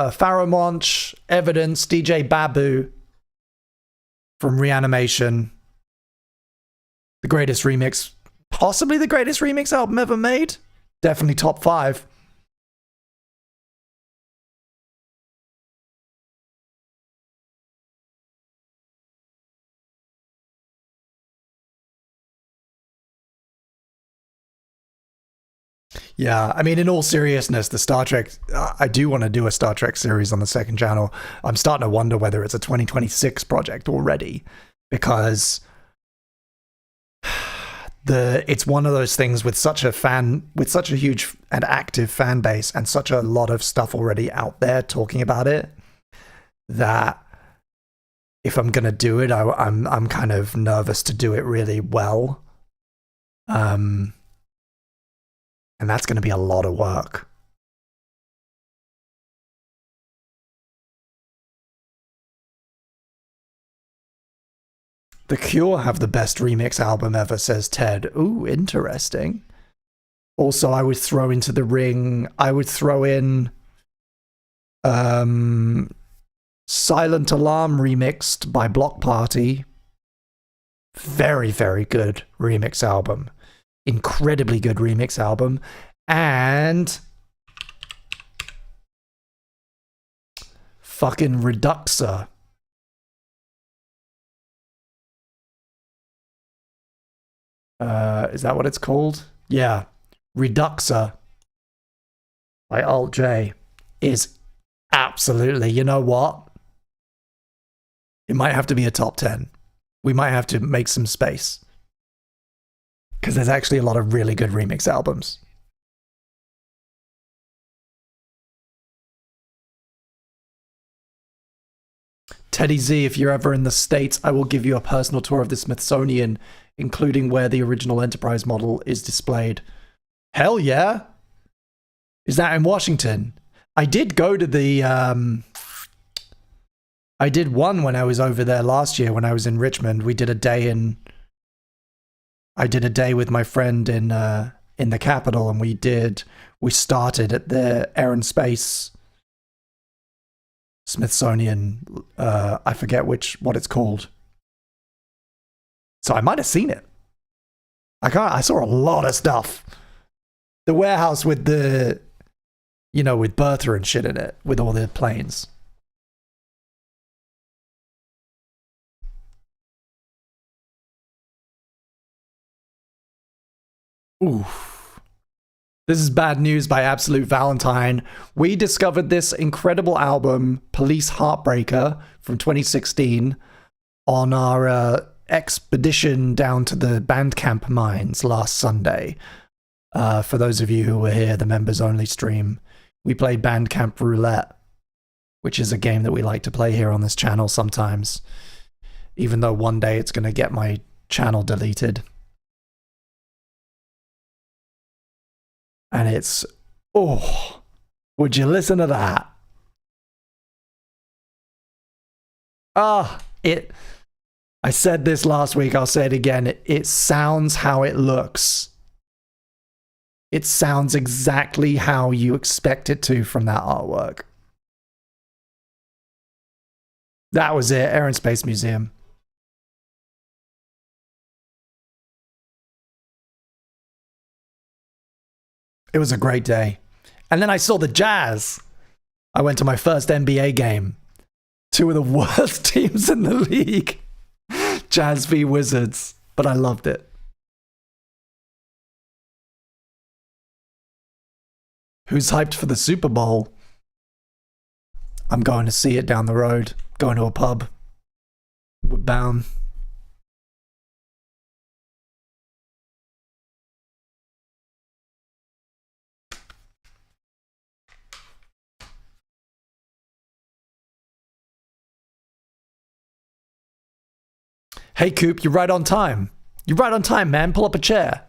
Evidence, DJ Babu from Reanimation. The greatest remix, possibly the greatest remix album ever made. Definitely top 5. Yeah, I mean, in all seriousness, the Star Trek, I do want to do a Star Trek series on the second channel. I'm starting to wonder whether it's a 2026 project already, because it's one of those things with such a huge and active fan base and such a lot of stuff already out there talking about it, that if I'm gonna do it, I'm kind of nervous to do it really well. And that's going to be a lot of work. The Cure have the best remix album ever, says Ted. Ooh, interesting. Also, I would throw into the ring, I would throw in Silent Alarm remixed by Block Party. Very, very good remix album. Incredibly good remix album. And fucking Reduxer. Is that what it's called? Yeah. Reduxer by Alt J is absolutely, you know what? It might have to be a top 10. We might have to make some space, because there's actually a lot of really good remix albums. Teddy Z, if you're ever in the States, I will give you a personal tour of the Smithsonian, including where the original Enterprise model is displayed. Hell yeah! Is that in Washington? I did go to the... I did one when I was over there last year when I was in Richmond. We did a day in... I did a day with my friend in the Capitol, and we started at the Air and Space Smithsonian. I forget what it's called. So I might have seen it. I saw a lot of stuff. The warehouse with the, with Bertha and shit in it, with all the planes. Oof. This is bad news by Absolute Valentine. We discovered this incredible album, Police Heartbreaker, from 2016, on our expedition down to the Bandcamp mines last Sunday. For those of you who were here, the members only stream, we played Bandcamp Roulette, which is a game that we like to play here on this channel sometimes, even though one day it's going to get my channel deleted. And it's, oh, would you listen to that? I said this last week, I'll say it again. It sounds how it looks. It sounds exactly how you expect it to from that artwork. That was it, Air and Space Museum. It was a great day. And then I saw the Jazz. I went to my first NBA game. Two of the worst teams in the league. Jazz v Wizards. But I loved it. Who's hyped for the Super Bowl? I'm going to see it down the road. Going to a pub. We're bound. Hey, Coop, you're right on time. You're right on time, man. Pull up a chair.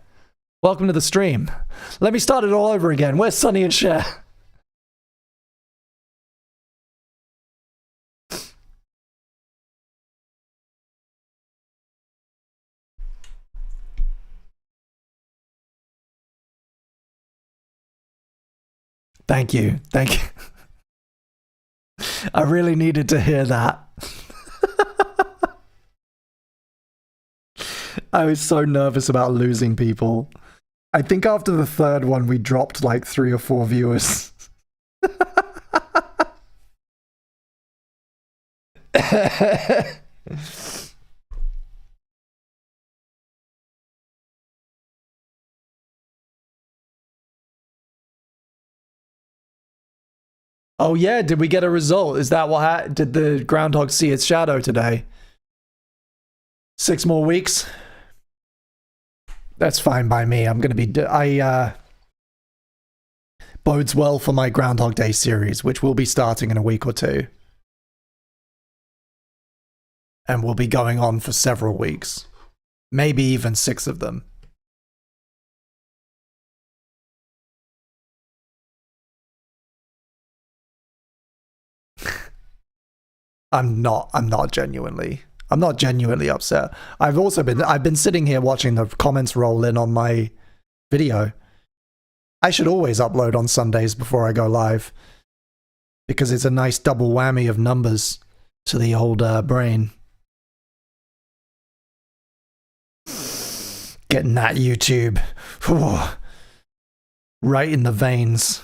Welcome to the stream. Let me start it all over again. Where's Sonny and Cher? Thank you. Thank you. I really needed to hear that. I was so nervous about losing people. I think after the third one, we dropped like 3 or 4 viewers. Oh yeah, did we get a result? Is that what did the groundhog see its shadow today? 6 more weeks? That's fine by me. I'm going to be bodes well for my Groundhog Day series, which will be starting in a week or 2. And will be going on for several weeks. Maybe even 6 of them. I'm not genuinely upset. I've been sitting here watching the comments roll in on my video. I should always upload on Sundays before I go live, because it's a nice double whammy of numbers to the old brain. Getting that YouTube. Whew. Right in the veins.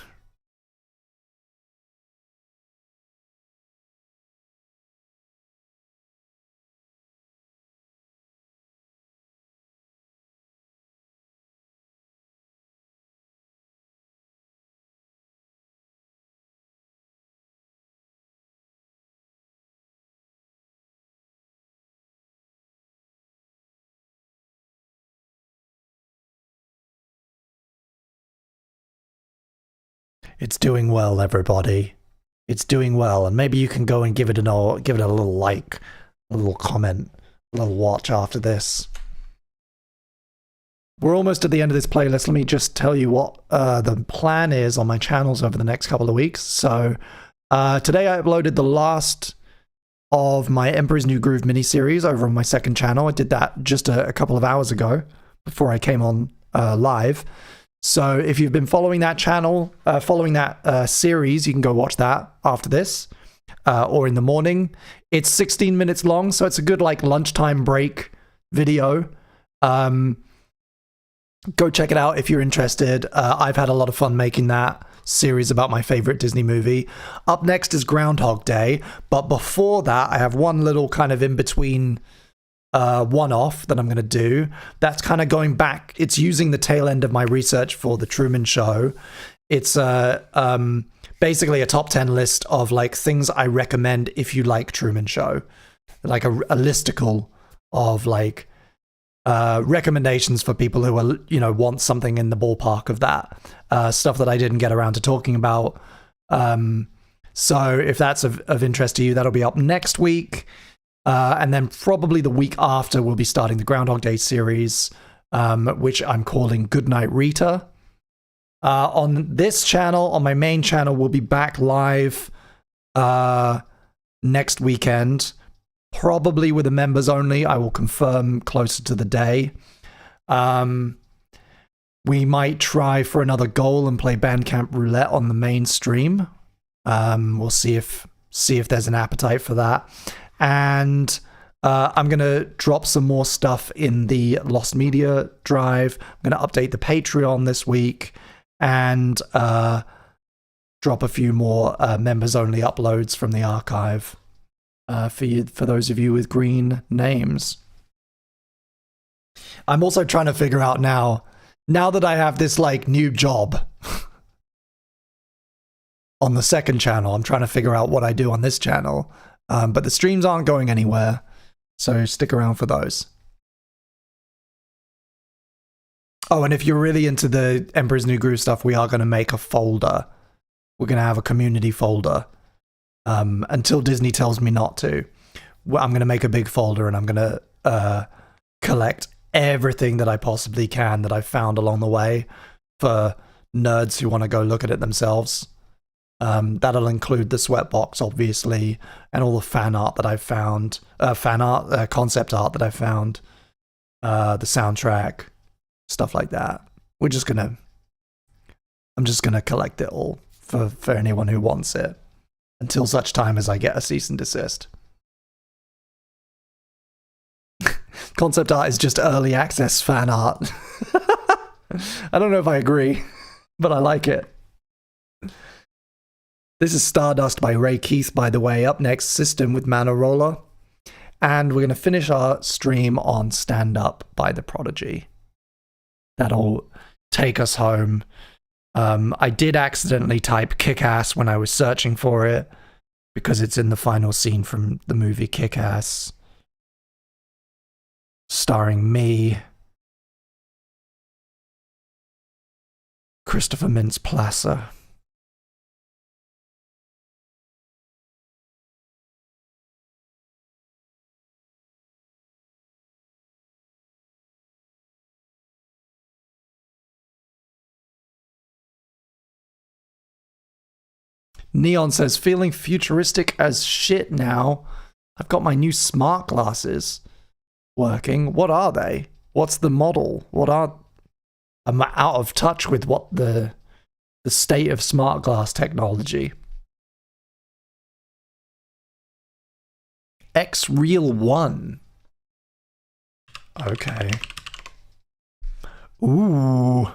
It's doing well, everybody. It's doing well, and maybe you can go and give it a little like, a little comment, a little watch after this. We're almost at the end of this playlist. Let me just tell you what the plan is on my channels over the next couple of weeks. So today I uploaded the last of my Emperor's New Groove miniseries over on my second channel. I did that just a couple of hours ago before I came on live. So if you've been following that channel, following that series, you can go watch that after this or in the morning. It's 16 minutes long, so it's a good like lunchtime break video. Go check it out if you're interested. I've had a lot of fun making that series about my favorite Disney movie. Up next is Groundhog Day, but before that, I have one little kind of in-between one-off that I'm going to do. That's kind of going back. It's using the tail end of my research for The Truman Show. It's basically a top 10 list of like things I recommend if you like Truman Show. Like a listicle of like recommendations for people who are, you know, want something in the ballpark of that. Stuff that I didn't get around to talking about. So if that's of interest to you, that'll be up next week. And then probably the week after, we'll be starting the Groundhog Day series, which I'm calling Goodnight Rita. On this channel, on my main channel, we'll be back live next weekend, probably with the members only. I will confirm closer to the day. We might try for another goal and play Bandcamp Roulette on the main stream. We'll see if there's an appetite for that. And I'm going to drop some more stuff in the Lost Media Drive. I'm going to update the Patreon this week and drop a few more members-only uploads from the archive for those of you with green names. I'm also trying to figure out now that I have this like new job on the second channel, I'm trying to figure out what I do on this channel. But the streams aren't going anywhere, so stick around for those. Oh, and if you're really into the Emperor's New Groove stuff, we are going to make a folder. We're going to have a community folder. Until Disney tells me not to. I'm going to make a big folder and I'm going to collect everything that I possibly can that I've found along the way for nerds who want to go look at it themselves. That'll include the sweatbox, obviously, and all the fan art that I've found, concept art that I've found, the soundtrack, stuff like that. I'm just gonna collect it all for anyone who wants it, until such time as I get a cease and desist. Concept art is just early access fan art. I don't know if I agree, but I like it. This is Stardust by Ray Keith, by the way. Up next, System with Mana Roller. And we're going to finish our stream on Stand Up by The Prodigy. That'll take us home. I did accidentally type Kick-Ass when I was searching for it, because it's in the final scene from the movie Kick-Ass, starring me, Christopher Mintz-Plasse. Neon says, feeling futuristic as shit now. I've got my new smart glasses working. What are they? What's the model? I'm out of touch with what the state of smart glass technology. X Real 1. Okay. Ooh.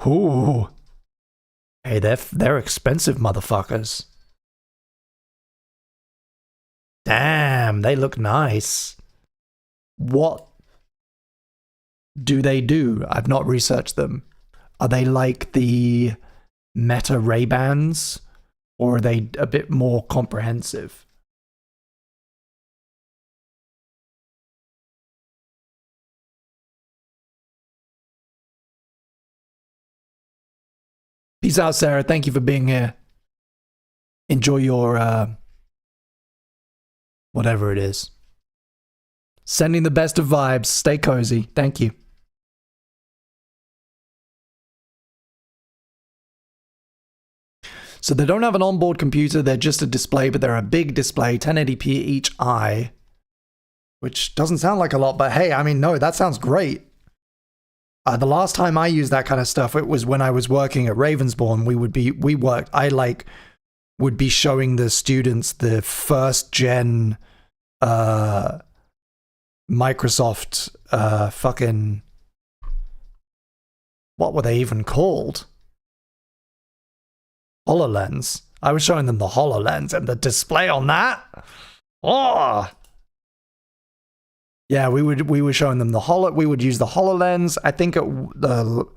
Ooh. Hey, they're expensive motherfuckers. Damn, they look nice. What do they do? I've not researched them. Are they like the Meta Ray-Bans, or are they a bit more comprehensive? Peace out, Sarah. Thank you for being here. Enjoy your, whatever it is. Sending the best of vibes. Stay cozy. Thank you. So they don't have an onboard computer. They're just a display, but they're a big display, 1080p each eye, which doesn't sound like a lot, but hey, I mean, no, that sounds great. The last time I used that kind of stuff, it was when I was working at Ravensbourne. I would be showing the students the first gen Microsoft fucking, what were they even called? HoloLens. I was showing them the HoloLens and the display on that. Oh. Yeah, we were showing them we would use the HoloLens. I think the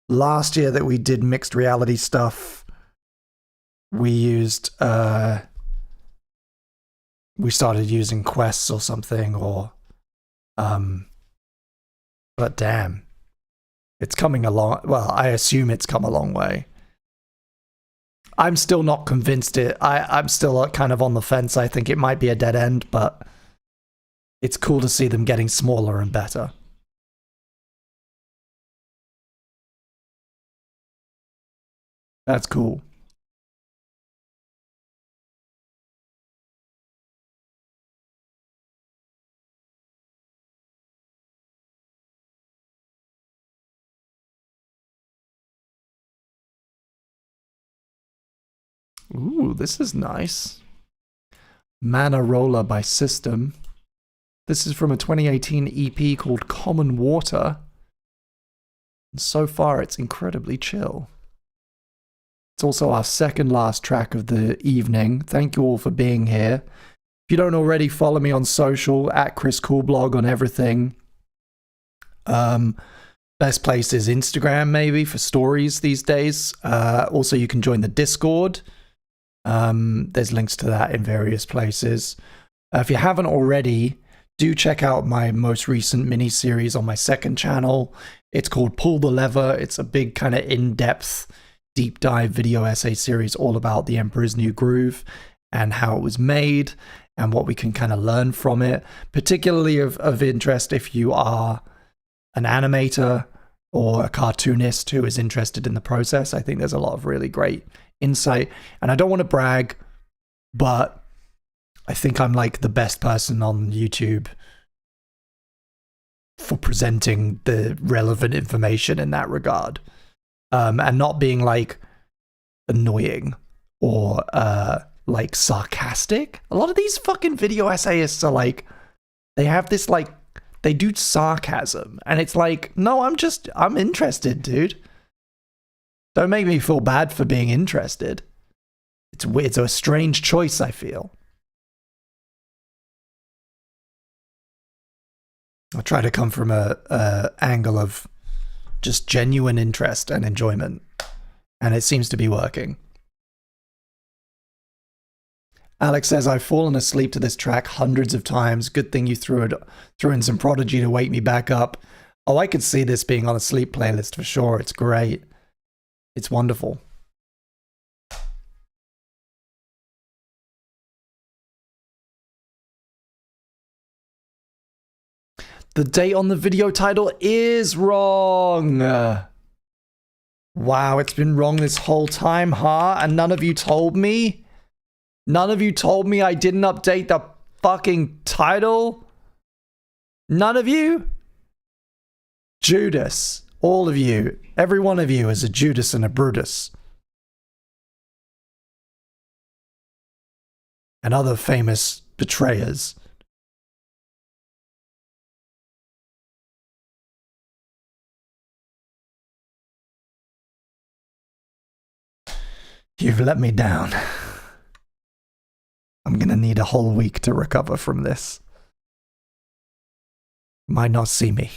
last year that we did mixed reality stuff, we used we started using Quests or something, or but damn, it's coming along. Well, I assume it's come a long way. I'm still not convinced I'm still kind of on the fence. I think it might be a dead end, but it's cool to see them getting smaller and better. That's cool. Ooh, this is nice. Mana Roller by System. This is from a 2018 EP called Common Water. And so far, it's incredibly chill. It's also our second last track of the evening. Thank you all for being here. If you don't already, follow me on social, at Chris Coolblog on everything. Best place is Instagram, maybe, for stories these days. Also, you can join the Discord. There's links to that in various places. If you haven't already, do check out my most recent mini-series on my second channel. It's called Pull the Lever. It's a big kind of in-depth, deep dive video essay series all about The Emperor's New Groove and how it was made and what we can kind of learn from it. Particularly of interest if you are an animator or a cartoonist who is interested in the process. I think there's a lot of really great insight. And I don't want to brag, but I think I'm like the best person on YouTube for presenting the relevant information in that regard. And not being like annoying or like sarcastic. A lot of these fucking video essayists are like, they have this like, they do sarcasm, and it's like, no, I'm interested, dude. Don't make me feel bad for being interested. It's a strange choice, I feel. I'll try to come from a angle of just genuine interest and enjoyment, and it seems to be working. Alex says, I've fallen asleep to this track hundreds of times. Good thing you threw in some Prodigy to wake me back up. Oh, I could see this being on a sleep playlist for sure. It's great. It's wonderful. The date on the video title is wrong. Wow, it's been wrong this whole time, huh? And none of you told me? None of you told me I didn't update the fucking title? None of you? Judas. All of you. Every one of you is a Judas and a Brutus. And other famous betrayers. You've let me down. I'm gonna need a whole week to recover from this. Might not see me.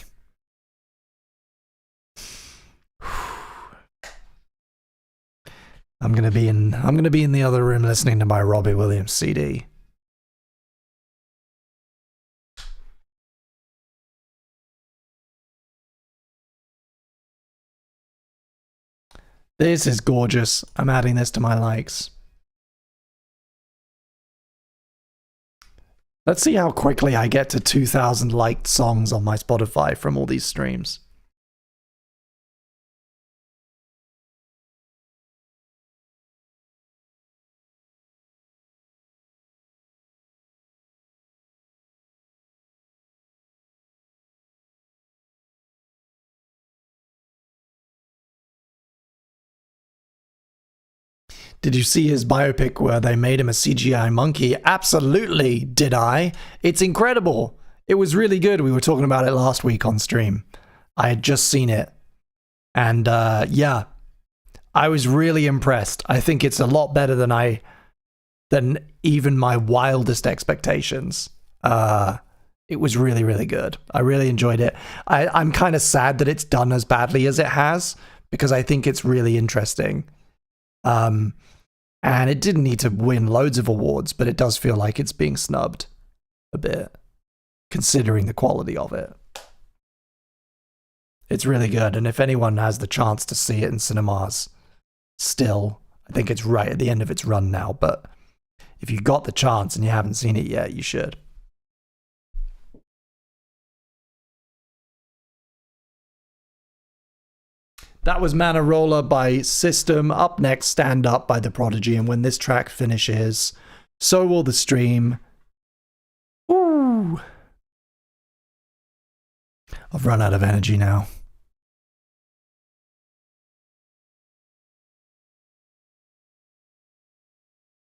I'm gonna be in the other room listening to my Robbie Williams CD. This is gorgeous. I'm adding this to my likes. Let's see how quickly I get to 2,000 liked songs on my Spotify from all these streams. Did you see his biopic where they made him a CGI monkey? Absolutely, did I? It's incredible. It was really good. We were talking about it last week on stream. I had just seen it. And yeah, I was really impressed. I think it's a lot better than even my wildest expectations. It was really, really good. I really enjoyed it. I'm kind of sad that it's done as badly as it has, because I think it's really interesting. And it didn't need to win loads of awards, but it does feel like it's being snubbed a bit, considering the quality of it. It's really good, and if anyone has the chance to see it in cinemas, still, I think it's right at the end of its run now, but if you got the chance and you haven't seen it yet, you should. That was Mana Roller by System. Up next, Stand Up by The Prodigy. And when this track finishes, so will the stream. Ooh. I've run out of energy now.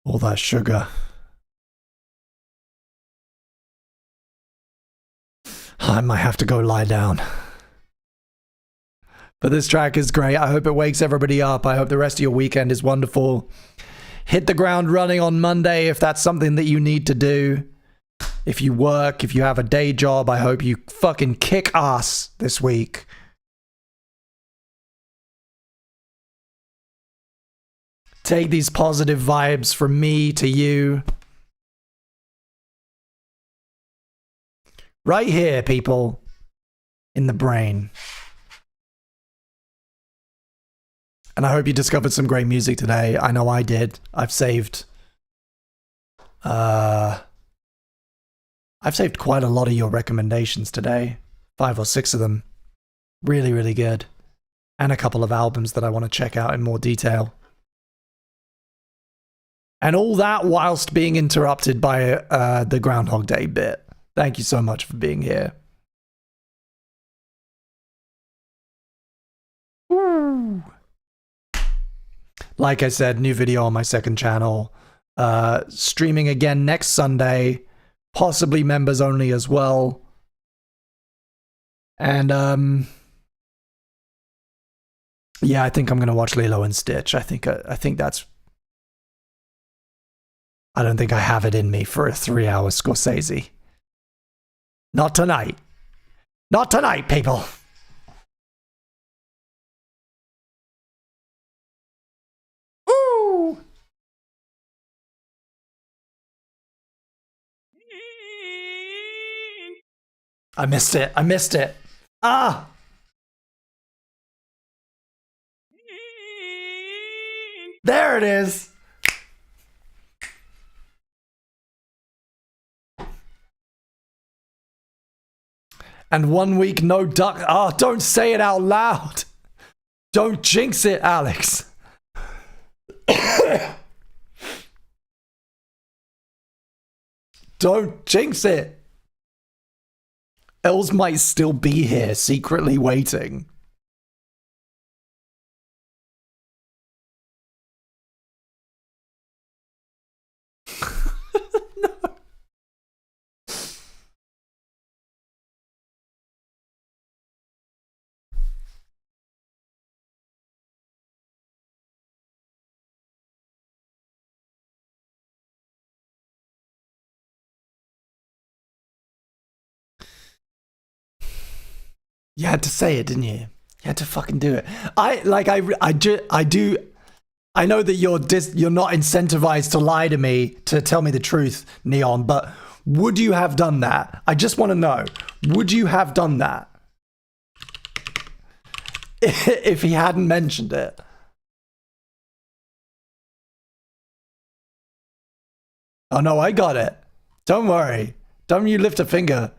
All that sugar. I might have to go lie down. But this track is great. I hope it wakes everybody up. I hope the rest of your weekend is wonderful. Hit the ground running on Monday if that's something that you need to do. If you work, if you have a day job, I hope you fucking kick ass this week. Take these positive vibes from me to you. Right here, people. In the brain. And I hope you discovered some great music today. I know I did. I've saved quite a lot of your recommendations today. 5 or 6 of them. Really, really good. And a couple of albums that I want to check out in more detail. And all that whilst being interrupted by the Groundhog Day bit. Thank you so much for being here. Woo. like I said, new video on my second channel. Streaming again next Sunday, possibly members only as well. And yeah, I think I'm gonna watch Lilo and Stitch. I think that's. I don't think I have it in me for a 3-hour Scorsese. Not tonight. Not tonight, people. Ooh. I missed it. I missed it. Ah. There it is. And 1 week no duck. Oh, don't say it out loud. Don't jinx it, Alex. Don't jinx it. Els might still be here, secretly waiting. No. You had to say it, didn't you? You had to fucking do it. I know that you're not incentivized to lie to me, to tell me the truth, Neon, but would you have done that? I just want to know. Would you have done that? If he hadn't mentioned it. Oh no, I got it. Don't worry. Don't you lift a finger.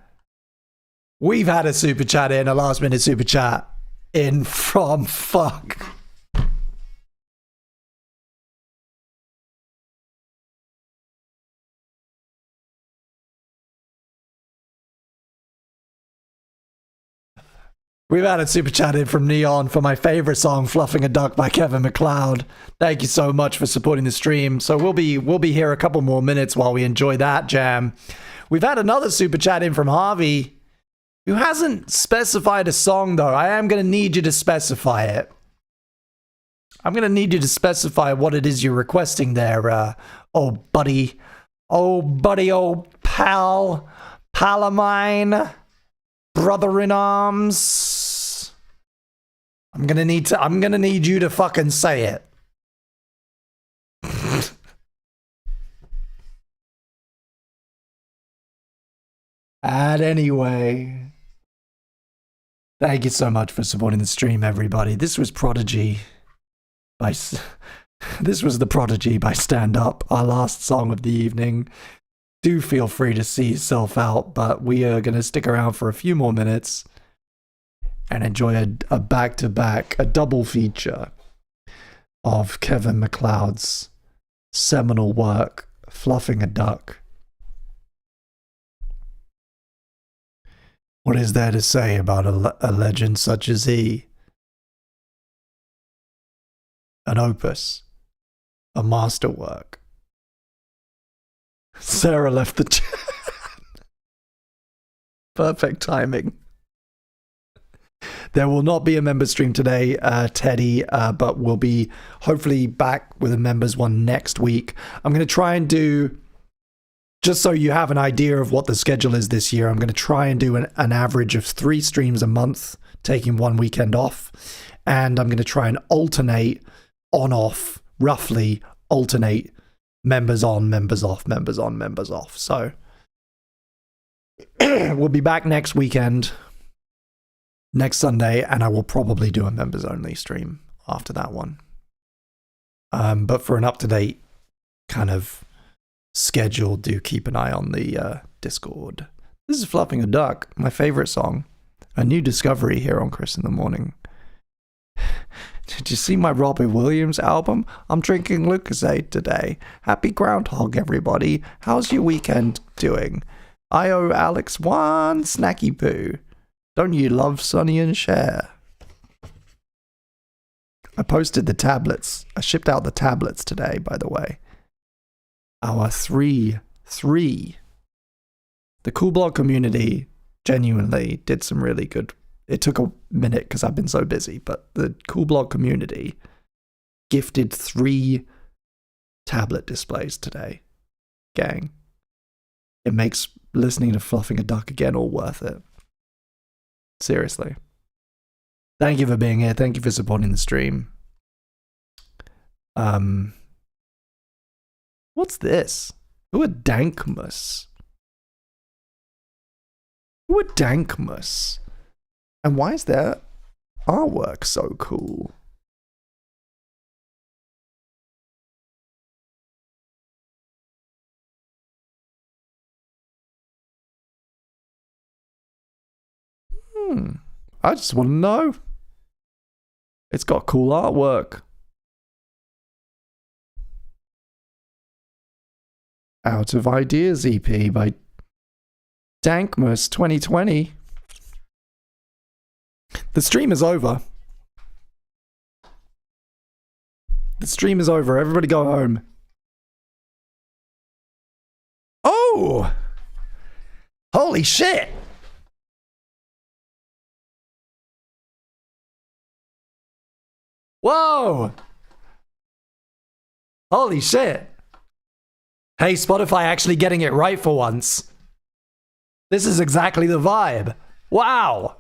We've had a super chat in, a last minute super chat in from fuck. We've had a super chat in from Neon for my favorite song, Fluffing a Duck by Kevin MacLeod. Thank you so much for supporting the stream. So we'll be here a couple more minutes while we enjoy that jam. We've had another super chat in from Harvey, who hasn't specified a song though. I am going to need you to specify it. I'm going to need you to specify what it is you're requesting there, oh buddy, old pal, pal of mine, brother in arms. I'm going to need you to fucking say it. And anyway, thank you so much for supporting the stream, everybody. This was Prodigy by The Prodigy by Stand Up, our last song of the evening. Do feel free to see yourself out, but we are going to stick around for a few more minutes and enjoy a back-to-back, a double feature of Kevin MacLeod's seminal work, Fluffing a Duck. What is there to say about a legend such as he? An opus, a masterwork. Sarah left the chat. Perfect timing. There will not be a member stream today, Teddy, but we'll be hopefully back with a members one next week. I'm going to try and do, just so you have an idea of what the schedule is this year, I'm going to try and do an average of 3 streams a month, taking 1 weekend off. And I'm going to try and alternate on-off, roughly alternate members on, members off, members on, members off. So we'll be back next weekend, next Sunday, and I will probably do a members only stream after that one. But for an up-to-date kind of schedule, do keep an eye on the Discord. This is Fluffing a Duck, my favorite song. A new discovery here on Chris in the Morning. Did you see my Robbie Williams album? I'm drinking Lucozade today. Happy Groundhog, everybody. How's your weekend doing? I owe Alex one snacky poo. Don't you love Sonny and Cher? I posted the tablets. I shipped out the tablets today, by the way. Our 3. The Cool Blog community genuinely did some really good. It took a minute because I've been so busy, but the Cool Blog community gifted 3 tablet displays today. Gang. It makes listening to Fluffing a Duck again all worth it. Seriously. Thank you for being here. Thank you for supporting the stream. What's this? Who are Dankmus? Who are Dankmus? And why is their artwork so cool? I just want to know. It's got cool artwork. Out of Ideas EP by Dankmus 2020. The stream is over. The stream is over. Everybody go home. Oh! Holy shit! Whoa! Holy shit! Hey, Spotify actually getting it right for once. This is exactly the vibe. Wow!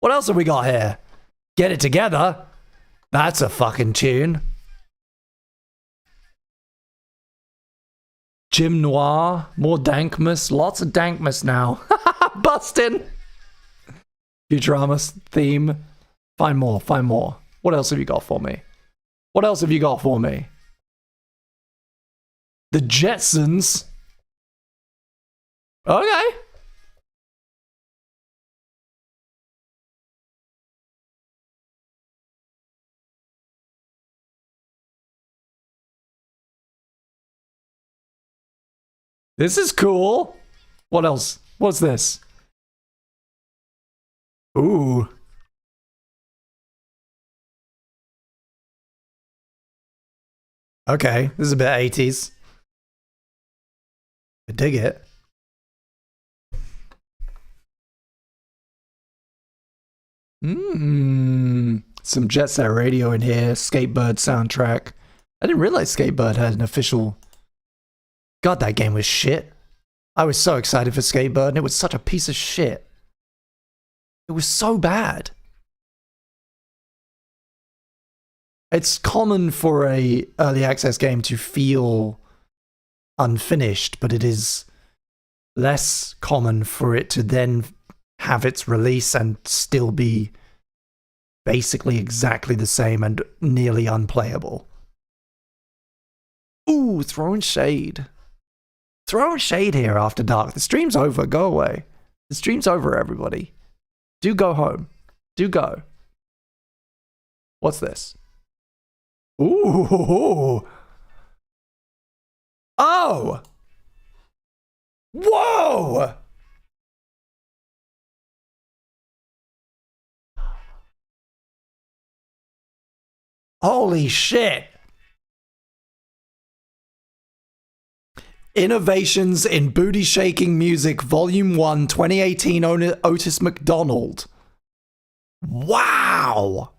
What else have we got here? Get It Together. That's a fucking tune. Jim Noir. More Dankmus. Lots of Dankmus now. Bustin'. Futurama's theme. Find more. Find more. What else have you got for me? What else have you got for me? The Jetsons. Okay. This is cool. What else? What's this? Ooh. Okay, this is a bit 80s. I dig it. Some Jet Set Radio in here. Skatebird soundtrack. I didn't realize Skatebird had an official... God, that game was shit. I was so excited for Skatebird, and it was such a piece of shit. It was so bad. It's common for a early access game to feel unfinished, but it is less common for it to then have its release and still be basically exactly the same and nearly unplayable. Ooh, throwing shade. Throwing shade here after dark. The stream's over. Go away. The stream's over, everybody. Do go home. Do go. What's this? Ooh. Oh! Whoa! Holy shit! Innovations in Booty Shaking Music, Volume 1, 2018, Otis McDonald. Wow!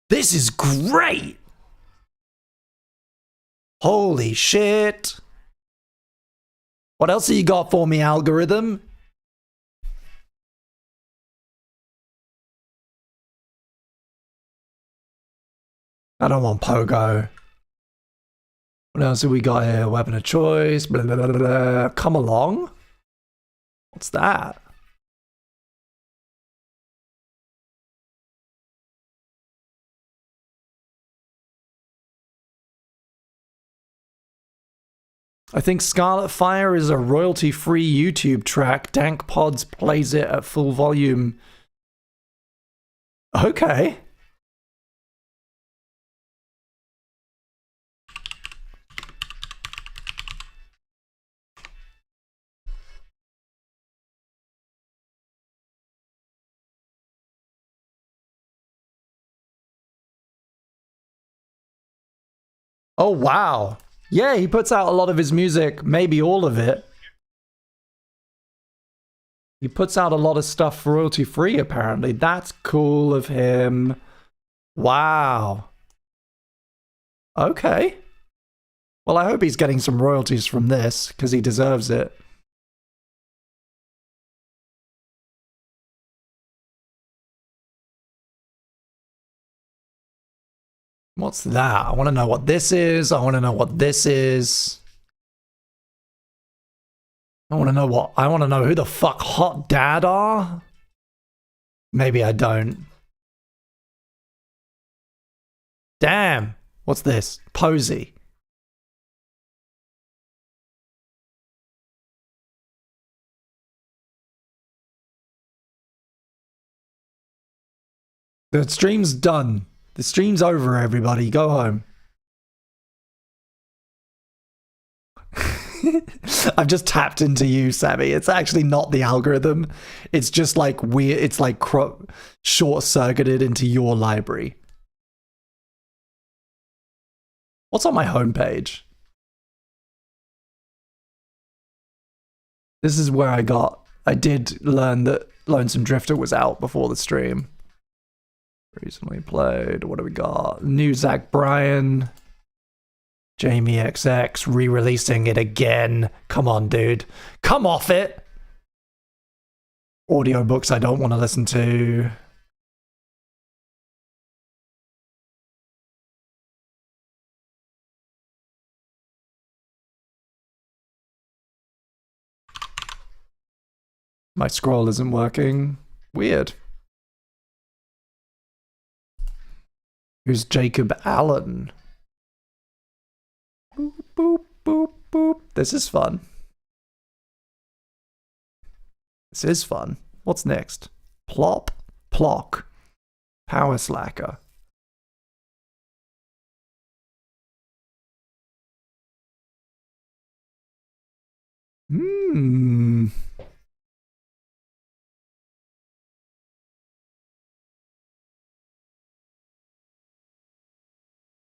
This is great! Holy shit! What else have you got for me, algorithm? I don't want Pogo. What else have we got here? Weapon of choice. Blah, blah, blah, blah. Come along. What's that? I think Scarlet Fire is a royalty-free YouTube track. Dank Pods plays it at full volume. Okay. Oh, wow. Yeah, he puts out a lot of his music, maybe all of it. He puts out a lot of stuff royalty free, apparently. That's cool of him. Wow. Okay. Well, I hope he's getting some royalties from this, because he deserves it. What's that? I want to know what this is. I want to know what this is. I want to know who the fuck Hot Dad are. Maybe I don't. Damn. What's this? Posey. The stream's done. The stream's over, everybody. Go home. I've just tapped into you, Sammy. It's actually not the algorithm. It's just like weird. It's like short-circuited into your library. What's on my homepage? This is where I did learn that Lonesome Drifter was out before the stream. Recently played. What do we got? New Zach Bryan. Jamie XX re-releasing it again. Come on, dude. Come off it. Audiobooks I don't want to listen to. My scroll isn't working. Weird. Who's Jacob Allen? Boop, boop, boop, boop. This is fun. This is fun. What's next? Plop? Plock. Power Slacker.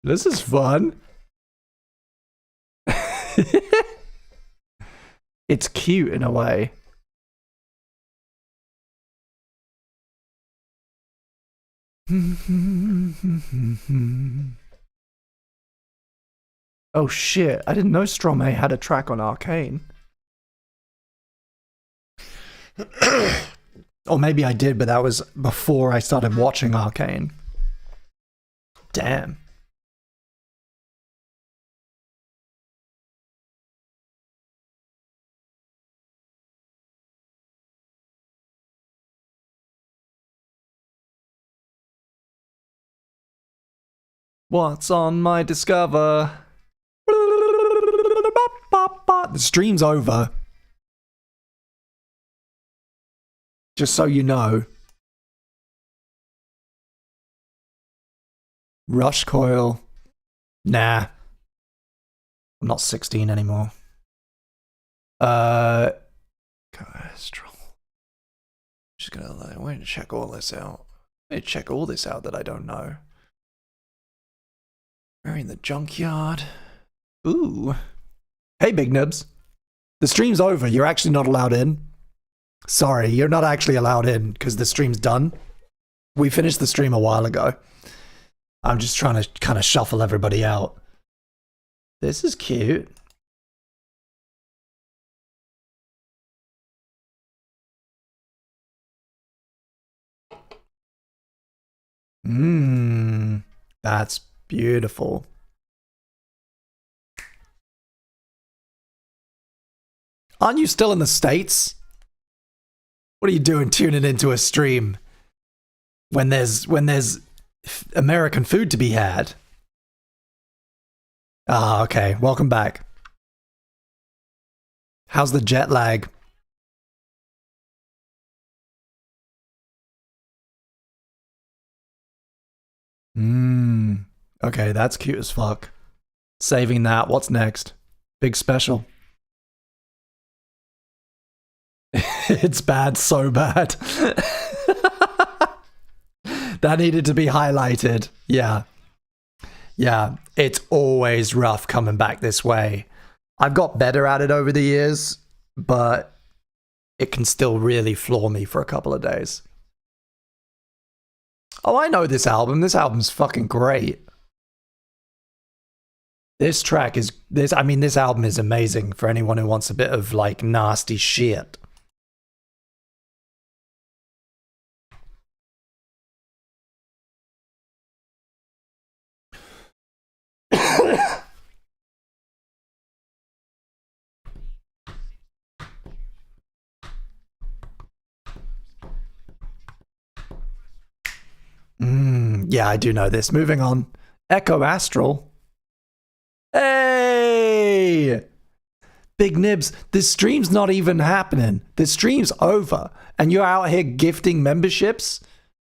This is fun. It's cute in a way. Oh shit, I didn't know Stromae had a track on Arcane. Or maybe I did, but that was before I started watching Arcane. Damn. What's on my Discover? The stream's over. Just so you know. Rush Coil. Nah. I'm not 16 anymore. Cholesterol. Just gonna I'm going to check all this out. I'm gonna check all this out that I don't know. We're in the junkyard. Ooh. Hey, Big Nibs. The stream's over. You're actually not allowed in. Sorry, you're not actually allowed in because the stream's done. We finished the stream a while ago. I'm just trying to kind of shuffle everybody out. This is cute. That's beautiful. Aren't you still in the States? What are you doing tuning into a stream when there's American food to be had? Ah, okay. Welcome back. How's the jet lag? Okay, that's cute as fuck. Saving that. What's next? Big special. It's bad, so bad. That needed to be highlighted. Yeah. Yeah, it's always rough coming back this way. I've got better at it over the years, but it can still really floor me for a couple of days. Oh, I know this album. This album's fucking great. This track is this album is amazing for anyone who wants a bit of like nasty shit. Yeah, I do know this. Moving on. Echo Astral. Hey! Big Nibs, this stream's not even happening. This stream's over. And you're out here gifting memberships?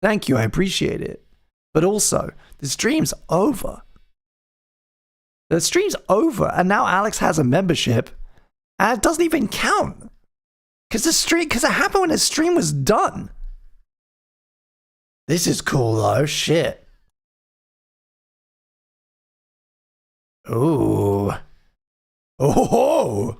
Thank you, I appreciate it. But also, the stream's over. The stream's over, and now Alex has a membership, and it doesn't even count. Because it happened when the stream was done. This is cool though, shit. Ooh. Oh.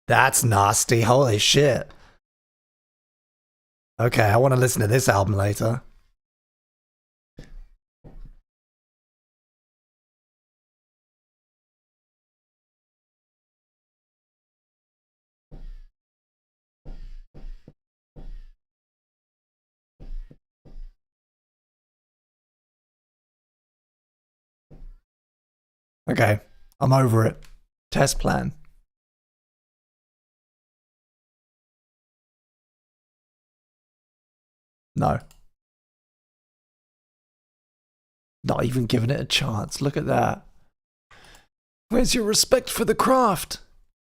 That's nasty, holy shit. Okay, I want to listen to this album later. Okay, I'm over it. Test plan. No. Not even giving it a chance. Look at that. Where's your respect for the craft?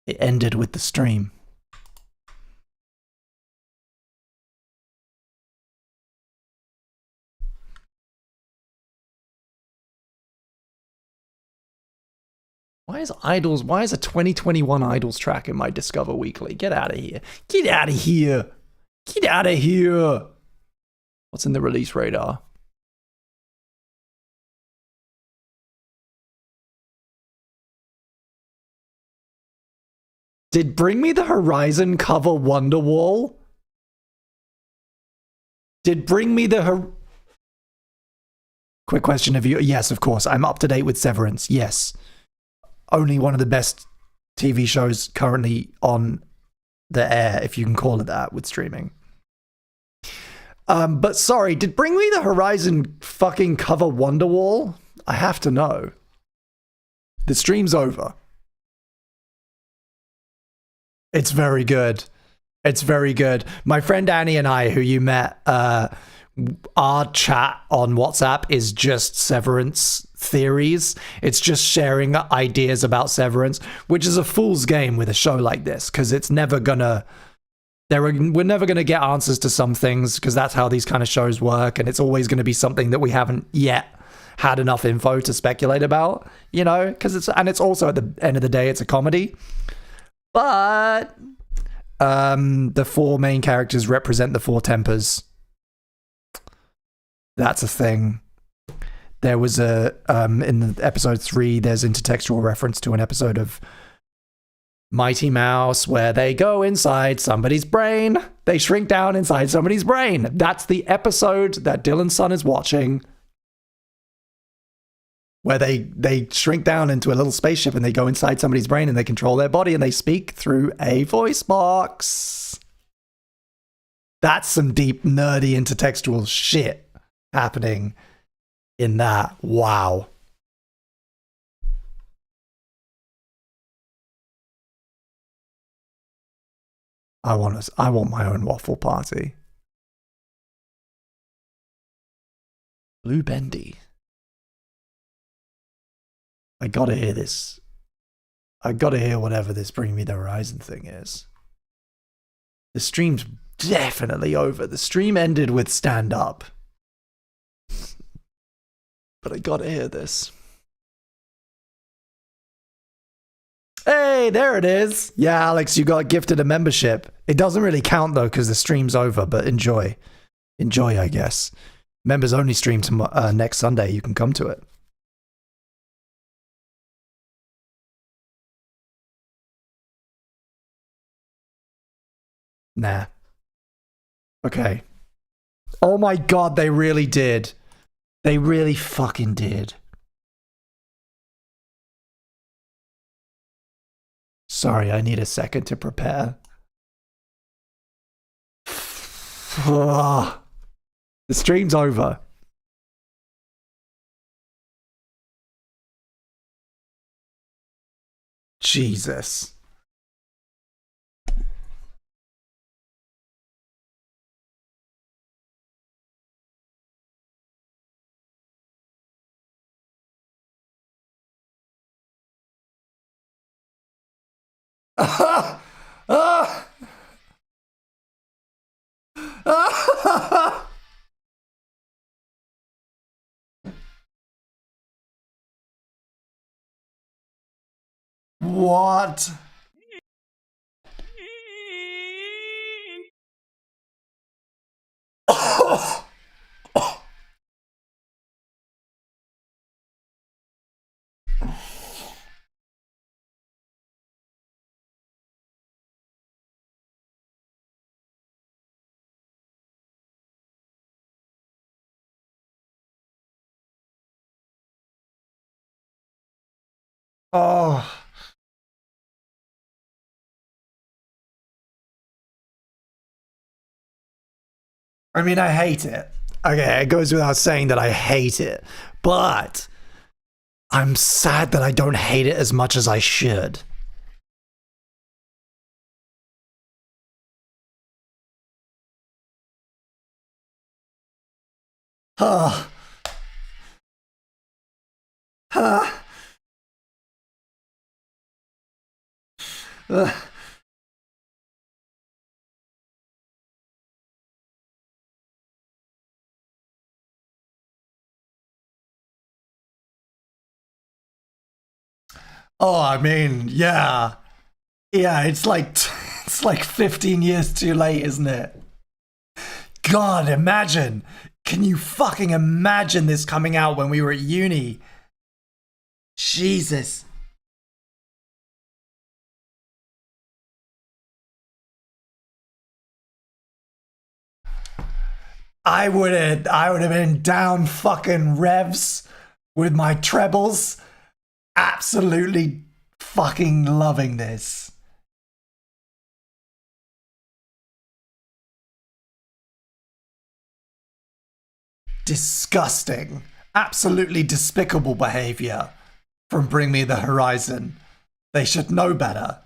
It ended with the stream. Why is a 2021 Idols track in my Discover Weekly? Get out of here. Get out of here. Get out of here. What's in the release radar? Did Bring Me the Horizon cover Wonderwall? Did Bring Me the Quick question of you. Yes, of course. I'm up to date with Severance. Yes. Only one of the best TV shows currently on the air, if you can call it that, with streaming. But sorry, did Bring Me the Horizon fucking cover Wonderwall? I have to know. The stream's over. It's very good. It's very good. My friend Annie and I, who you met, our chat on WhatsApp is just Severance theories. It's just sharing ideas about Severance, which is a fool's game with a show like this, because it's never gonna... we're never going to get answers to some things, because that's how these kind of shows work, and it's always going to be something that we haven't yet had enough info to speculate about, you know, because it's also at the end of the day, it's a comedy. But the four main characters represent the four tempers. That's a thing. There was in the episode 3, there's intertextual reference to an episode of Mighty Mouse where they go inside somebody's brain. They shrink down inside somebody's brain. That's the episode that Dylan's son is watching, where they shrink down into a little spaceship and they go inside somebody's brain and they control their body and they speak through a voice box. That's some deep, nerdy, intertextual shit happening in that. Wow. I want my own waffle party. Blue Bendy. I gotta hear this. I gotta hear whatever this Bring Me the Horizon thing is. The stream's definitely over. The stream ended with Stand Up. But I gotta hear this. Hey, there it is. Yeah, Alex, you got gifted a membership. It doesn't really count though because the stream's over, but enjoy. Enjoy, I guess. Members only stream next Sunday. You can come to it. Nah. Okay. Oh my god, they really did. They really fucking did. Sorry, I need a second to prepare. The stream's over. Jesus. What? Oh. I mean, I hate it. Okay, it goes without saying that I hate it. But I'm sad that I don't hate it as much as I should. Oh. Oh, I mean, yeah. Yeah, it's like 15 years too late, isn't it? God, imagine. Can you fucking imagine this coming out when we were at uni? Jesus. I would have been down fucking revs with my trebles. Absolutely fucking loving this. Disgusting. Absolutely despicable behavior from Bring Me the Horizon. They should know better.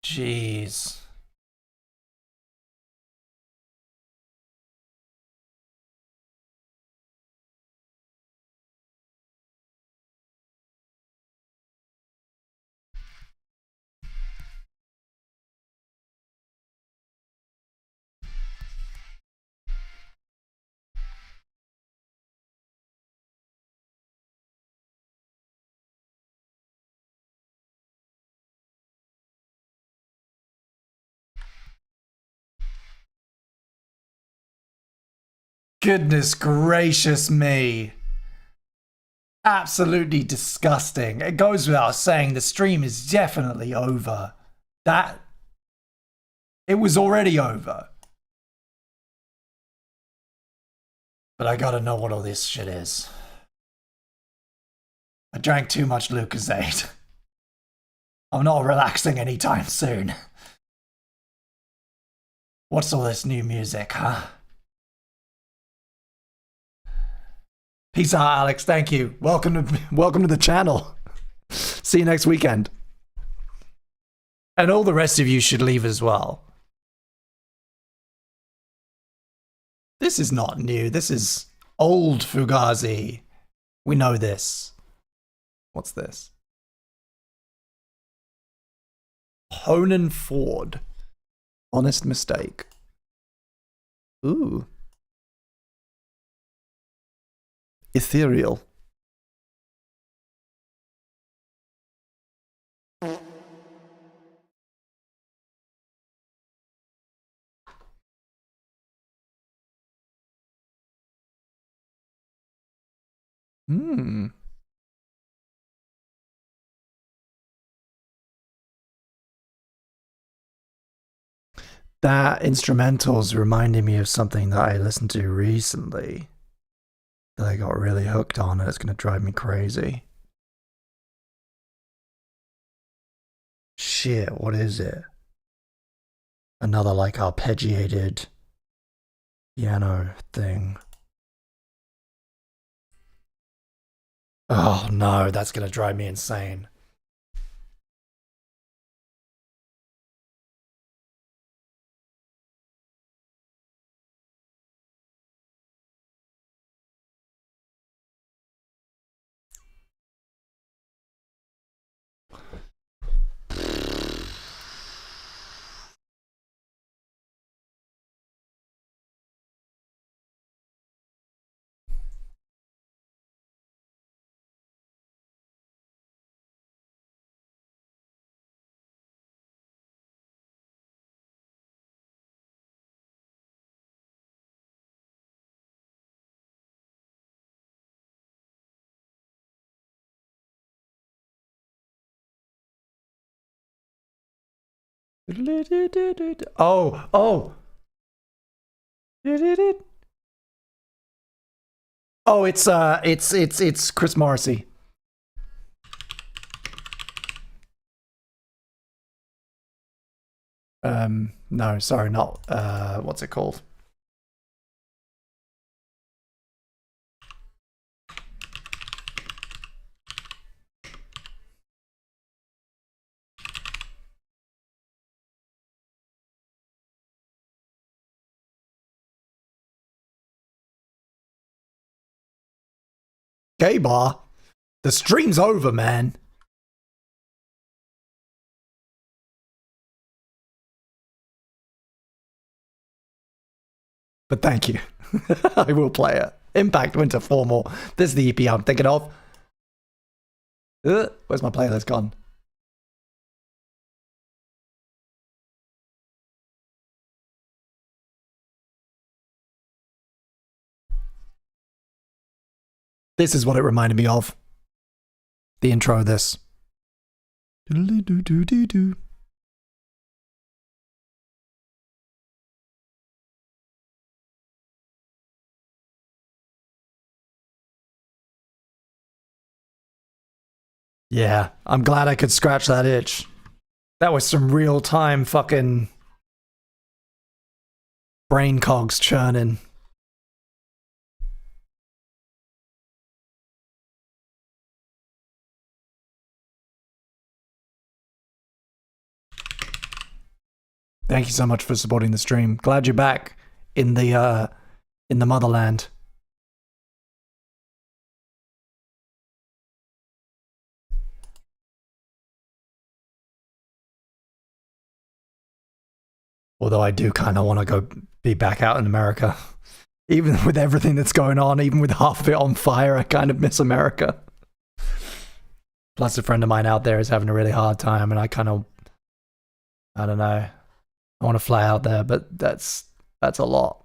Jeez. Goodness gracious me. Absolutely disgusting. It goes without saying the stream is definitely over. That. It was already over. But I gotta know what all this shit is. I drank too much Lucozade. I'm not relaxing anytime soon. What's all this new music, huh? Peace out, Alex. Thank you. Welcome to the channel. See you next weekend. And all the rest of you should leave as well. This is not new. This is old Fugazi. We know this. What's this? Honan Ford. Honest mistake. Ooh. Ethereal. Hmm. That instrumental's reminding me of something that I listened to recently that I got really hooked on, and it's going to drive me crazy. Shit, what is it? Another like arpeggiated piano thing. Oh no, that's going to drive me insane. Oh, oh. Oh, it's Chris Morrissey. No, sorry, not what's it called? Gay bar. The stream's over, man. But thank you. I will play it. Impact Winter 4 more. This is the EP I'm thinking of. Where's my playlist gone? This is what it reminded me of. The intro of this. Yeah, I'm glad I could scratch that itch. That was some real time fucking brain cogs churning. Thank you so much for supporting the stream. Glad you're back in the motherland. Although I do kind of want to go be back out in America. Even with everything that's going on, even with half of it on fire, I kind of miss America. Plus, a friend of mine out there is having a really hard time, and I don't know. I want to fly out there, but that's a lot.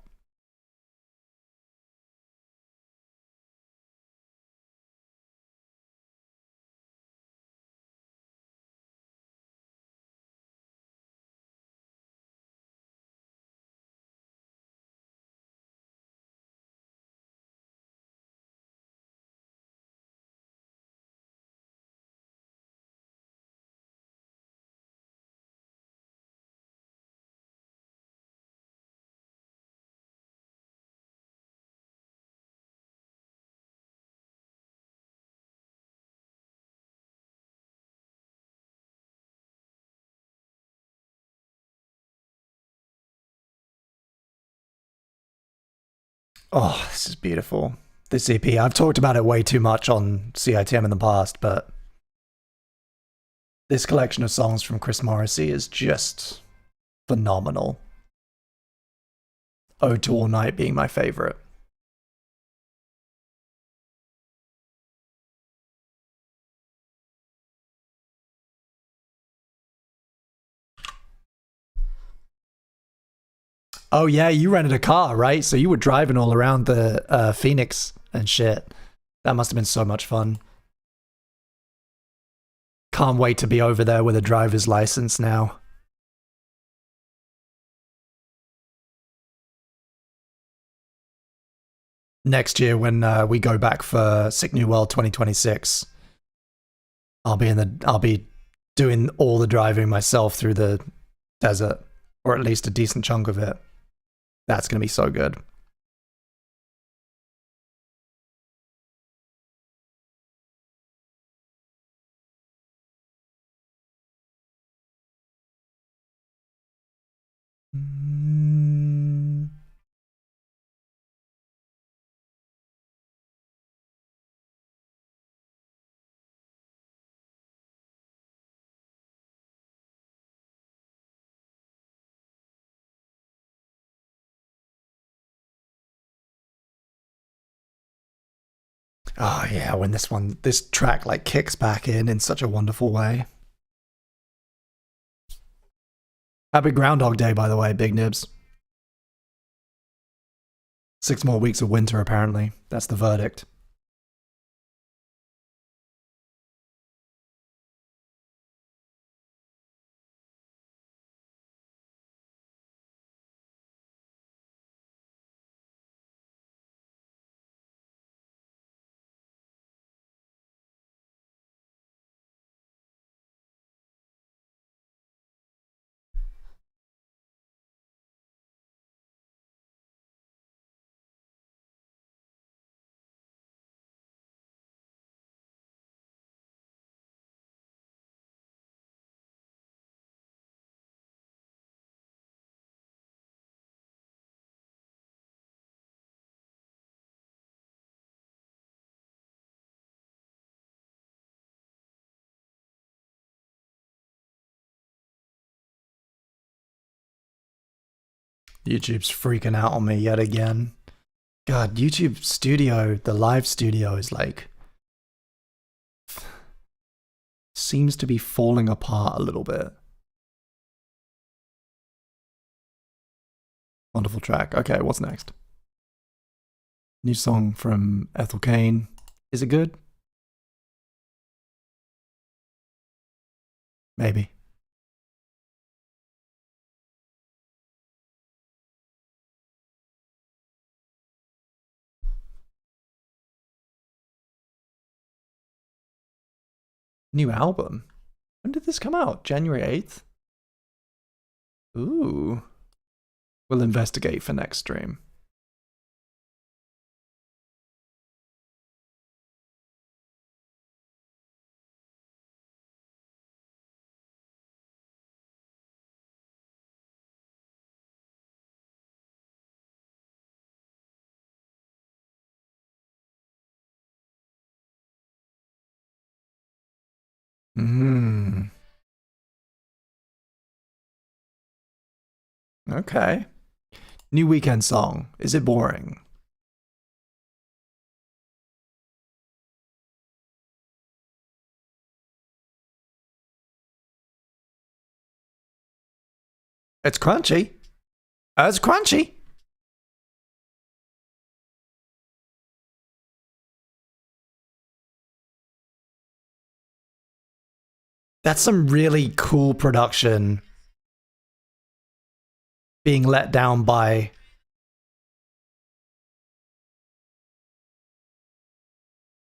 Oh, this is beautiful. This EP, I've talked about it way too much on CITM in the past, but this collection of songs from Chris Morrissey is just phenomenal. Ode to All Night being my favorite. Oh yeah, you rented a car, right? So you were driving all around the Phoenix and shit. That must have been so much fun. Can't wait to be over there with a driver's license now. Next year, when we go back for Sick New World 2026, I'll be doing all the driving myself through the desert, or at least a decent chunk of it. That's gonna be so good. Oh yeah, when this track like kicks back in such a wonderful way. Happy Groundhog Day, by the way, Big Nibs. 6 more weeks of winter, apparently. That's the verdict. YouTube's freaking out on me yet again. God, YouTube Studio, the live studio is like seems to be falling apart a little bit. Wonderful track. Okay, what's next? New song from Ethel Cain. Is it good? Maybe. New album? When did this come out? January 8th? Ooh. We'll investigate for next stream. Hmm. Okay. New Weekend song. Is it boring? It's crunchy. It's crunchy. That's some really cool production being let down by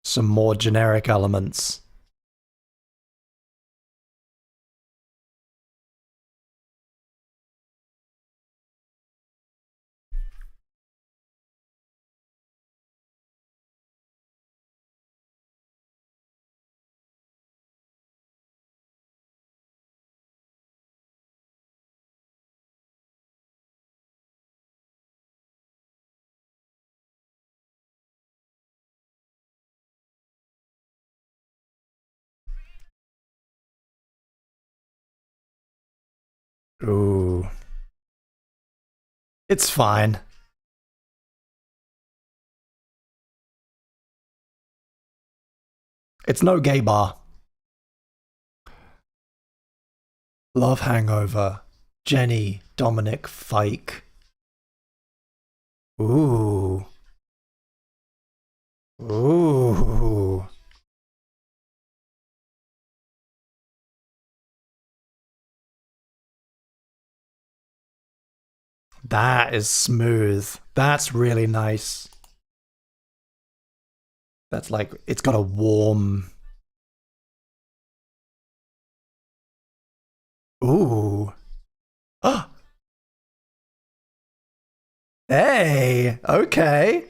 some more generic elements. Ooh. It's fine. It's no gay bar. Love Hangover. Jenny, Dominic, Fike. Ooh. Ooh. That is smooth. That's really nice. That's like, it's got a warm... Ooh. Hey, okay.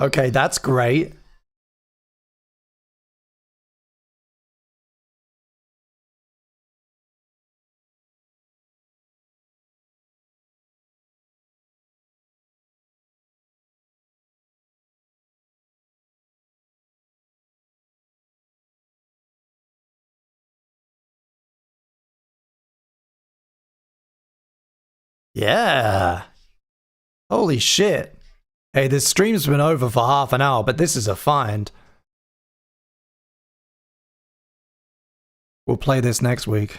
Okay, that's great. Yeah. Holy shit. Hey, this stream's been over for half an hour, but this is a find. We'll play this next week.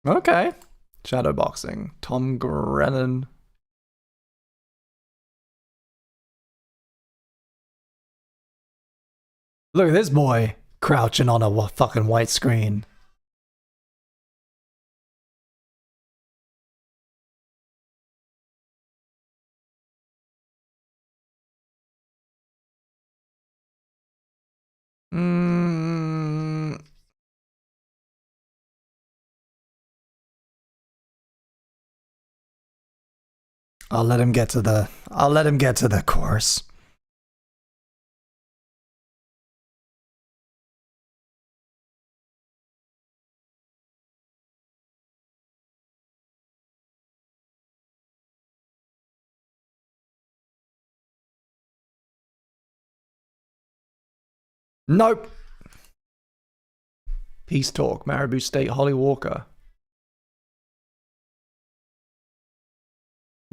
Okay. Shadowboxing. Tom Grennan. Look at this boy crouching on a fucking white screen. Mm. I'll let him get to the chorus. Nope. Peace Talk, Marabou State, Holly Walker.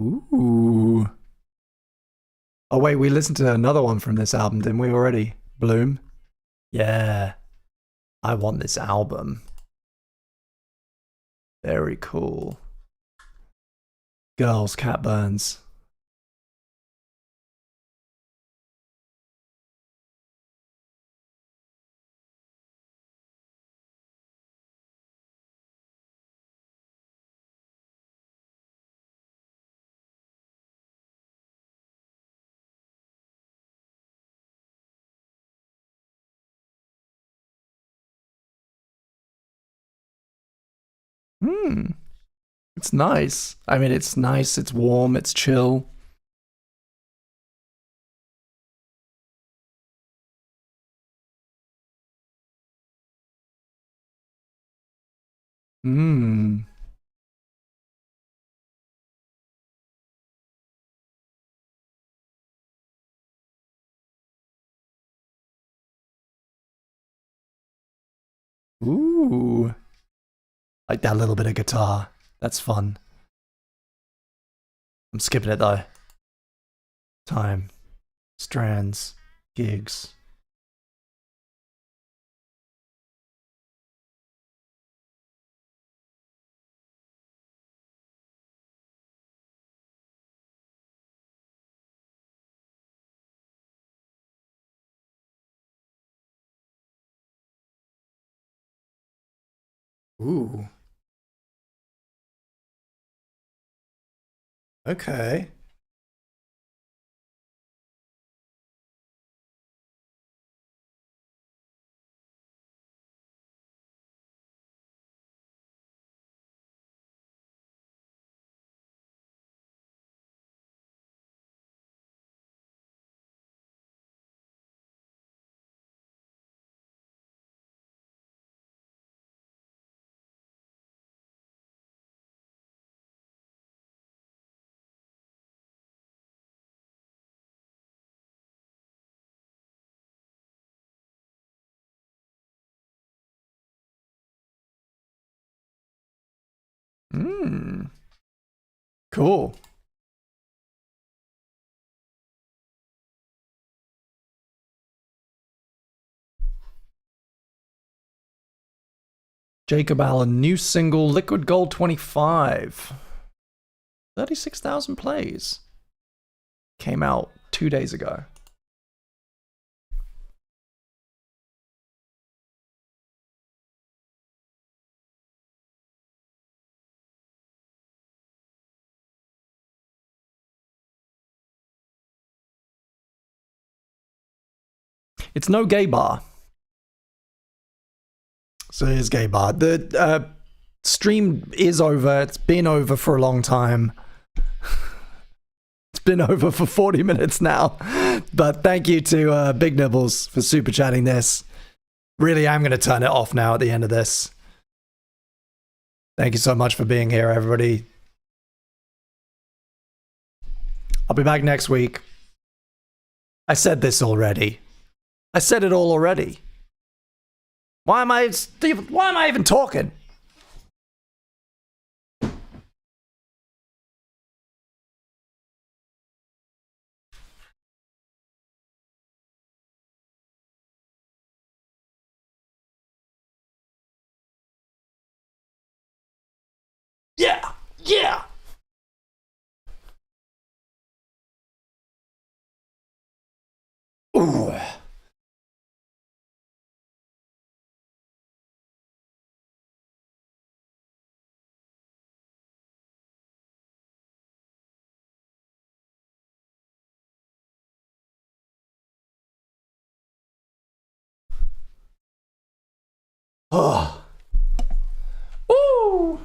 Ooh. Oh wait, we listened to another one from this album, didn't we already? Bloom. Yeah. I want this album. Very cool. Girls, Cat Burns. Hmm. It's nice. I mean, it's nice, it's warm, it's chill. Hmm. Ooh. Like that little bit of guitar. That's fun. I'm skipping it though. Time. Strands. Gigs. Ooh. Okay. Cool. Jacob Allen, new single, Liquid Gold 25. 36,000 plays. Came out 2 days ago. It's no gay bar. So here's gay bar. The stream is over. It's been over for a long time. It's been over for 40 minutes now. But thank you to Big Nibbles for super chatting this. Really, I'm going to turn it off now at the end of this. Thank you so much for being here, everybody. I'll be back next week. I said this already. I said it all already. Why am I even talking? Yeah. Yeah. Ooh. Oh. Ooh.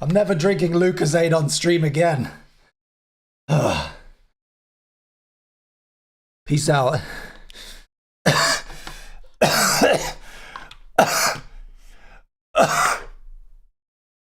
I'm never drinking Lucozade on stream again. Peace out.